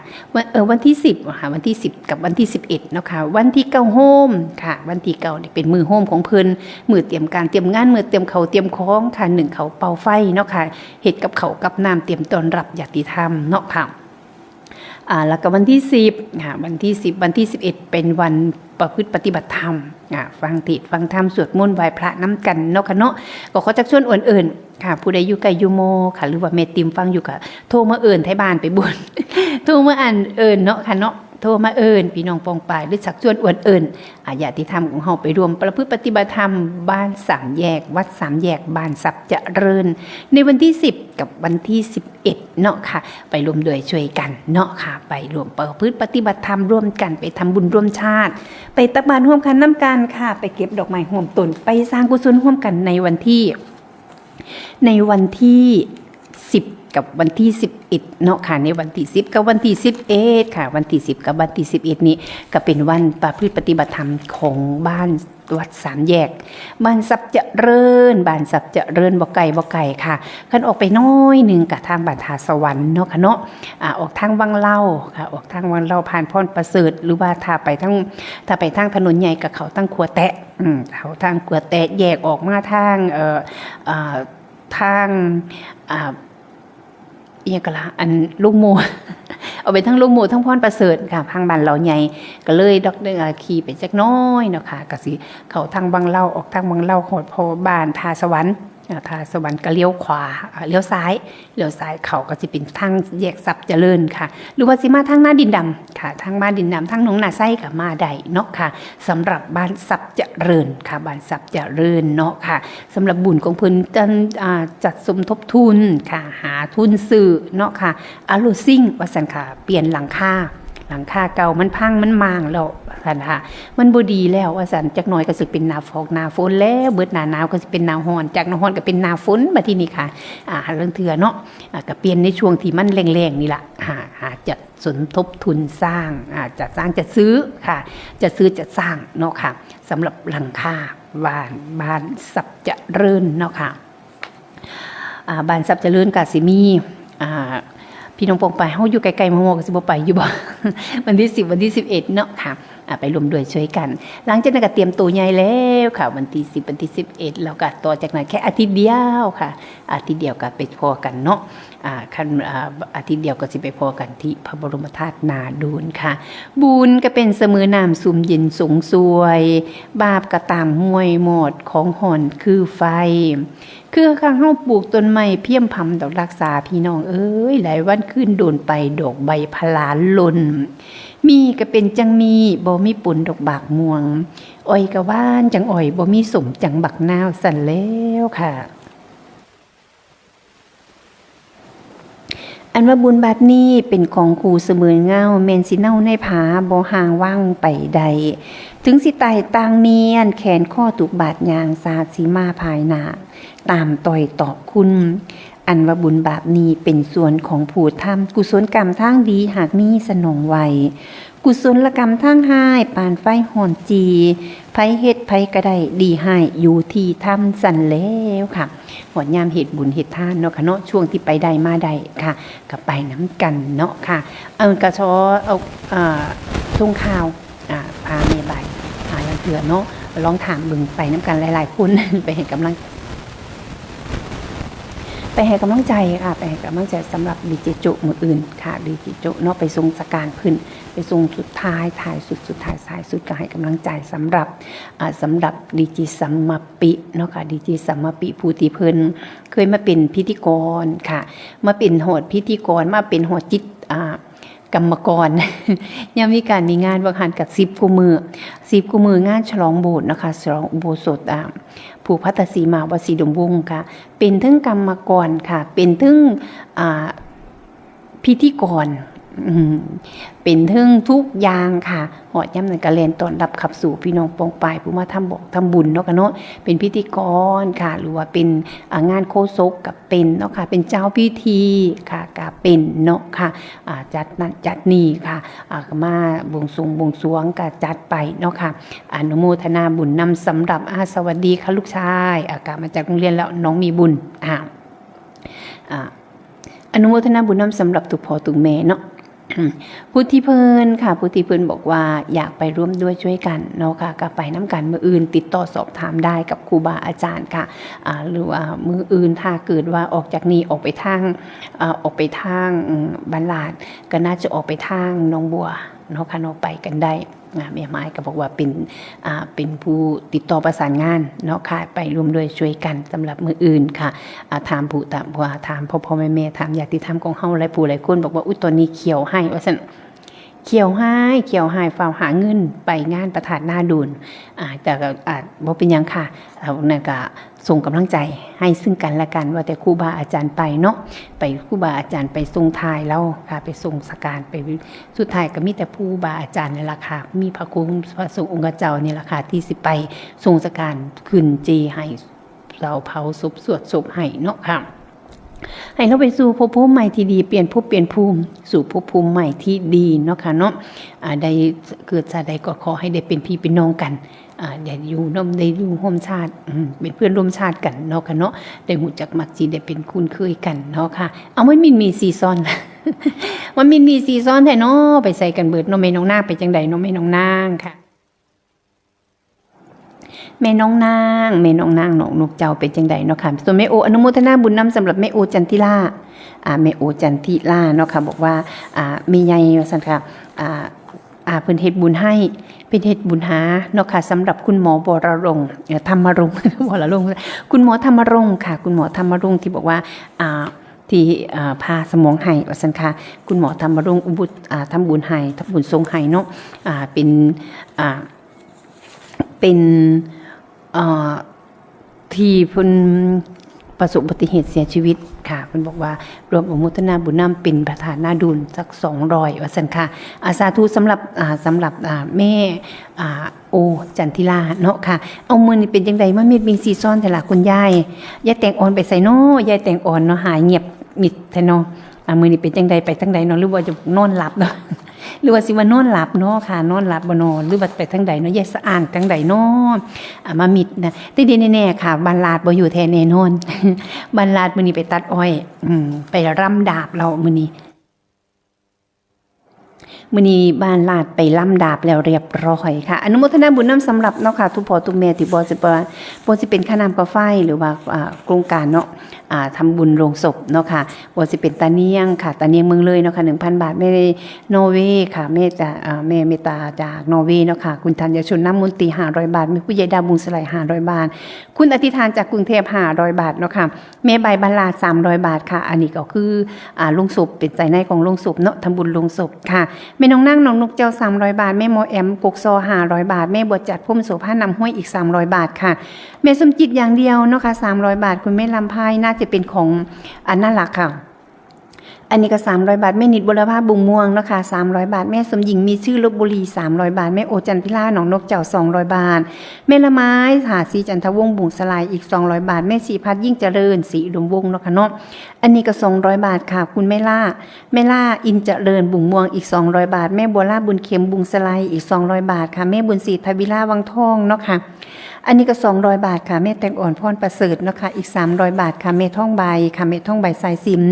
วันที่10ค่ะวันที่10กับวันที่11เนาะค่ะวันที่9โฮมค่ะวันที่9นี่เป็นมือโฮมของเพิ่นมือเตรียมการเตรียมงานมือเตรียมเขาเตรียมของค่ะ1เขาเป่าไฟเนาะค่ะเฮ็ดกับเขากับน้ำเตรียมต้อนรับญาติธรรมเนาะค่ะแล้วก็วันที่10ค่ะวันที่10วันที่11เป็นวันประพฤติปฏิบัติธรรมฟังเทศน์ฟังธรรมสวดมนต์ไหว้พระน้ำกันเนาะค่ะเนาะก็ขอจักชวนอื่นค่ะผู้ใดอยู่ไกลอยู่โมค่ะหรือว่าแม่ติมฟังอยู่ก็โทรมาเอิ้นไทบ้านไปบุญ โทรมาเอิ้นเนาะค่ะเนาะ โทรมาเอิญพี่น้องปองปายหรือชักชวนอวนเอิญญาติธรรมของเฮาไปรวมประพฤติปฏิบัติธรรมบ้านสามแยกวัดสามแยกบ้านทรัพย์เจริญในวันที่10กับวันที่11เนาะค่ะไปรวมด้วยช่วยกันเนาะค่ะไปรวมประพฤติปฏิบัติธรรมร่วมกันไปทำบุญร่วมชาติไปตักบาตรร่วมกันน้ำกันค่ะไปเก็บดอกไม้ร่วมตนไปสร้างกุศลร่วมกันในวันที่10กับวันที่11เนาะค่ะในวันที่10กับวันที่11ค่ะวันที่10กับวันที่11นี้ก็เป็นวันประพฤติปฏิบัติธรรมของบ้านวัดสามแยกบ้านทรัพย์เจริญบ้านทรัพย์เจริญบ่ไกลค่ะคันออกไปน้อยนึงกับทางบ้านทาสวรรค์เนาะค่ะเนาะออกทางวังเล่าค่ะออกทางวังเล่าผ่านพรประเสริฐหรือว่าถ้าไปทางถนนใหญ่กับเขาตั้งขัวแตะเขาทางขัวแตะแยกออกมาทางทางกะละอันลูกโม เอาไปทั้งลูกโมทั้งพรประเสริฐค่ะทางบ้านเราใหญ่ก็เลยดอกขี่ไปจักน้อยเนาะค่ะก็สิเขาทางบางเล่าออกทางบางเล่าหอดพอบ้านทาสวรรค์ก็เลี้ยวขวาเลี้ยวซ้ายเขาก็จะเป็นทางแยกทรัพย์เจริญค่ะหรือว่าสิมาทางหน้าดินดำค่ะทางบ้านดินดำทางหนองนาไส้กับมาได้เนาะค่ะสำหรับบ้านทรัพย์เจริญค่ะบ้านทรัพย์เจริญเนาะค่ะสำหรับบุญของเพิ่นจัดสมทบทุนค่ะหาทุนซื้อเนาะค่ะอารูซิ่งว่าซั่นค่ะเปลี่ยนหลังคาเก่ามันพังมันมางแล้วท่านค่ะมันบ่ดีแล้วว่าซั่นจักหน่อยก็สิเป็นหน้าฟอกหน้าฝนแล้วเบิดหน้าหนาวก็สิเป็นหน้าร้อนจากหน้าร้อนก็เป็นหน้าฝนบัดทีนี้ค่ะเรื่องเถื่อเนาะก็เปลี่ยนในช่วงที่มันแรงๆนี่ล่ะจัดสมทบทุนสร้างจะซื้อค่ะจะสร้างเนาะค่ะสำหรับหลังคาบ้านทรัพย์เจริญเนาะค่ะบ้านทรัพย์เจริญก็สิมีพี่น้องปองไปเฮาอยู่ไกลๆมั่วๆก็สิบ่ไปอยู่บ่ วันที่10วันที่11เนาะค่ะไปรวมด้วยช่วยกันหลังจากนั้นก็เตรียมตัวใหญ่แล้วค่ะวันที่10วันที่11แล้วก็ต่อจากนั้นแค่อาทิตย์เดียวค่ะอาทิตย์เดียวก็ไปพอกันเนาะคันอาทิตย์เดียวก็สิไปพอกันที่พระบรมธาตุนาดูนค่ะบุญก็เป็นเสมอน้ำซุ่มเย็นสงสวยบาปก็ตามห้วยหมดของหอนคือไฟคือข้างเฮาปลูกต้นไม้เพียมพำดอกรักษาพี่น้องเอ้ยหลายวันขึ้นโดนไปดอกใบพลานหล่นมีก็เป็นจังมีบ่มีปุ่นดอกบากม่วงอ้อยก็ว่านจังอ้อยบ่มีสมจังบักนาวสั่นแล้วค่ะอันว่าบุญบาดนี้เป็นของครูเสมอเงาแม่นสิเน่าในผาบ่ห่างว่างไปใดถึงสิตายต่างเนียนแขนข้อตุกบาดยางสาดสีมาภายหน้าตามต่อยตอบคุณอันว่าบุญบาปนี้เป็นส่วนของผู้ทำกุศลกรรมทางดีหากมีสนองไวกุศลกรรมทางห้ายปานไฟห่อนจีไผเฮ็ดไผก็ได้ดีให้อยู่ที่ทำสั่นแล้วค่ะหอดยามเฮ็ดบุญเฮ็ดทานเนาะค่ะเนาะช่วงที่ไปได้มาได้ค่ะก็ไปน้ำกันเนาะค่ะกระชอเอาส่งข่าวพาเมียใบอย่างเถื่อเนาะลองถามบึงไปน้ำกันหลายๆคน ไปให้กำลังใจค่ะไปให้กำลังใจสำหรับดีเจโจมืออื่นค่ะดีเจโจเนาะไปทรงสการขึ้นไปทรงสุดท้ายถ่ายสุดท้ายสายสุดก็ให้กำลังใจสำหรับดีเจสัมมาปิเนาะค่ะดีเจสัมมาปิผู้ที่เพิ่นเคยมาเป็นพิธีกรค่ะมาเป็นโหดพิธีกรมาเป็นโหดจิตกรรมกร ยังมีการมีงานวังหันกับ10 กูมืองานฉลองโบสถ์นะคะฉลองอุโบสถผู้พัทสีมาวสีดมวงศ์ค่ะเป็นทั้งกรรมกรค่ะเป็นทั้งพิธีกรเป็นทั้งทุกอย่างค่ะหอดย่ำในกระเลนตอนรับขับสู่พี่น้องปองปายผู้มาทำบุญเนาะกันเนาะเป็นพิธีกรค่ะหรือว่าเป็นงานโคศกกับเป็นเนาะค่ะเป็นเจ้าพิธีค่ะกับเป็นเนาะค่ะจัดนั้นจัดนี่ค่ะมาบวงสรวงก็จัดไปเนาะค่ะอนุโมทนาบุญนำสำหรับสวัสดีค่ะลูกชายกลับมาจากโรงเรียนแล้วน้องมีบุญอนุโมทนาบุญนำสำหรับทุกพ่อทุกแม่เนาะผู้ที่เพิ่นค่ะผู้ที่เพิ่นบอกว่าอยากไปร่วมด้วยช่วยกันเนาะค่ะก็ไปน้ำกันมืออื่นติดต่อสอบถามได้กับครูบาอาจารย์ค่ะหรือว่ามืออื่นถ้าเกิดว่าออกจากนี้ออกไปทางบ้านลาดก็น่าจะออกไปทางหนองบัวเนาะค่ะเนาะไปกันได้แม่ไม้ก็บอกว่าเป็นผู้ติดต่อประสานงานเนาะค่ะไปรวมด้วยช่วยกันสำหรับมืออื่นค่ะถามผู้ถามว่าถามพ่อแม่ถามญาติธรรมของเฮาหลายผู้หลายคนบอกว่าอุ๊ยตอนนี้เขียวให้ว่าซั่น เขียวให้ฝ่าวหาเงินไปงานประทานหน้าดูนแต่ก็บ่เป็นหยังค่ะนั่นก็ส่งกำลังใจให้ซึ่งกันและกันว่าแต่ครูบาอาจารย์ไปเนาะไปครูบาอาจารย์ไปทรงทายแล้วค่ะไปทรงสการไปสุดท้ายก็มีแต่ครูบาอาจารย์นี่ล่ะค่ะมีพระครูพระสงฆ์องค์เจ้านี่ล่ะค่ะที่สิไปทรงสการขึ้นเจให้เราเผาศพสวดศพให้เนาะค่ะให้เราไปสู่ภพภูมิใหม่ที่ดีเปลี่ยนภพเปลี่ยนภูมิสู่ภพภูมิใหม่ที่ดีเนาะค่ะเนาะได้เกิดชาติใดก็ขอให้ได้เป็นพี่เป็นน้องกันได้อยู่น้ำได้อยู่ร่วมชาติเป็นเพื่อนร่วมชาติกันเนาะค่ะเนาะได้หูจักมักจีได้เป็นคุ้นเคยกันเนาะค่ะเอามันมีซีซอน มันมีซีซอนแท้เนาะไปใส่กันเบิดเนาะแม่น้องนางไปจังใดเนาะแม่น้องนางค่ะแม่น้องนางน้องนกเจ้าเป็นจังใดเนาะค่ะส่วนแม่โออนุโมทนาบุญนำสำหรับแม่โอจันทิราแม่โอจันทิราเนาะค่ะบอกว่ามีใหญ่ว่าซั่นค่ะเพิ่นเฮ็ดบุญให้เป็นเฮ็ดบุญหาเนาะค่ะสำหรับคุณหมอวรรงค์ธรรมรงค์ วรรงค์คุณหมอธรรมรงค์ค่ะคุณหมอธรรมรงค์ที่บอกว่าที่พาสมองให้ว่าซั่นค่ะคุณหมอธรรมรงค์อุบุทำบุญให้ทำบุญทรงให้เนาะเป็นที่เพิ่นประสบอุบัติเหตุเสียชีวิตค่ะเพิ่นบอกว่ารวมอนุโมทนาบุญนำเป็นประธานหน้าดุลสัก200ว่าซั่นค่ะสาธุสำหรับแม่โอจันทิราเนาะค่ะเอามื้อนี้เป็นจังไดมาเม็ดบิงซีซ่อนแต่ละคุณยายแต่งอ่อนไปใส่เนาะยายแต่งอ่อนเนาะหายเงียบมิดแท้เนาะมื้อนี้เป็นจังไดไปทางใดเนาะหรือว่าจะนอนหลับเนาะหรือว่าสิว่านอนหลับเนาะค่ะนอนหลับบ่นอนหรือว่าไปทางใดเนาะยายสะอ่านทางใดเนาะมามิดนะแต่ดีแน่ๆค่ะบันลาดบ่อยู่แท้แน่นอน บันลาดมื้อนี้ไปตัดอ้อยไปรำดาบเรามื้อนี้บ้านลาดไปล่ำดาบแล้วเรียบร้อยค่ะอนุโมทนาบุญนำสำหรับเนาะค่ะทุกพ่อทุกแม่ที่บ่สิเป็นค่าน้ำค่าไฟหรือว่าโครงการเนาะทำบุญโรงศพเนาะค่ะบ่สิเป็นตาเนียงค่ะตาเนียงเมืองเลยเนาะค่ะ 1,000 บาทแม่นอร์เวย์ค่ะแม่เมตตาจากนอร์เวย์เนาะค่ะคุณธัญชนน้ำมนตรี500 บาทแม่ผู้ใหญ่ดาวบุญสลาย500 บาทคุณอธิษฐานจากกรุงเทพ500 บาทเนาะค่ะแม่ใบบ้านลาด300 บาทค่ะอันนี้ก็คือโรงศพเป็นใจในของโรงศพเนาะทำบุญโรงศพค่ะแม่น้องนางน้องนกเจ้า300 บาทแม่หมอแอมกกซอ500 บาทแม่บัวจัดพุ่มโสภานำห้วยอีก300 บาทค่ะแม่สมจิตอย่างเดียวเนาะค่ะ300 บาทคุณแม่ลำไพน่าจะเป็นของน่ารักค่ะอันนี้ก็300 บาทแม่นิดบุรพาบุงม่วงเนาะค่ะ300 บาทแม่สมหญิงมีชื่อลพบุรี300 บาทแม่โอจันพิลาหนองนกเจ้า200 บาทแม่ละไม้หาสีจันทวงศ์บุงสลายอีก200 บาทแม่สีพัดยิ่งเจริญสีอุดมวงศ์เนาะค่ะเนาะอันนี้ก็200 บาทค่ะคุณแม่ล่าอินเจริญบุงม่วงอีก200 บาทแม่บัวล่าบุญเข็มบุงสลายอีก200 บาทค่ะแม่บุญศรีทวิลาวังทองเนาะค่ะอันนี้ก็200 บาทค่ะแม่แตงอ่อนพรประเสริฐเนาะค่ะอีก300 บาทค่ะแม่ท่องใบค่ะแม่ท่องใบสายสิม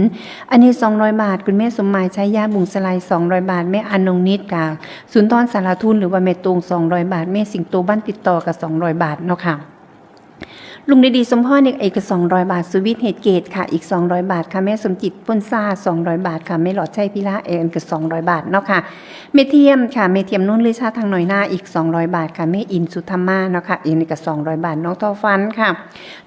อันนี้200 บาทคุณแม่สมหมายใช้ยาบุงสลาย200 บาทแม่อนงนิดค่ะสุนทรสารทุนหรือว่าแม่ตง200 บาทแม่สิงโตบ้านติดต่อกับ200 บาทเนาะค่ะลุงดีสมพ่อเนี่ยอีก200 บาทสุวิทย์เหตุเกตค่ะอีก200 บาทค่ะแม่สมจิตพ้นซ่า200 บาทค่ะแม่หลอดชัยพิละก็200 บาทเนาะค่ะแม่เทียมค่ะแม่เทียมนุ่นลิชาทางหน่อยหน้าอีก200 บาทค่ะแม่อินสุธรรมาเนาะค่ะอีกนี่ก็200 บาทน้องทอฟันค่ะ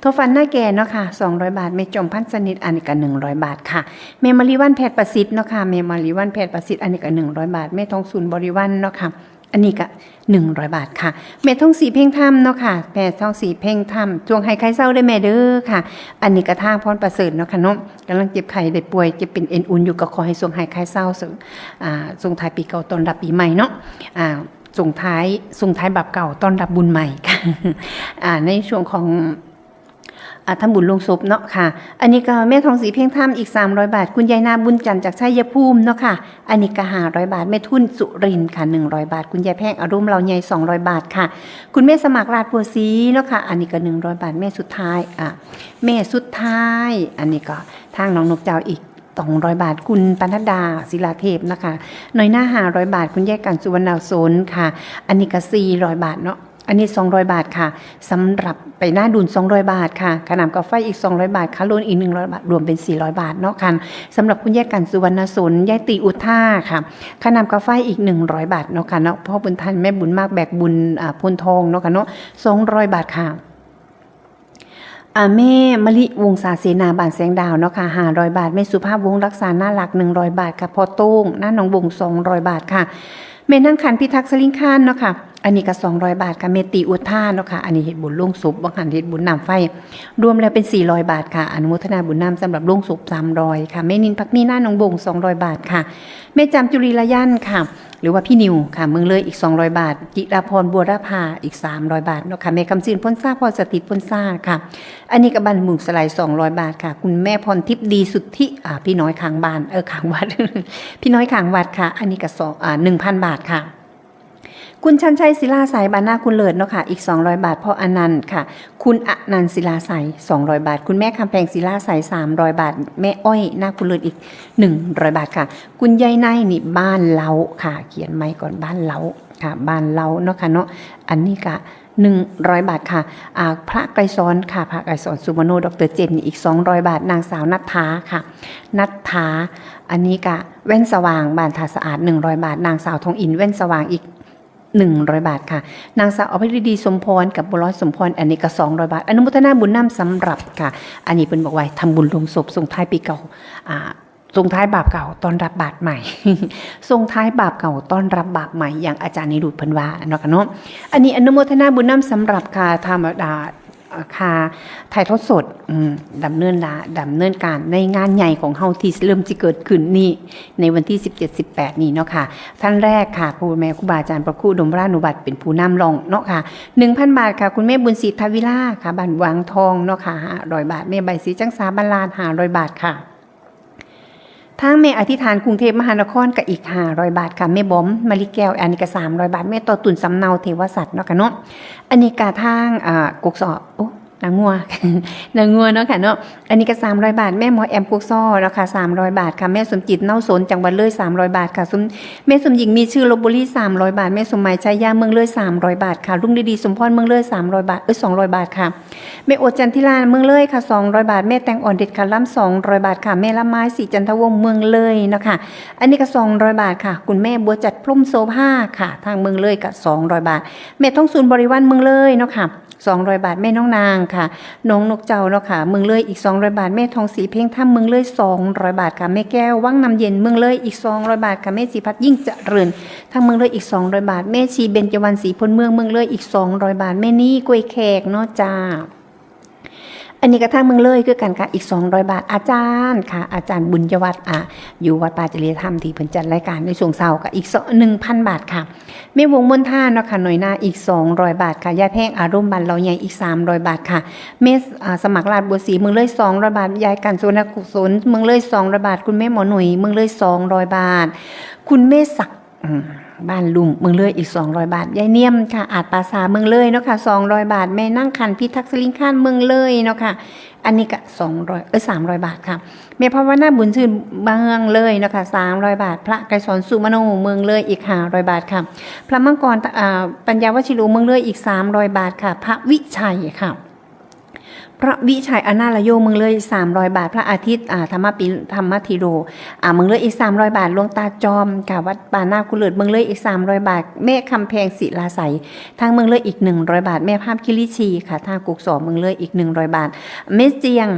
ทอฟันหน้าแก่เนาะค่ะ200 บาทแม่จอมพันธ์สนิทอันนี้ก็100 บาทค่ะแม่มาริวันแพทย์ประสิทธิ์เนาะค่ะแม่มาริวันแพทย์ประสิทธิ์อันนี้ก็100 บาทแม่ทองสุนบริวันเนาะค่ะอันนี้ก็100 บาทค่ะแม่ท่องสีเพ่งธรรมเนาะค่ะแม่ท่องสีเพ่งธรรมจวงให้ใครเศร้าได้แม่เด้อค่ะอันนี้ก็ทางพรประเสริฐเนาะค่ะเนาะกำลังเจ็บไข้ได้ป่วยจะเป็นเอ็นอุ่นอยู่ก็ขอให้ทรงให้ใครเศร้าส่งท้ายปีเก่าต้อนรับปีใหม่เนาะส่งท้ายแบบเก่าต้อนรับบุญใหม่ค่ะในช่วงของทำบุญลงศพเนาะค่ะอันนี้ก็แม่ทองศรีเพ่งธรรมอีก300 บาทคุณยายนาบุญจันทร์จากชัยภูมิเนาะค่ะอันนี้ก็500 บาทแม่ทุนสุรินทร์ค่ะ100 บาทคุณยายแพงอารมณ์เราใหญ่200 บาทค่ะคุณแม่สมัครราชบัวศรีเนาะค่ะอันนี้ก็100 บาทแม่สุดท้ายอันนี้ก็ทางน้องนกเจ้าอีก200 บาทคุณปนัดดาศิลาเทพนะคะน้อยหน้า500 บาทคุณแยกกันสุวรรณโสนค่ะอันนี้ก็400 บาทเนาะอันนี้200 บาทค่ะสำหรับไปหน้าดุล200 บาทค่ะขนมกาแฟอีก200 บาทค่าโลนอีก100 บาทรวมเป็น400 บาทเนาะค่ะสำหรับคุณแยกกันสุวรรณสนยายตีอุท่าค่ะขนมกาแฟอีก100 บาทเนาะค่ะเนาะพ่อบุญทันแม่บุญมากแบกบุญพลทองเนาะค่ะเนาะ200 บาทค่ะ แม่มะลิวงศาเสนาบานแสงดาวเนาะค่ะ500 บาทแม่สุภาพวงรักษาหน้าหลัก100 บาทค่ะพ่อโต้งหน้าหนองบง200 บาทค่ะแม่นั่งขันพิทักษ์สลิงคานเนาะค่ะอันนี้ก็200 บาทค่ะเมตีอุท่าเนาะค่ะอันนี้เฮ็ดบุญลงศพบ่หันเฮ็ดบุญน้ำไฟรวมแล้วเป็น400 บาทค่ะอนุโมทนาบุญน้ำสำหรับลงศพ300ค่ะแม่นินพักมีหน้าหนองบง200 บาทค่ะแม่จำจุลีละยันค่ะหรือว่าพี่นิวค่ะเมืองเลยอีก200 บาทจิราพรบัวราภาอีก300 บาทเนาะค่ะแม่คำสินพ้นซ่าพรสถิตพ้นซ่าค่ะอันนี้ก็บันหมุงสไลด์200 บาทค่ะคุณแม่พรทิพย์ดีสุทธิพี่น้อยขางบ้านขางวัด พี่น้อยขางวัดค่ะอันนี้ก็1,000 บาทค่ะคุณชันชัยศิลาใสบานหน้าคุณเลิศเนาะค่ะอีก200 บาทพ่ออนันต์ค่ะคุณอนันต์ศิลาใส200 บาทคุณแม่คำแพงศิลาใส300 บาทแม่อ้อยหน้าคุณเลิศอีก100 บาทค่ะคุณยายนายนี่บ้านเล้าค่ะเขียนไม้ก่อนบ้านเล้าค่ะบ้านเล้าเนาะค่ะเนาะอันนี้ก็100 บาทค่ะพระไกรสอนค่ะพระไกรสอนสุวรรณโนดรเจนอีก200 บาทนางสาวนัทธาค่ะนัทธาอันนี้ก็แว่นสว่างบ้านทาสะอาด100 บาทนางสาวทองอินแว่นสว่างอีก100 บาทค่ะนางสาวอภิรดีสมพรกับบุร้อยสมพรอันนี้ก็200 บาทอนุโมทนาบุญน้ำสำหรับค่ะอันนี้เป็นบอกไว้ทำบุญลงศพส่งท้ายปีเก่าส่งท้ายบาปเก่าต้อนรับบาปใหม่ ส่งท้ายบาปเก่าต้อนรับบาปใหม่อย่างอาจารย์นิรุตเพิ่นว่าเนาะค่ะเนาะอันนี้อนุโมทนาบุญน้ำสำหรับค่ะธรรมดาค่ะถ่ายทอดสดดำเนินการในงานใหญ่ของเฮาที่เริ่มจะเกิดขึ้นนี่ในวันที่17-18นี้เนาะค่ะท่านแรกค่ะครูแม่ครูบาอาจารย์พระครูดมรานุบัติเป็นผู้นำรองเนาะค่ะ 1,000 บาทค่ะคุณแม่บุญศรีทวิลาค่ะบ้านวังทองเนาะค่ะ500 บาทแม่ใบศรีจังสาบรรลาน500 บาทค่ะทางแม่อธิษฐานกรุงเทพมหานครกับอีก500 บาทค่ะแม่บอมมะลิแก้วอันนี้ก็300 บาทแม่ต่อตุนสำเนาเทวสัตว์เนาะค่ะเนาะอันนี้ก็ทางกกสนางงัว นางงัวเนาะค่ะเนาะอันนี้ก็300 บาทแม่หมอแอมกุกซ้อเนาะค่ะ300 บาทค่ะแม่สมจิตเน่าสนจังหวัดเลย300 บาทค่ะแม่สมหญิงมีชื่อลพบุรี300 บาทแม่สมหมายชัยยาเมืองเลย300 บาทค่ะลุงดีๆสมพรเมืองเลย300 บาท200 บาทค่ะแม่โอจันทิลาเมืองเลยค่ะ200 บาทแม่แตงอ่อนเด็ดค่ะล้ำ200 บาทค่ะแม่ละไม้สีจันทวงศ์เมืองเลยเนาะค่ะอันนี้ก็200 บาทค่ะคุณแม่บัวจัดพลุ่มโซภาค่ะทางเมืองเลยก็200 บาทแม่ท่องศูนย์บริวารเมืองเลยเนาะค่ะ200 บาทแม่น้องนางค่ะน้องนกเจ้าเนาะค่ะเมืองเลยอีก200 บาทแม่ทองศรีเพ่งถ้ำเมืองเลย200 บาทค่ะแม่แก้ววังน้ำเย็นเมืองเลยอีก200 บาทค่ะแม่สีพัดยิ่งเจริญทางเมืองเลยอีก200 บาทแม่ชีเบญจวรรณศรีพลเมืองเมืองเลยอีก200 บาทแม่นี่กล้วยแขกเนาะจ้าอันนี้กระทั่งเมืองเลยคือกันค่ะอีก200 บาทอาจารย์ค่ะอาจารย์บุญยวัฒน์อยู่วัดป่าจริยธรรมที่เพิ่นจัดรายการในช่วงเช้าก็อีก1,000 บาทค่ะแม่วงมนท่าเนาะค่ะหน่วยหน้าอีก200 บาทค่ะยายแพงอารมณ์บันเราใหญ่อีก300 บาทค่ะแม่สมัครราชบัวศรีเมืองเลย200 บาทยายกันสุนกุศลเมืองเลย200 บาทคุณแม่หมอหนุ่ยเมืองเลย200 บาทคุณแม่ศักดิ์บ้านลุงเมืองเลยอีก200 บาทยายเนียมค่ะอาจปราสาเมืองเลยเนาะค่ะ200 บาทแม่นั่งคันพิทักษ์สลิงข้านเมืองเลยเนาะค่ะอันนี้ก็300 บาทค่ะแม่ภาวนาบุญชื่นเมืองเลยเนาะค่ะ300 บาทพระไกรสอนสุมโนเมืองเลยอีก500 บาทค่ะพระมังกรปัญญาวชิโรเมืองเลยอีก300 บาทค่ะพระวิชัยค่ะพระวิชัยอนาลโยเมืองเลย300 บาทพระอาทิตย์ธรรมธีโรเมืองเลยอีก300 บาทหลวงตาจอมค่ะวัดป่านาคุเลิศเมืองเลยอีก300 บาทแม่คำแพงศิลาใสทางเมืองเลยอีก100 บาทแม่ภาพคิริชีค่ะทางกุกสอเมืองเลยอีก100 บาทแม่เจียง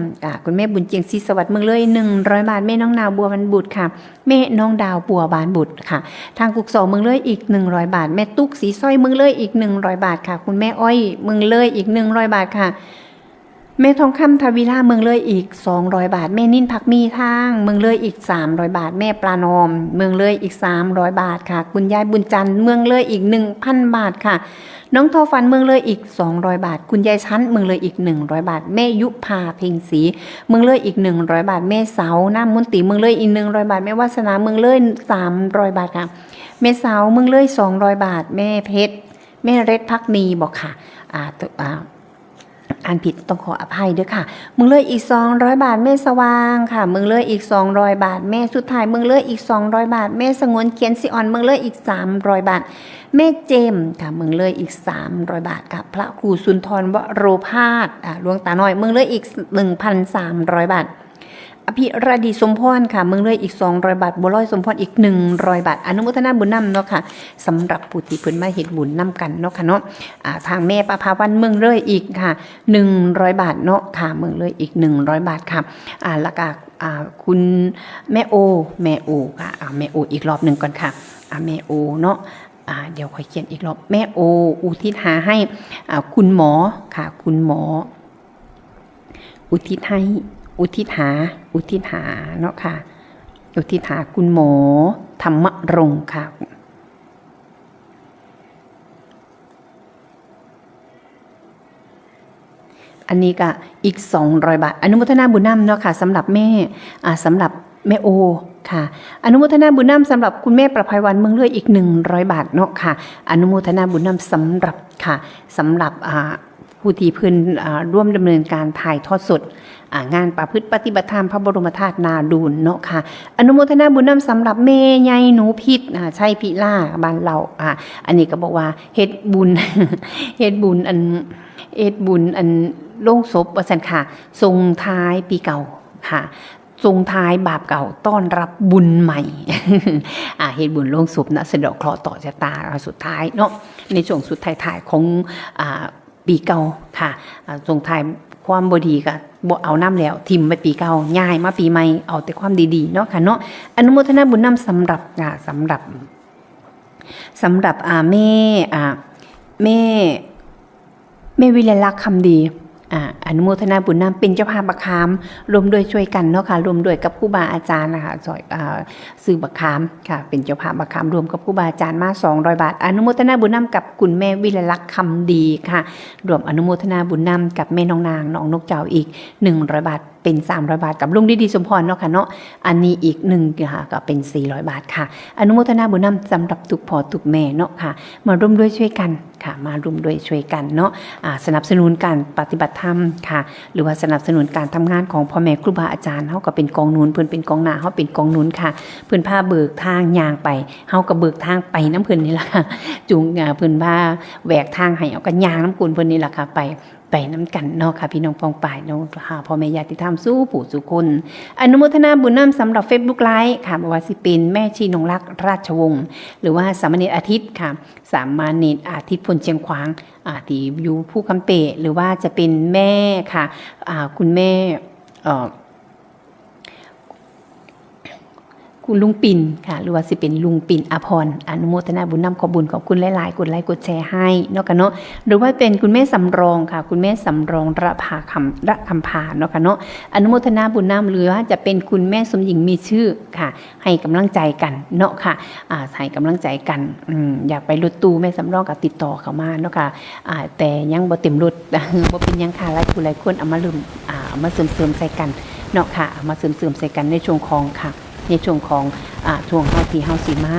คุณแม่บุญเจียงศรีสวัสดิ์เมืองเลย100 บาทแม่น้องนาวบัวบานบุตรค่ะแม่น้องดาวบัวบานบุตรค่ะทางกุกสอเมืองเลยอีก100 บาทแม่ตุ๊กสีสร้อยเมืองเลยอีก100 บาทค่ะคุณแม่อ้อยเมืองเลยอีก100 บาทค่ะแม่ทองคำทวีลาเมืองเลยอีก200 บาทแม่นิ่นพักมีทางเมืองเลยอีก300 บาทแม่ปลานอมเมืองเลยอีก300 บาทค่ะคุณยายบุญจันทร์เมืองเลยอีก 1,000 บาทค่ะน้องทอฟันเมืองเลยอีก200 บาทคุณยายชั้นเมืองเลยอีก100 บาทแม่ยุพาเพ็งศรีเมืองเลยอีก100 บาทแม่เสาน้ำมนตรีเมืองเลยอีก100 บาทแม่วาสนาเมืองเลย300 บาทค่ะแม่เสาเมืองเลย200 บาทแม่เพชรแม่เรศพักดีบอกค่ะอ่านผิดต้องขออภัยด้วยค่ะมึงเลยอีก200 บาทแม่สว่างค่ะมึงเลยอีก200 บาทแม่สุดท้ายมึงเลยอีก200 บาทแม่สงวนเขียนสิออนมึงเลยอีก300 บาทแม่เจมค่ะมึงเลยอีก300 บาทค่ะพระครูสุนทรวโรภาสหลวงตาน้อยมึงเลยอีก 1,300 บาท อภิรดีสมพรค่ะเมืองเลยอีก200บาทบัวลอยสมพรอีก100บาทอนุโมทนาบุญนำเนาะค่ะสำหรับผู้ที่เพิ่นมาเฮ็ดบุญนำกันเนาะค่ะเนาะทางแม่ประภาวันเมืองเลยอีกค่ะ100บาทเนาะค่ะเมืองเลยอีก100บาทค่ะแล้วก็คุณแม่โอค่ะแม่โออีกรอบหนึ่งก่อนค่ะแม่โอเนาะเดี๋ยวค่อยเขียนอีกรอบแม่โออุทิศหาให้คุณหมอค่ะคุณหมออุทิศให้อุทิศหาเนาะค่ะอุทิศหาคุณหมอธรรมรงค์ค่ะอันนี้ก็อีก200บาทอนุโมทนาบุญนำเนาะค่ะสำหรับแม่สำหรับแม่โอค่ะอนุโมทนาบุญนำสำหรับคุณแม่ประภัยวันเมืองเลื่อยอีก100บาทเนาะค่ะอนุโมทนาบุญนำสำหรับค่ะสำหรับผู้ที่เพิ่นร่วมดำเนินการถ่ายทอดสดงานประพฤติปฏิบัติธรรมพระบรมธาตุนาดูลเนาะค่ะอนุโมทนาบุญนำสำหรับแม่ใหญ่หนูพิษใช่พิล่าบ้านเราอันนี้ก็บอกว่าเฮ็ดบุญ เฮ็ดบุญอันโล่งศพว่าซั่นค่ะส่งท้ายปีเก่าค่ะส่งท้ายบาปเก่าต้อนรับบุญใหม่ เฮ็ดบุญโล่งศพนะสะเดาะเคราะห์ต่อชะตาสุดท้ายเนาะในช่วงสุดท้ายๆของปีเก่าค่ะส่งท้ายความบ่ดีก็บ่เอาน้ำแล้วทิ่มไปปีเก่าย้ายมาปีใหม่เอาแต่ความดีๆเนาะค่ะเนาะอนุโมทนาบุญนำสำหรับแม่วิไลลักษณ์คำดีอนุโมทนาบุญนำเป็นเจ้าภาพบักขามรวมด้วยช่วยกันเนาะค่ะรวมด้วยกับครูบาอาจารย์นะคะซื้อบักขามค่ะเป็นเจ้าภาพบักขามรวมกับครูบาอาจารย์มา200บาทอนุโมทนาบุญนำกับคุณแม่วิไลลักษณ์คำดีค่ะรวมอนุโมทนาบุญนำกับแม่น้องนางน้องนกเจ้าอีก100บาทเป็น300บาทกับลุงดีสมพรเนาะค่ะเนาะอันนี้อีก1ค่ะก็เป็น400บาทค่ะอนุโมทนาบุญนำสำหรับทุกพ่อทุกแม่เนาะค่ะมาร่วมด้วยช่วยกันค่ะมาร่วมด้วยช่วยกันเนาะสนับสนุนการปฏิบัติธรรมค่ะหรือว่าสนับสนุนการทำงานของพ่อแม่ครูบาอาจารย์เฮาก็เป็นกองหนุนเพิ่นเป็นกองหน้าเฮาเป็นกองหนุนค่ะเพิ่นพาเบิกทางย่างไปเฮาก็เบิกทางไปน้ำเพิ่นนี่ล่ะค่ะจูงเพิ่นพาแหวกทางให้เอาก็ย่างน้ำกุลเพิ่นนี่ล่ะค่ะไปน้ำกันเนาะค่ะพี่น้องปองป่ายเนาะพ่อแม่ญาติธรรมสู้ผู้สุคนอนุโมทนาบุญนำสำหรับ Facebook Live ค่ะบ่ว่าสิเป็นแม่ชีนงรักราชวงศ์หรือว่าสามเณรอาทิตย์ค่ะสามเณรอาทิตย์พลเชียงขวางที่อยู่ผู้คำเปะหรือว่าจะเป็นแม่ค่ะคุณแม่คุณลุงปิ่นค่ะหรือว่าสิเป็นลุงปิ่นอภรอนุโมทนาบุญนำขอบุญขอบคุณหลายๆกดไลค์กดแชร์ให้เนาะค่ะเนาะหรือว่าเป็นคุณแม่สำรองค่ะคุณแม่สำรองระคำพาเนาะค่ะเนาะอนุโมทนาบุญนำหรือว่าจะเป็นคุณแม่สมหญิงมีชื่อค่ะให้กำลังใจกันเนาะค่ะให้กำลังใจกันอยากไปรถตู้แม่สำรองก็ติดต่อเข้ามาเนาะค่ะแต่ยังบ่เต็มรถ บ่เป็นยังค่ะหลายคนเอามาลืมเอามาเสริมใส่กันเนาะค่ะเอามาเสริมใส่กันในช่วงของค่ะในช่วงของช่วงที่เฮาสิมา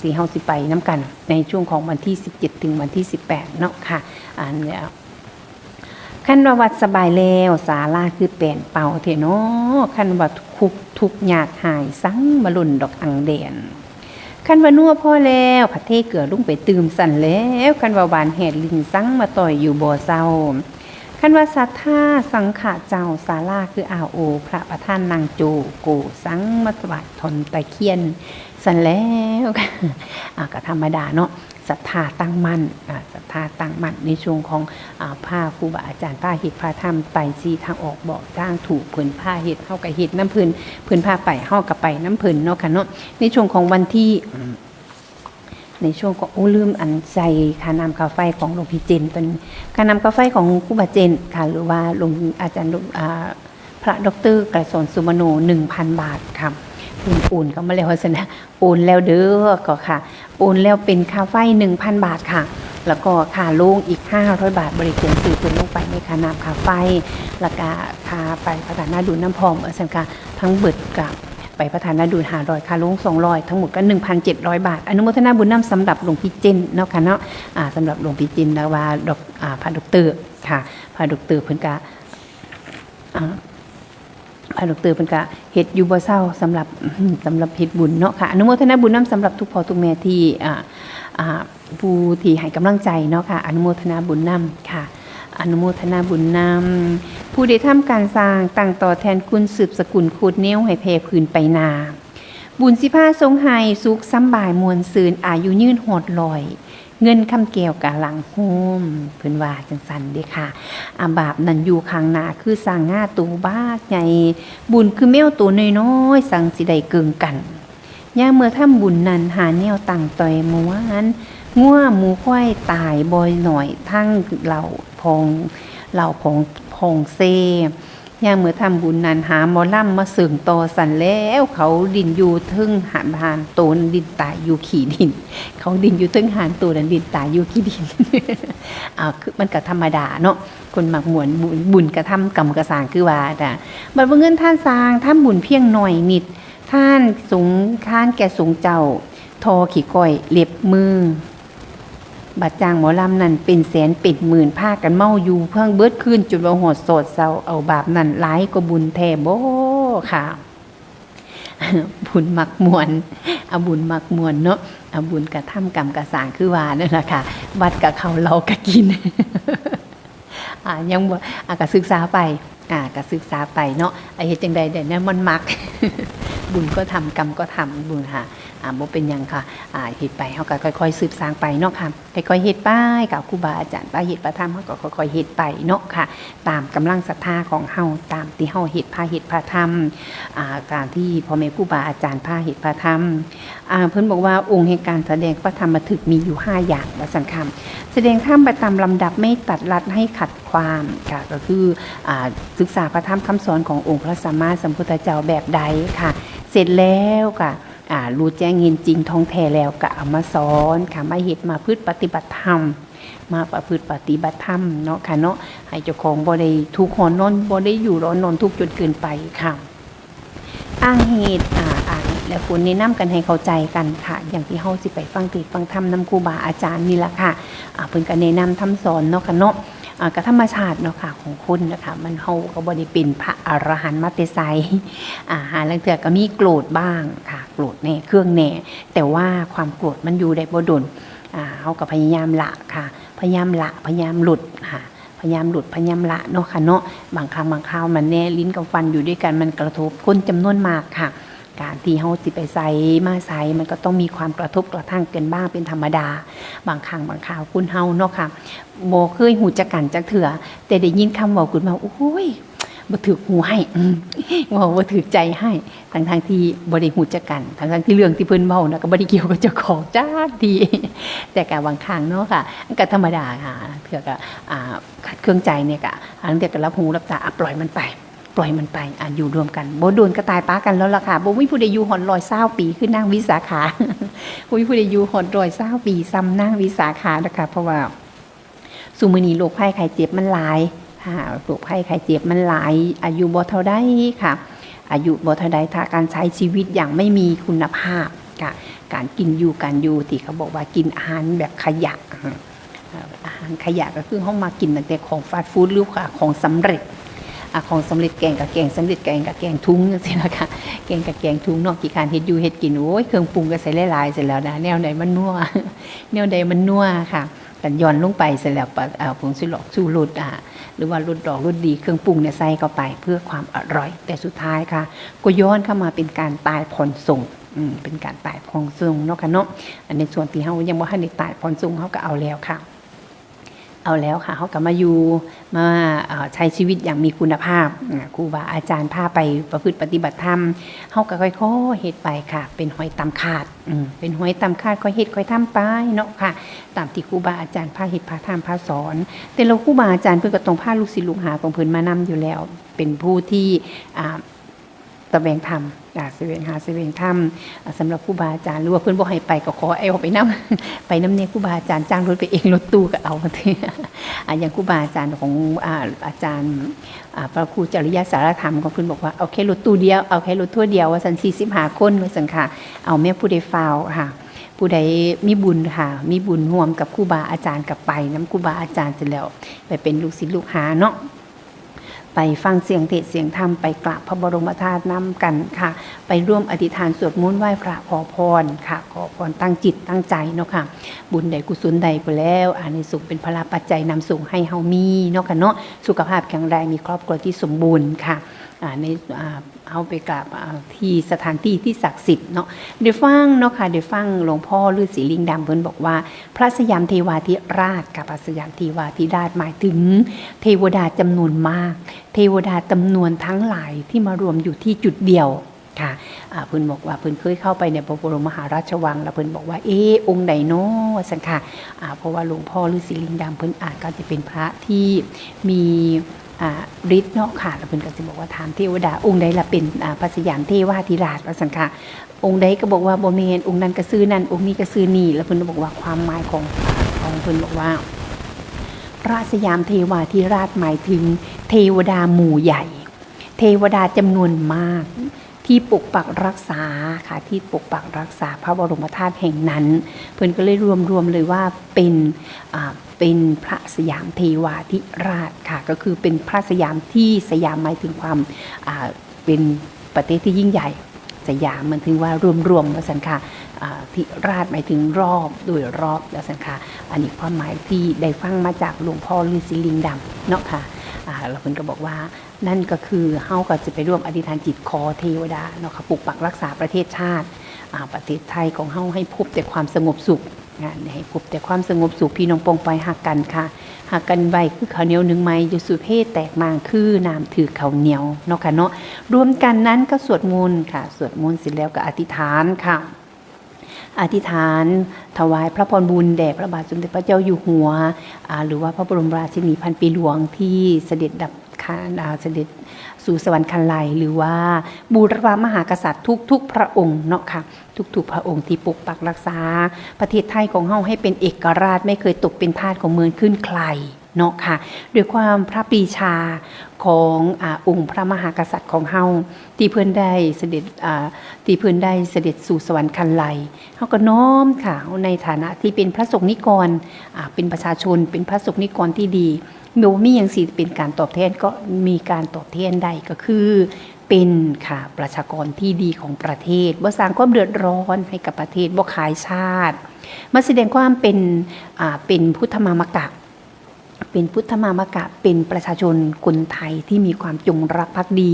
ที่เฮาสิไปน้ำกันในช่วงของวันที่17ถึงวันที่18เนาะค่ะแล้วขั้นว่าวัดสบายแล้วศาลาคือแป้นเป่าเถเนาะขั้นว่าทุกยากหายสังมาลุ่นดอกอังแดนขั้นว่านัวพ่อแล้วพระเทเกือลุงไปตื่มสั่นแล้วขั้นว่าบานแหดลินสังมาต่อยอยู่บ่อเศร้าคันว่าศรัทธาสังขะเจ้าศาลาคืออาโอพระประธานนางโจโกสังมัตวัดทนตะเคียนสันแล้วก็ธรรมดาเนาะศรัทธาตั้งมั่นศรัทธาตั้งมั่นในช่วงของผ้าครูบาอาจารย์ผ้าเฮ็ดผ้าทำไตซีทางออกบอกจ้างถูกเพิ่นผ้าเฮ็ดเฮาก็เฮ็ดน้ำเพิ่นผ้าไปเฮาก็ไปน้ำเพิ่นเนาะค่ะเนาะในช่วงของวันที่ในช่วงของลืมอันใจค่าน้ำค่าไฟของหลวงพี่เจนเป็นค่าน้ำค่าไฟของครูบาเจนค่ะหรือว่าหลวงอาจารย์พระดร.ไกรสอนสุมโน 1,000 บาทค่ะโอนก็มาแล้วว่าซั่นนะโอนแล้วเด้อก็ค่ะโอนแล้วเป็นค่าไฟ 1,000 บาทค่ะแล้วก็ค่าโรงอีก500บาทบริการสื่อเพิ่นลงไปในค่าน้ำค่าไฟแล้วก็ค่าไปประทานน้ำดื่มน้ำพร้อมซั่นค่ะทั้งเบิดก็ไปประทานน้ำดื่ม500ค่าโรง200ทั้งหมดก็ 1,700 บาทอนุโมทนาบุญนำสำหรับหลวงพี่เจนเนาะค่ะเนาะสำหรับหลวงพี่เจนแล้วว่าพระดร.ค่ะพระดร.เพิ่นก็พระดร.เพิ่นก็เฮ็ดอยู่บ่เศร้าสำหรับเฮ็ดบุญเนาะค่ะอนุโมทนาบุญนำสำหรับทุกพ่อทุกแม่ที่ผู้ที่ให้กำลังใจเนาะค่ะอนุโมทนาบุญนำค่ะ อนุโมทนาบุญนำผู้ได้ทำการสร้างตั้งต่อแทนคุณสืบสกุลโคดเนี้ยวให้แผ่พื้นไปนาบุญสิพาทรงไห้สุขสำบายมวลซืนอายุยืนหอดลอยเงินคำแก้วกะหลังโฮมเพิ่นว่าจังสันเด้ค่ะอาบาปนั่นอยู่ข้างหน้าคือสร้างง่าตูบ้าใหญ่บุญคือแมวตัวน้อยๆสั่งสิได้เกิงกันย่าเมื่อทำบุญนั้นหาแนวตั้งต่อยหมู่นั้นงัวหมูควายตายบ่อยหน่อยทั้งเหล่าพองเซย่าเมื่อทำบุญนั้นหาหมอล่ำมาเสริมต่อสันแล้วเขาดินอยู่ทึ่งหานโตนดินตายอยู่ขี่ดินเขาดินอยู่ทึ่งหานโตนดินตายอยู่ขี่ดินคือมันก็ธรรมดาเนาะคนมักมวนบุญกระทำกรรมกระสางคือว่าบัดว่าเงินท่านสร้างทำบุญเพียงหน่อยนิดท่านสงท่านแก่สงเจ้าทอขี่ก้อยเล็บมือบัดจางหมอลำนั่นเป็นแสนเป็นหมื่นพากันเมาอยู่เพิ่งเบิดขึ้นจนว่าหอดโสดเศร้าเอาบาปนั่นหลายก็บุญแท้บ่ค่ะ บุญมักมวนเอาบุญมักมวนเนาะเอาบุญกระทำกรรมกระสางคือว่านั่นแหละค่ะวัดกับเขาเราก็กิน ยังบ่ก็ศึกษาไปก็ศึกษาไปเนาะเฮ็ดจังใดเดี๋ยวนี้มันมัก บุญก็ทำกรรมก็ทำบุญค่ะบ่เป็นหยังค่ะเฮ็ดไปเฮาก็ค่อยๆสืบสร้างไปเนาะค่ะค่อยๆเฮ็ดไปกับครูบาอาจารย์ไปเฮ็ดประธรรมเฮาก็ค่อยๆเฮ็ดไปเนาะค่ะตามกำลังศรัทธาของเฮาตามที่เฮาเฮ็ดพาเฮ็ดพาธรรมการที่พ่อแม่ครูบาอาจารย์พาเฮ็ดพาธรรมเพิ่นบอกว่าองค์แห่งการแสดงพระธรรมบันทึกมีอยู่5อย่างว่าซั่นค่ะแสดงธรรมไปตามลำดับไม่ตัดลัดให้ขัดความค่ะก็คือศึกษาพระธรรมคำสอนขององค์พระสัมมาสัมพุทธเจ้าแบบใดค่ะเสร็จแล้วค่ะรู้แจ้งเห็นจริงท่องแท้แล้วก็เอามาสอนค่ะมาเฮ็ดมาพืชปฏิบัติธรรมมาประพฤติปฏิบัติธรรมเนาะค่ะเนาะให้เจ้าของบ่ได้ทุกข์ร้อนนอนบ่ได้อยู่ร้อนนอนทุกข์จนเกินไปค่ะอ้างเหตุและควรแนะนำกันให้เข้าใจกันค่ะอย่างที่เฮาสิไปฟังเทศน์ฟังธรรมนำครูบาอาจารย์นี่ล่ะค่ะเพิ่นก็แนะนำทำสอนเนาะค่ะเนาะก็ธรรมชาติเนาะค่ะของคนนะคะมันเฮาก็บ่ได้เป็นพระอรหันต์มาแต่ไสหาลังเทื่อก็มีโกรธบ้างค่ะโกรธแน่เครื่องแน่แต่ว่าความโกรธมันอยู่ได้บ่ดนเฮาก็พยายามละค่ะพยายามละพยายามหลุดค่ะพยายามหลุดพยายามละเนาะค่ะเนาะบางครั้งบางคราวมันแน่ลิ้นกับฟันอยู่ด้วยกันมันกระทบคนจำนวนมากค่ะการที่เฮาสิไปใส่มาใส่มันก็ต้องมีความกระทบกระทั่งกันบ้างเป็นธรรมดาบางครั้งบางคราวคุณเฮาเนาะค่ะบ่เคยหูจักกันจักเถื่อแต่ได้ยินคำเว้าขึ้นมาโอ้ยบ่ถูกหูให้เว้าบ่ถูกใจให้ทั้งที่บ่ได้หูจักกันทั้งที่เรื่องที่เพิ่นเว้าน่ะก็บ่ได้เกี่ยวกับเจ้าของจ้าดีแต่ก็บางครั้งเนาะค่ะก็ธรรมดาค่ะเถื่อก็ขัดเครื่องใจเนี่ยก็อันเดียวก็รับหูรับตาปล่อยมันไปอยู่รวมกันบ่โดนก็ตายป้ากันแล้วล่ะค่ะบ่มีผู้ใดอยู่หอน120ปีคือนางวิสาขาบ่มีผู้ใดอยู่หอน120ปีซ้ำนางวิสาขานะคะเพราะว่าซุมื้อนี้โรคภัยไข้เจ็บมันหลายค่ะโรคภัยไข้เจ็บมันหลายอายุบ่เท่าใดค่ะอายุบ่เท่าใดถ้าการใช้ชีวิตอย่างไม่มีคุณภาพค่ะการกินอยู่ที่เขาบอกว่ากินอาหารแบบขยะอาหารขยะก็คือเฮามากินตั้งแต่ของฟาสต์ฟู้ดหรือของสำเร็จของสำเร็จแกงกับแกงสำเร็จแกงกับแกงทุ้งจังซี่นะคะแกงกับแกงทุ้งนอกกี่การเฮ็ดอยู่เฮ็ดกินโอ้ยเครื่องปรุงก็ใส่หลายๆเสร็จแล้วนะแนวใดมันนัวแนวใดมันนัวค่ะกันย้อนลงไปเสร็จแล้วผงชูรสหรือว่ารสดอกรสดีเครื่องปรุงเนี่ยใส่เข้าไปเพื่อความอร่อยแต่สุดท้ายค่ะก็ย้อนเข้ามาเป็นการตายผ่อนส่งเป็นการตายผ่อนส่งเนาะค่ะเนาะอันในส่วนที่เฮายังบ่ทันได้ตายผ่อนส่งเฮาก็เอาแล้วค่ะเขาก็มาอยู่มาใช้ชีวิตอย่างมีคุณภาพครูบาอาจารย์พาไปประพฤติปฏิบัติธรรมเขาก็ค่อยๆเฮ็ดไปค่ะเป็นหอยตำขาดเป็นหอยตำขาดค่อยเฮ็ดค่อยทำไปเนาะค่ะตามที่ครูบาอาจารย์พาเฮ็ดพาทำพาสอนแต่เราครูบาอาจารย์เพิ่นก็ต้องพาลูกศิษย์ลูกหาของเพิ่นมานำอยู่แล้วเป็นผู้ที่แสวงธรรมแสวงธรรมสำหรับครูบาอาจารย์หรือว่าเพื่อนบอกให้ไปก็ขอเอาไปนำเนี่ยครูบาอาจารย์จ้างรถไปเองรถตู้ก็เอาเถอะอย่างครูบาอาจารย์ของอาจารย์พระครูจริยสารธรรมของเพื่อนบอกว่าเอาแค่รถตู้เดียวเอาแค่รถทัวร์เดียวว่าสัน45 คนว่าสันค่ะเอาแม่ผู้ใดฟาวค่ะผู้ใดมีบุญค่ะมีบุญร่วมกับครูบาอาจารย์กับไปน้ำครูบาอาจารย์เสร็จแล้วไปเป็นลูกศิษย์ลูกหาเนาะ ไปฟังเสียงเทศน์เสียงธรรมไปกราบพระบรมธาตุน้ำกันค่ะไปร่วมอธิษฐานสวดมนต์ไหว้พระขอพรค่ะขอพรตั้งจิตตั้งใจเนาะค่ะบุญใดกุศลใดไปแล้วอานิสงส์เป็นพละปัจจัยนำส่งให้เฮามีเนาะค่ะเนาะสุขภาพแข็งแรงมีครอบครัวที่สมบูรณ์ค่ะในเอาไปกราบที่สถานที่ที่ศักดิ์สิทธิ์เนาะเดี๋ยวฟังเนาะค่ะเดี๋ยวฟังหลวงพ่อฤาษีลิงดำเพิ่นบอกว่าพระสยามเทวาธิราชกับพระสยามเทวาธิราชหมายถึงเทวดาจำนวนมากเทวดาจำนวนทั้งหลายที่มารวมอยู่ที่จุดเดียวค่ะเพิ่นบอกว่าเพิ่นเคยเข้าไปในพระบรมมหาราชวังแล้วเพิ่นบอกว่าองค์ใดเนาะสังค่ะเพราะว่าหลวงพ่อฤาษีลิงดำเพิ่นอาจก็จะเป็นพระที่มีฤทธิ์เนาะค่ะแล้วเพิ่นก็จะบอกว่าถามเทวดาองค์ใดล่ะเป็นพระสยามเทวาธิราชว่าสังค่ะองค์ใดก็บอกว่าบ่แม่นองค์นั้นก็ซื้อนั่นองค์นี้ก็ซื้อนี่แล้วเพิ่นก็บอกว่าความหมายของเพิ่นบอกว่าพระสยามเทวาธิราชหมายถึงเทวดาหมู่ใหญ่เทวดาจำนวนมากที่ปกปักรักษาค่ะที่ปกปักรักษาพระบรมธาตุแห่งนั้นเพิ่นก็เลยรวมเลยว่าเป็นพระสยามเทวาธิราชค่ะก็คือเป็นพระสยามที่สยามหมายถึงความเป็นประเทศที่ยิ่งใหญ่สยามมันถึงว่ารวมว่าสันค่ะธิราชหมายถึงรอบโดยรอบแล้วสันค่ะอันนี้ความหมายที่ได้ฟังมาจากหลวงพ่อฤาษีลิงดำเนาะค่ะแล้วเพิ่นก็บอกว่านั่นก็คือเฮาก็จะไปร่วมอธิษฐานจิตขอเทวดาเนาะค่ะปกปักรักษาประเทศชาติประเทศไทยของเฮาให้พบแต่ความสงบสุขให้พบแต่ความสงบสุขพี่น้องปองไปหักกันค่ะหักกันไว้คือข้าวเหนียวหนึ่งไม้อยู่สุเพศแตกมางคือน้ำถือข้าวเหนียวเนาะค่ะเนาะรวมกันนั้นก็สวดมนต์ค่ะสวดมนต์เสร็จแล้วก็อธิษฐานค่ะอธิษฐานถวายพระพรบุญแด่พระบาทสมเด็จพระเจ้าอยู่หัวหรือว่าพระบรมราชินีพันปีหลวงที่เสด็จดับเสด็จสู่สวรรคันไลหรือว่าบูรพมหากษัตริย์ทุกพระองค์เนาะค่ะทุกพระองค์ที่ปกปักรักษาประเทศไทยของเฮาให้เป็นเอกราชไม่เคยตกเป็นทาสของเมืองขึ้นใครเนาะค่ะด้วยความพระปรีชาขององค์พระมหากษัตริย์ของเฮาที่เพิ่นได้เสด็จสู่สวรรคันไลเฮาก็น้อมค่ะในฐานะที่เป็นพระสงฆ์นิกรเป็นประชาชนเป็นพระสงฆ์นิกรที่ดีมีอย่างสิเป็นการตอบแทนก็มีการตอบแทนใดก็คือเป็นค่ะประชากรที่ดีของประเทศบ่สร้างความเดือดร้อนให้กับประเทศบ่ขายชาติมาแสดงความเป็นพุทธมามกะเป็นพุทธมามกะเป็นประชาชนคนไทยที่มีความจงรักภักดี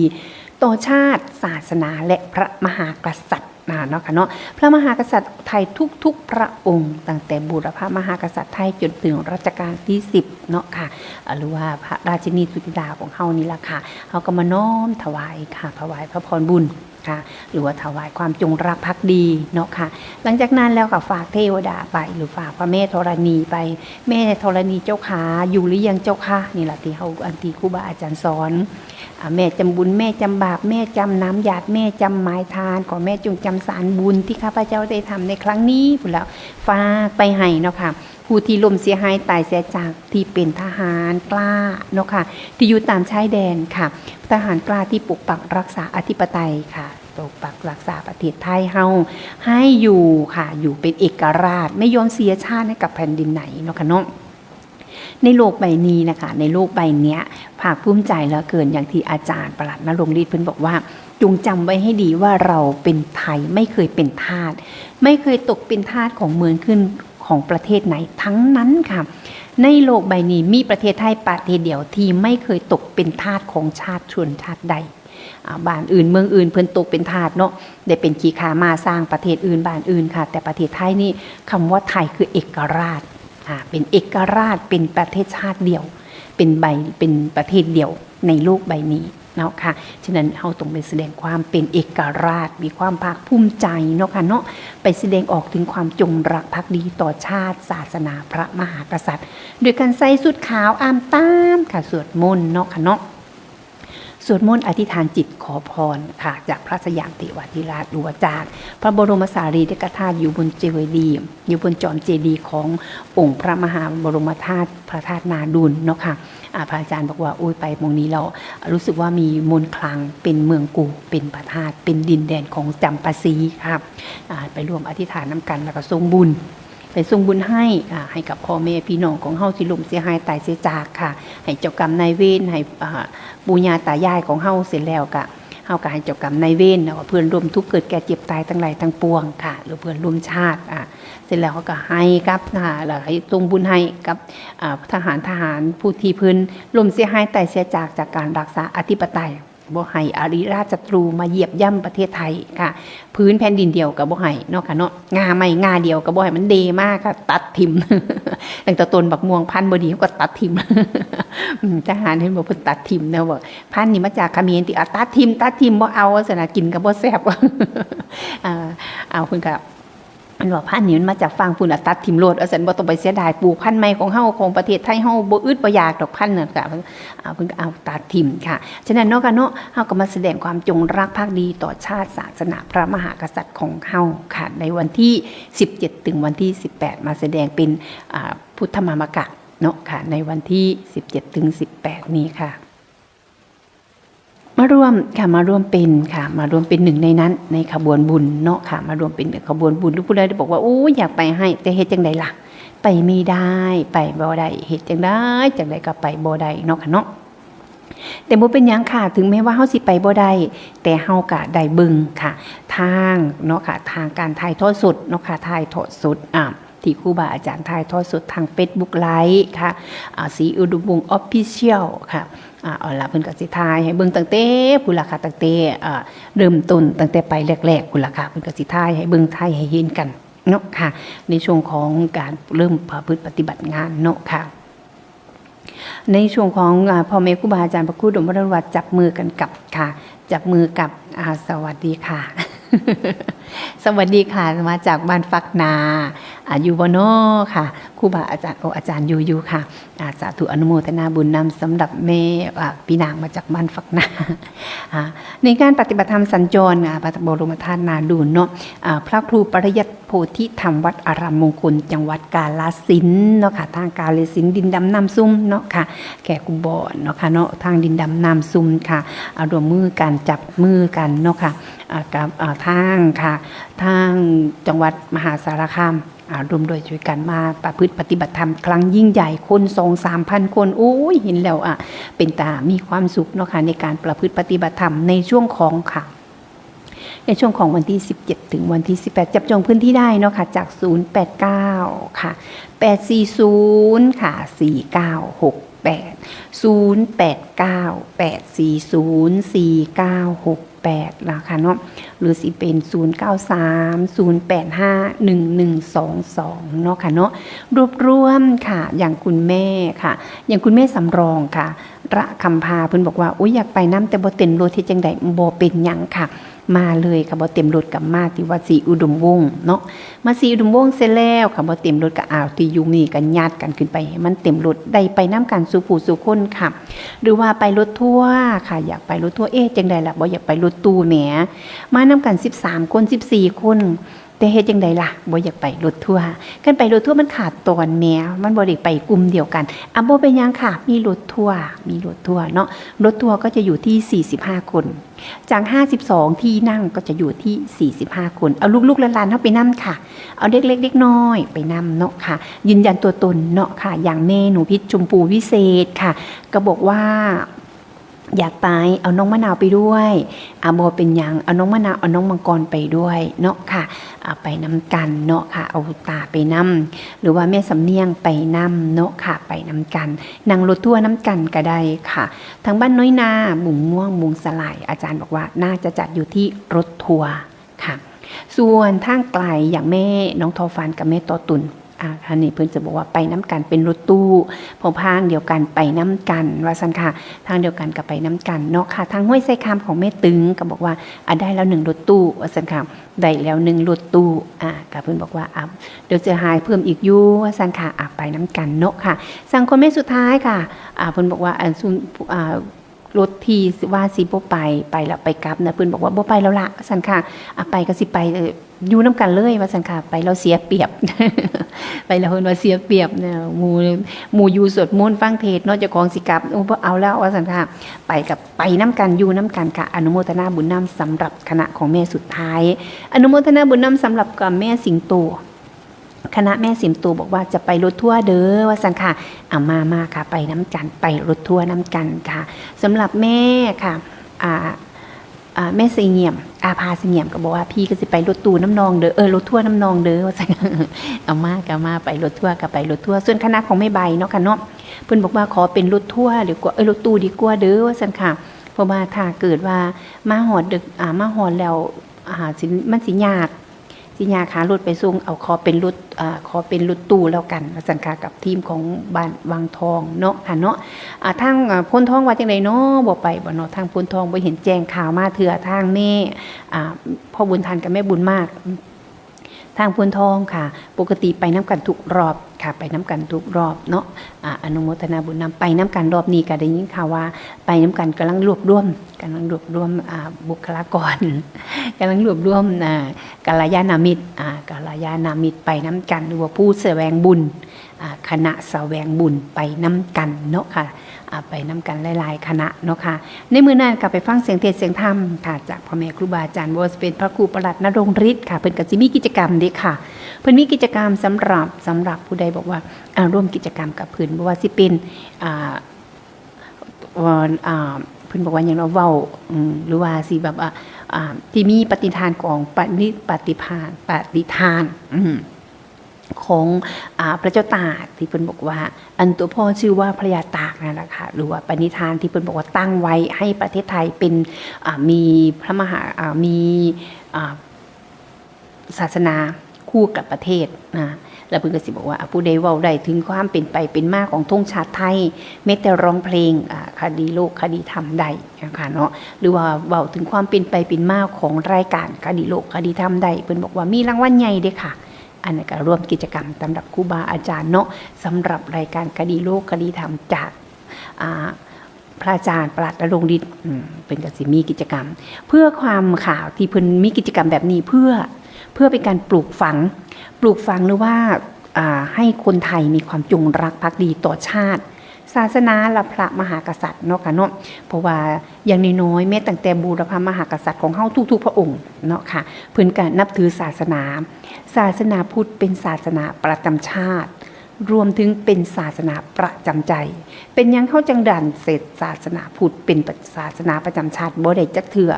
ต่อชาติศาสนาและพระมหากษัตริย์เนาะค่ะเนาะพระมหากษัตริย์ไทยทุกพระองค์ตั้งแต่บูรพมหากษัตริย์ไทยจนถึงรัชกาลที่10เนาะค่ะหรือว่าพระราชินีสุธิดาของเฮานี่ล่ะค่ะเฮาก็มาน้อมถวายค่ะถวายพระพรบุญค่ะหรือว่าถวายความจงรักภักดีเนาะค่ะหลังจากนั้นแล้วก็ฝากเทวดาไปหรือฝากพระแม่ธรณีไปแม่ธรณีเจ้าขาอยู่หรือยังเจ้าค่ะนี่ล่ะที่เฮาอันที่ครูบาอาจารย์สอนแม่จำบุญแม่จำบาปแม่จำน้ำหยาดแม่จำหมายทานขอแม่จงจำสารบุญที่ข้าพเจ้าได้ทำในครั้งนี้พุ่นแล้วฝากไปให้เนาะค่ะผู้ที่ล้มเสียหายตายเสียจากที่เป็นทหารกล้าเนาะค่ะที่อยู่ตามชายแดนค่ะทหารกล้าที่ปกปักรักษาอธิปไตยค่ะปกปักรักษาประเทศไทยเฮาให้อยู่ค่ะอยู่เป็นเอกราชไม่ยอมเสียชาติให้กับแผ่นดินไหนเนาะค่ะเนาะในโลกใบนี้นะคะในโลกใบนี้ภาคภูมิใจเหลือเกินอย่างที่อาจารย์ปลัดณรงค์ฤทธิ์เพิ่นบอกว่าจงจำไว้ให้ดีว่าเราเป็นไทยไม่เคยเป็นทาสไม่เคยตกเป็นทาสของเมืองขึ้นของประเทศไหนทั้งนั้นค่ะในโลกใบนี้มีประเทศไทยประเทศเดียวที่ไม่เคยตกเป็นทาสของชาติชนชาติใดบ้านอื่นเมืองอื่นเพิ่นตกเป็นทาสเนาะได้เป็นขี้ขามาสร้างประเทศอื่นบ้านอื่นค่ะแต่ประเทศไทยนี่คำว่าไทยคือเอกราชเป็นเอกราชเป็นประเทศชาติเดียวเป็นประเทศเดียวในโลกใบนี้เนาะค่ะฉะนั้นเฮาต้องไปแสดงความเป็นเอกราชมีความภาคภูมิใจเนาะค่ะเนาะไปแสดงออกถึงความจงรักภักดีต่อชาติศาสนาพระมหากษัตริย์โดยการใส่ชุดขาวอามตามค่ะสวดมนต์เนาะค่ะเนาะสวดมนต์อธิษฐานจิตขอพรค่ะจากพระสยามเทวาธิราชหรือว่าจากพระบรมสารีริกธาตุอยู่บนเจดีย์อยู่บนจอมเจดีย์ขององค์พระมหาบรมธาตุพระธาตุนาดูลเนาะค่ะพระอาจารย์บอกว่าโอ้ยไปมองนี้เรารู้สึกว่ามีมนต์คลังเป็นเมืองกูเป็นพระธาตุเป็นดินแดนของจำปาสีครับไปร่วมอธิษฐานน้ำกันแล้วก็ทรงบุญ ไปส่งบุญให้กับพ่อแม่พี่น้องของเฮาที่ล่มเสียหายตายเสียจากค่ะให้เจ้ากรรมนายเวรให้ปู่ย่าตายายของเฮาเสร็จแล้วก็เฮาก็ให้เจ้ากรรมนายเวรแล้วก็เพื่อนร่วมทุกข์เกิดแก่เจ็บตายทั้งหลายทั้งปวงค่ะหรือเพื่อนร่วมชาติเสร็จแล้วเขาก็ให้กับแล้วให้ส่งบุญให้กับทหารผู้ที่เพิ่นล่มเสียหายตายเสียจากการรักษาอธิปไตยบ่ให้อริราชศัตรูมาเหยียบย่ำประเทศไทยค่ะพื้นแผ่นดินเดียวกับบ่ให้เนาะค่ะเนาะงาไม่งาเดียวกับบ่ให้มันเดมากค่ะตัดทิ่ม ตั้งแต่ต้นบักม่วงพันธุ์บ่ดีเขาก็ตัดทิ่ม ทหารเห็นบ่เพิ่นตัดทิ่มนะว่าพันธุ์นี่มาจากเขมรติตัดทิ่มบ่เอาสนะกินก็บ่แซ่บ เอาเพิ่นก็มันว่าพันธุ์นี้มันมาจากฝั่งพุ่นตัดทิ่มโลดเอาซั่นบ่ต้องไปเสียดายปลูกพันธุ์ใหม่ของเฮาของประเทศไทยเฮาบ่อึดบ่อยากดอกพันธุ์นั่นค่ะเพิ่นก็เอาตัดทิ่มค่ะฉะนั้นเนาะค่ะเนาะเฮาก็มาแสดงความจงรักภักดีต่อชาติศาสนาพระมหากษัตริย์ของเฮาค่ะในวันที่17ถึงวันที่18มาแสดงเป็นพุทธมามกะเนาะค่ะในวันที่17ถึง18นี้ค่ะมาร่วมเป็นหนึ่งในนั้นในขบวนบุญเนาะค่ะมารวมเป็นขบวนบุญทุกผู้ใดได้บอกว่าโอ้อยากไปให้แต่เฮ็ดจังไดล่ะไปไม่ได้ไปบ่ได้เฮ็ดจังไดก็ไปบ่ได้เนาะค่ะเนาะแต่บ่เป็นหยังค่ะถึงแม้ว่าเฮาสิไปบ่ได้แต่เฮาก็ได้เบิ่งค่ะทางเนาะค่ะทางการถ่ายทอดสดเนาะค่ะถ่ายทอดสดที่ครูบาอาจารย์ถ่ายทอดสดทาง Facebook Live ค่ะศรีอุดมวงศ์ Official ค่ะเอาล่ะเพิ่นก็สิถ่ายให้เบิ่งตั้งแต่พุ่นล่ะค่ะตั้งแต่เริ่มต้นตั้งแต่ไปแรกๆพุ่นล่ะค่ะเพิ่นก็สิถ่ายให้เบิ่งถ่ายให้เห็นกันเนาะค่ะในช่วงของการเริ่มประพฤติปฏิบัติงานเนาะค่ะในช่วงของพ่อแม่ครูบาอาจารย์พระครูดมวรวัฒน์จับมือกันกับค่ะจับมือกับสวัสดีค่ะ สวัสดีค่ะมาจากบ้านฟักนาอยู่บ่นอค่ะครูบาอาจารย์อาจารย์อยู่ค่ะสาธุอนุโมทนาบุญนำสำหรับแม่พี่นางมาจากบ้านฟักนาในการปฏิบัติธรรมสัญจรพระบรมธาตุนาดูนเนาะพระครูปริยัติโพธิธรรมวัดอารามมงคลจังหวัดกาฬสินธุ์เนาะค่ะทางกาฬสินธุ์ดินดำน้ำซุ่มเนาะค่ะแก่กุบอนเนาะค่ะเนาะทางดินดำน้ำซุ่มค่ะรวมมือกันจับมือกันเนาะค่ะกับทางค่ะทางจังหวัดมหาสารคามรวมโดยช่วยกันมาประพฤติปฏิบัติธรรมครั้งยิ่งใหญ่คน 2-3,000 คนโอ้ยเห็นแล้วเป็นตามีความสุขเนาะค่ะในการประพฤติปฏิบัติธรรมในช่วงของค่ะในช่วงของวันที่17ถึงวันที่18จับจองพื้นที่ได้เนาะค่ะจาก089ค่ะ840ค่ะ4968 089 840 4968นะคะเนาะหรือสิเป็น0930851122เนาะค่ะเนาะรวมค่ะอย่างคุณแม่ค่ะอย่างคุณแม่สำรองค่ะระคำพาเพิ่นบอกว่าอุ๊ยอยากไปน้ำแต่บ่เต็มรถที่จังใดบ่เป็นหยังค่ะมาเลยค่ะบ่เต็มรถกับมาที่วัดศรีอุดมวงศ์เนาะมาศรีอุดมวงศ์เสร็จแล้วค่ะบ่เต็มรถก็ที่อยู่นี่กันญาติกันขึ้นไปให้มันเต็มรถได้ไปน้ำกันสู่ผู้สู่คนค่ะหรือว่าไปรถทัวร์ค่ะอยากไปรถทัวร์จังใดล่ะบ่อยากไปรถตู้แหมมาน้ำกัน13คน14คนแต่เฮ็ดจังใดล่ะบ่อยากไปรถทัวร์กันไปรถทัวร์มันขาดตอนแหมมันบ่ได้ไปกลุ่มเดียวกันบ่เป็นหยังค่ะมีรถทัวร์เนาะรถทัวร์ก็จะอยู่ที่45คนจาก52ที่นั่งก็จะอยู่ที่45คนเอาลูกๆหลานๆเฮาไปนำค่ะเอาเด็กเล็กเด็กน้อยไปนำเนาะค่ะยืนยันตัวตนเนาะค่ะอย่างแม่หนูพิชชมพูวิเศษค่ะก็บอกว่าอยากไปเอาน้องมะนาวไปด้วยบ่เป็นหยังเอาน้องมะนาวเอาน้องมังกรไปด้วยเนาะค่ะไปนำกันเนาะค่ะเอาตาไปนำหรือว่าแม่สำเนียงไปนำเนาะค่ะไปนำกันนั่งรถทัวร์น้ำกันก็ได้ค่ะทางบ้านน้อยนาบุ่งม่วงบุ่งสลายอาจารย์บอกว่าน่าจะจัดอยู่ที่รถทัวร์ค่ะส่วนทางไกลอย่างแม่น้องทอฟานกับแม่ตอตุนอันนี้เพิ่นจะบอกว่าไปน้ำกันเป็นรถตู้พอพางเดียวกันไปน้ำกันว่าซั่นค่ะทางเดียวกันก็ไปน้ำกันเนาะค่ะทางห้วยไส้คามของแม่ตึงก็บอกว่าได้แล้ว1รถตู้ว่าซั่นค่ะได้แล้ว1รถตู้ก็เพิ่นบอกว่าเดี๋ยวจะหายเพิ่มอีกอยู่ว่าซั่นค่ะไปน้ำกันเนาะค่ะสั่งคนแม่สุดท้ายค่ะเพิ่นบอกว่ารถที่ว่าสิบ่ไปแล้วไปกลับนะเพิ่นบอกว่าบ่ไปแล้วล่ะซั่นค่ะไปก็สิไปอยู่น้ำกันเลยว่าซั่นค่ะไปเราเสียเปรียบ ไปแล้วเพิ่นว่าเสียเปรียบเนี่ยหมู่อยู่สวดมนต์ฟังเทศน์เนาะเจ้าของสิกลับบ่เอาแล้วว่าซั่นค่ะไปน้ำกันอยู่น้ำกันค่ะอนุโมทนาบุญนำสำหรับคณะของแม่สุดท้ายอนุโมทนาบุญนำสำหรับกับแม่สิงโต คณะแม่สิมตูบอกว่าจะไปรถทัวร์เด้อว่าสันค่ะมาค่ะไปน้ำกันไปรถทัวร์น้ำกันค่ะสำหรับแม่ค่ะแม่สีเงียมพาสีเงียมก็บอกว่าพี่ก็สิไปรถตู้น้ำนองเด้อรถทัวร์น้ำนองเด้อว่าสันมาไปรถทัวร์ก็ไปรถทัวร์ส่วนคณะของแม่ใบเนาะค่ะเนาะเพิ่นบอกว่าขอเป็นรถทัวร์หรือว่ารถตู้ดีกว่าเด้อว่าสันค่ะเพราะว่าถ้าเกิดว่ามาหอดดึกมาหอดแล้วมันสิยากขารถไปส่งเอาขอเป็นรถตู้แล้วกันสังกัดกับทีมของบ้านวังทองเนาะค่ะเนาะทางพ้นทองว่าจังไดเนาะบ่ไปบ่เนาะทางพ้นทองบ่เห็นแจ้งข่าวมาเถื่อทางแม่พ่อบุญทันกับแม่บุญมากทางพ้นทองค่ะปกติไปน้ำกันทุกรอบค่ะไปน้ำกันทุกรอบเนาะอนุโมทนาบุญนำไปน้ำกันรอบนี้ก็ได้ยินข่าวว่าไปน้ำกันกำลังรวบรวมบุคลากรกำลังรวบรวมกัลยาณมิตรไปน้ำกันหรือว่าผู้แสวงบุญคณะแสวงบุญไปน้ำกันเนาะค่ะไปน้ำกันหลายๆคณะเนาะค่ะในมื้อนั้นก็ไปฟังเสียงเทศน์เสียงธรรมค่ะจากพ่อแม่ครูบาอาจารย์บ่ว่าจะเป็นพระครูประหลัดณรงค์ฤทธิ์ค่ะเพิ่นก็สิมีกิจกรรมเด้ค่ะเพิ่นมีกิจกรรมสำหรับผู้ใดบอกว่าร่วมกิจกรรมกับเพิ่นบ่ว่าสิเป็นเพิ่นบอกว่าอย่างเราเว้าหรือว่าสิแบบที่มีปฏิทานของปฏิทานของพระเจ้าตากที่เพิ่นบอกว่าอันตัวพ่อชื่อว่าพระยาตากนั่นแหละค่ะหรือว่าปณิธานที่เพิ่นบอกว่าตั้งไว้ให้ประเทศไทยเป็นมีพระมหามีศาสนาคู่กับประเทศนะแล้วเพิ่นก็สิบอกว่าผู้ใดเว้าได้ถึงความเป็นไปเป็นมาของธงชาติไทยแม้แต่ร้องเพลงคดีโลกคดีธรรมได้นะคะเนาะหรือว่าเว้าถึงความเป็นไปเป็นมาของรายการคดีโลกคดีธรรมได้เพิ่นบอกว่ามีรางวัลใหญ่เด้ค่ะอันนี้ก็ร่วมกิจกรรมสำหรับครูบาอาจารย์เนาะสำหรับรายการคดีโลกคดีธรรมจากพระอาจารย์ประหลัดณรงค์ฤทธิ์เป็นกสิมีกิจกรรมเพื่อความข่าวที่เพิ่นมีกิจกรรมแบบนี้เพื่อเป็นการปลูกฝังหรือว่าให้คนไทยมีความจงรักภักดีต่อชาติศาสนาและพระมหากษัตริย์เนาะค่ะเนาะเพราะว่าอย่างน้อยๆแม้ตั้งแต่บูรพมหากษัตริย์ของเฮาทุกๆพระองค์เนาะค่ะเพิ่นก็นับถือศาสนาพุทธเป็นศาสนาประจำชาติรวมถึงเป็นศาสนาประจำใจเป็นยังเข้าจังดันเศษศาสนาพุทธเป็นศาสนาประจำชาติบ่ได้จักเทื่อ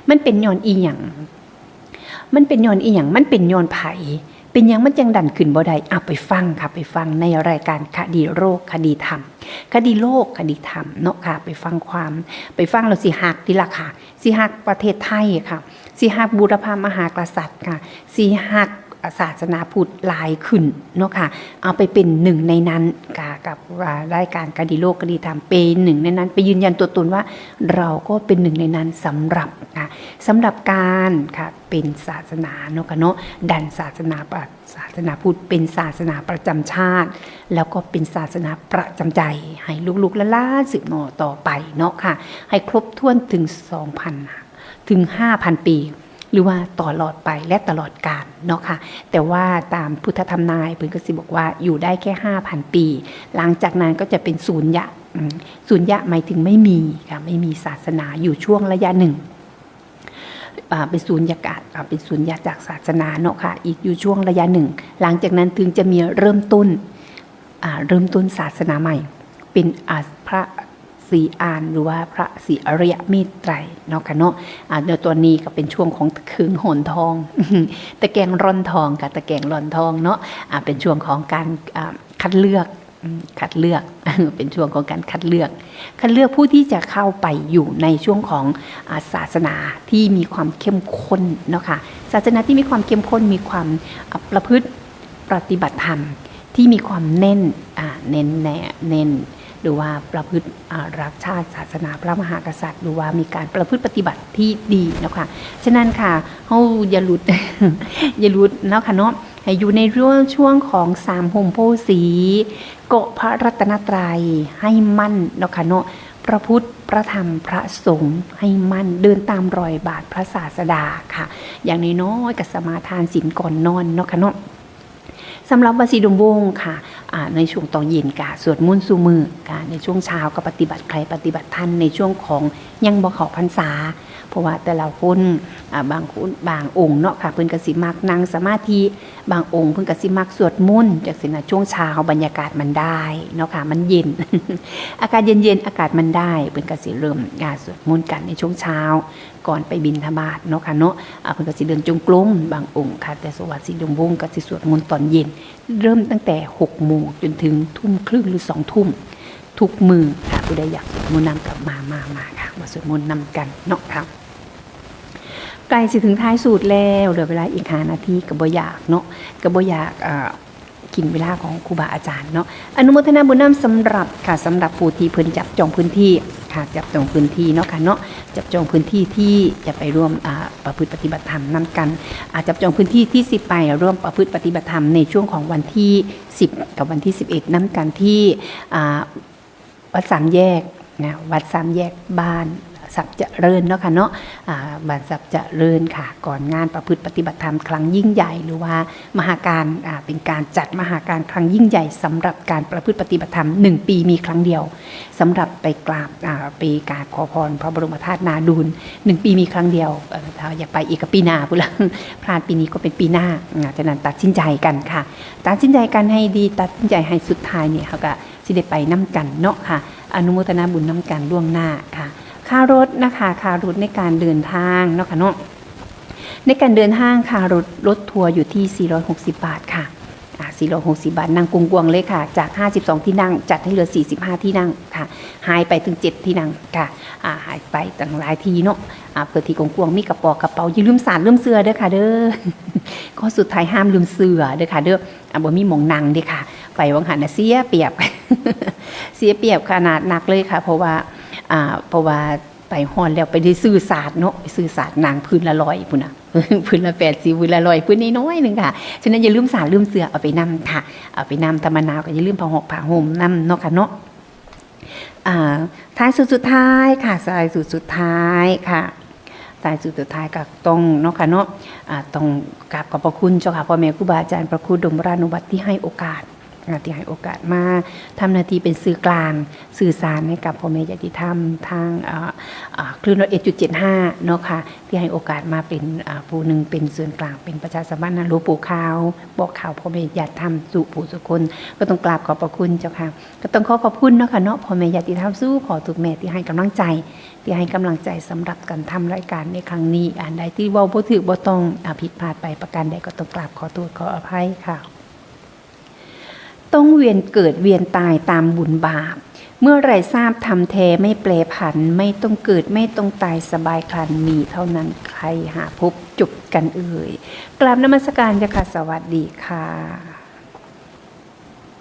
มันเป็นย้อนอีหยังมันเป็นย้อนไผเป็นยังมันจังดันขึ้นบ่ได้ไปฟังค่ะไปฟังในรายการคดีโลกคดีธรรมคดีโลกคดีธรรมเนาะค่ะไปฟังเราสิฮักดีล่ะค่ะสิฮักประเทศไทยค่ะสิฮักบูรพามหากษัตริย์ค่ะสิฮักศาสนาพุทธหลายขึ้นเนาะค่ะเอาไปเป็นหนึ่งในนั้นกับรายการคดีโลกคดีธรรมเป็นหนึ่งในนั้นไปยืนยันตัวตนว่าเราก็เป็นหนึ่งในนั้นสำหรับการค่ะเป็นศาสนาเนาะค่ะเนาะดันศาสนาพุทธเป็นศาสนาประจำชาติแล้วก็เป็นศาสนาประจำใจให้ลูกๆและหลานสืบต่อไปเนาะค่ะให้ครบถ้วนถึง 2,000 ถึง 5,000 ปีหรือว่าตลอดไปและตลอดกาลเนาะค่ะแต่ว่าตามพุทธธรรมนายเพิ่นก็สิบอกว่าอยู่ได้แค่ 5,000 ปีหลังจากนั้นก็จะเป็นสูญญะหมายถึงไม่มีค่ะไม่มีศาสนาอยู่ช่วงระยะหนึ่งเป็นสูญญากาศเป็นสูญญาจากศาสนาเนาะค่ะอีกอยู่ช่วงระยะหนึ่งหลังจากนั้นถึงจะมีเริ่มต้นศาสนาใหม่เป็นพระศรีอานหรือว่าพระศรีอริยเมตไตรเนาะค่ะเนาะเดี๋ยวตัวนี้ก็เป็นช่วงของคืนหนทองตะแกรงร่อนทองกับตะแกรงร่อนทองเนาะเป็นช่วงของการคัดเลือกเป็นช่วงของการคัดเลือกผู้ที่จะเข้าไปอยู่ในช่วงของศาสนาที่มีความเข้มข้นเนาะค่ะศาสนาที่มีความเข้มข้นมีความประพฤติปฏิบัติธรรมที่มีความเน้นหรือว่าประพฤติรักชาติศาสนาพระมหากษัตริย์หรือว่ามีการประพฤติปฏิบัติที่ดีเนาะค่ะฉะนั้นค่ะเฮาอย่าหลุดเนาะค่ะเนาะให้อยู่ในช่วงของ3ห่มโพสีเกาะพระรัตนตรัยให้มั่นเนาะค่ะเนาะพระพุทธพระธรรมพระสงฆ์ให้มั่นเดินตามรอยบาทพระศาสดาค่ะอย่างน้อยๆก็สมาทานศีลก่อนนอนเนาะค่ะเนาะ สำหรับวัดศรีดมวงศ์ค่ะในช่วงตอนเย็นกะสวดมนต์สู่มือกะในช่วงเช้าก็ปฏิบัติใครปฏิบัติท่านในช่วงของยังบ่เข้าพรรษาเพราะว่าแต่ละคนบางองค์เนาะค่ะเพิ่นก็สิมักนั่งสมาธิบางองค์เพิ่นก็สิมักสวดมนต์จังซี่นะช่วงเช้าบรรยากาศมันได้เนาะค่ะมันเย็น อากาศเย็นๆอากาศมันได้เพิ่นก็สิเริ่มสวดมนต์กันในช่วงเช้าก่อนไปบิณฑบาตเนาะค่ะเนาะเพิ่นก็สิเดินจงกรมบางองค์ค่ะแต่สวัสดิ์ศรีดมวงศ์ก็สิสวดมนต์ตอนเย็นเริ่มตั้งแต่6 โมงจนถึง 20:30 หรือ 20:00 ทุกมือค่ะผู้ใดอยากสวดมนต์นำกลับมาค่ะมาสวดมนต์นำกันเนาะค่ะใกล้สิถึงท้ายสูตรแล้วเหลือเวลาอีก5 นาทีก็บ่อยากเนาะก็บ่อยากกินเวลาของครูบาอาจารย์เนาะอนุโมทนาบุญนำสำหรับผู้ที่เพิ่นจับจองพื้นที่ค่ะจับจองพื้นที่เนาะค่ะเนาะจับจองพื้นที่ที่จะไปร่วมประพฤติปฏิบัติธรรมนำกันจับจองพื้นที่ที่สิไปร่วมประพฤติปฏิบัติธรรมในช่วงของวันที่10กับวันที่11นำกันที่วัดสามแยกนะวัดสามแยกบ้านสับเจริญเนาะค่ะเนาะบ้านสับเจริญค่ะก่อนงานประพฤติปฏิบัติธรรมครั้งยิ่งใหญ่หรือว่ามหาการเป็นการจัดมหาการครั้งยิ่งใหญ่สำหรับการประพฤติปฏิบัติธรรม1 ปีมีครั้งเดียวสำหรับไปกราบไปกราบขอพรพระบรมธาตุนาดูล1 ปีมีครั้งเดียวถ้าอยากไปอีกก็ปีหน้าพุ่นละพลาดปีนี้ก็เป็นปีหน้าฉะนั้นตัดสินใจกันค่ะตัดสินใจกันให้ดีตัดสินใจให้สุดท้ายเนี่ยเขาก็สิได้ไปน้ำกันเนาะค่ะอนุโมทนาบุญน้ำกันล่วงหน้าค่ะค่ารถนะคะค่ารถในการเดินทางเนาะค่ะเนาะในการเดินทางค่ารถทัวร์อยู่ที่460 บาทค่ะ460 บาทนั่งกวงๆเลยค่ะจาก52 ที่นั่งจัดให้เหลือ45 ที่นั่งค่ะหายไปถึง7 ที่นั่งค่ะหายไปตั้งหลายทีเนาะเพื่อที่กวงๆมีกระเป๋าอย่าลืมสารลืมเสื้อเด้อค่ะเด้อ ข้อสุดท้ายห้ามลืมเสื้อเด้อค่ะเด้อบ่มีหมองนั่งเด้อค่ะไปวังหันน่ะเสียเปรียบ เสียเปรียบขนาดหนักเลยค่ะเพราะว่าไปฮอนแล้วไปได้ซื้อศาสตร์เนาะซื้อศาสตร์นางพื้นละ100พุ่นน่ะ พื้นละ80พื้นละ100พื้นน้อยๆนึงค่ะฉะนั้นอย่าลืมสารลืมเสื้อเอาไปนำค่ะเอาไปนำธรรมนาวก็อย่าลืมผ้าหอกผ้าห่มนำเนาะค่ะเนาะท้ายสุดท้ายค่ะสายสุดท้ายค่ะสายสุดท้ายก็ต้องเนาะค่ะเนาะต้องกราบขอบพระคุณเจ้าค่ะพ่อแม่ครูบาอาจารย์พระครูดมรานุวัตรที่ให้โอกาสมาทำหน้าที่เป็นสื่อกลางสื่อสารให้กับพ่อแม่ญาติธรรมทางคลื่น101.75 เนาะค่ะที่ให้โอกาสมาเป็นผู้หนึ่งเป็นส่วนกลางเป็นประชาสัมพันธ์หลวงปู่ขาวบอกข่าวพ่อแม่ญาติธรรมสู่ผู้สุคนก็ต้องกราบขอบพระคุณเจ้าค่ะก็ต้องขอบคุณเนาะค่ะเนาะพ่อแม่ญาติธรรมสู้ขอทุกแม่ที่ให้กำลังใจสำหรับการทำรายการในครั้งนี้อันใดที่เว้าบ่ถูกบ่ต้องผิดพลาดไปประการใดก็ต้องกราบขอโทษขออภัยค่ะต้องเวียนเกิดเวียนตายตามบุญบาปเมื่อไรทราบทำแท้ไม่แปรผันไม่ต้องเกิดไม่ต้องตายสบายคลันมีเท่านั้นใครหาพบจบกันเอ่ยกราบนมัสการเจ้าค่ะสวัสดีค่ะ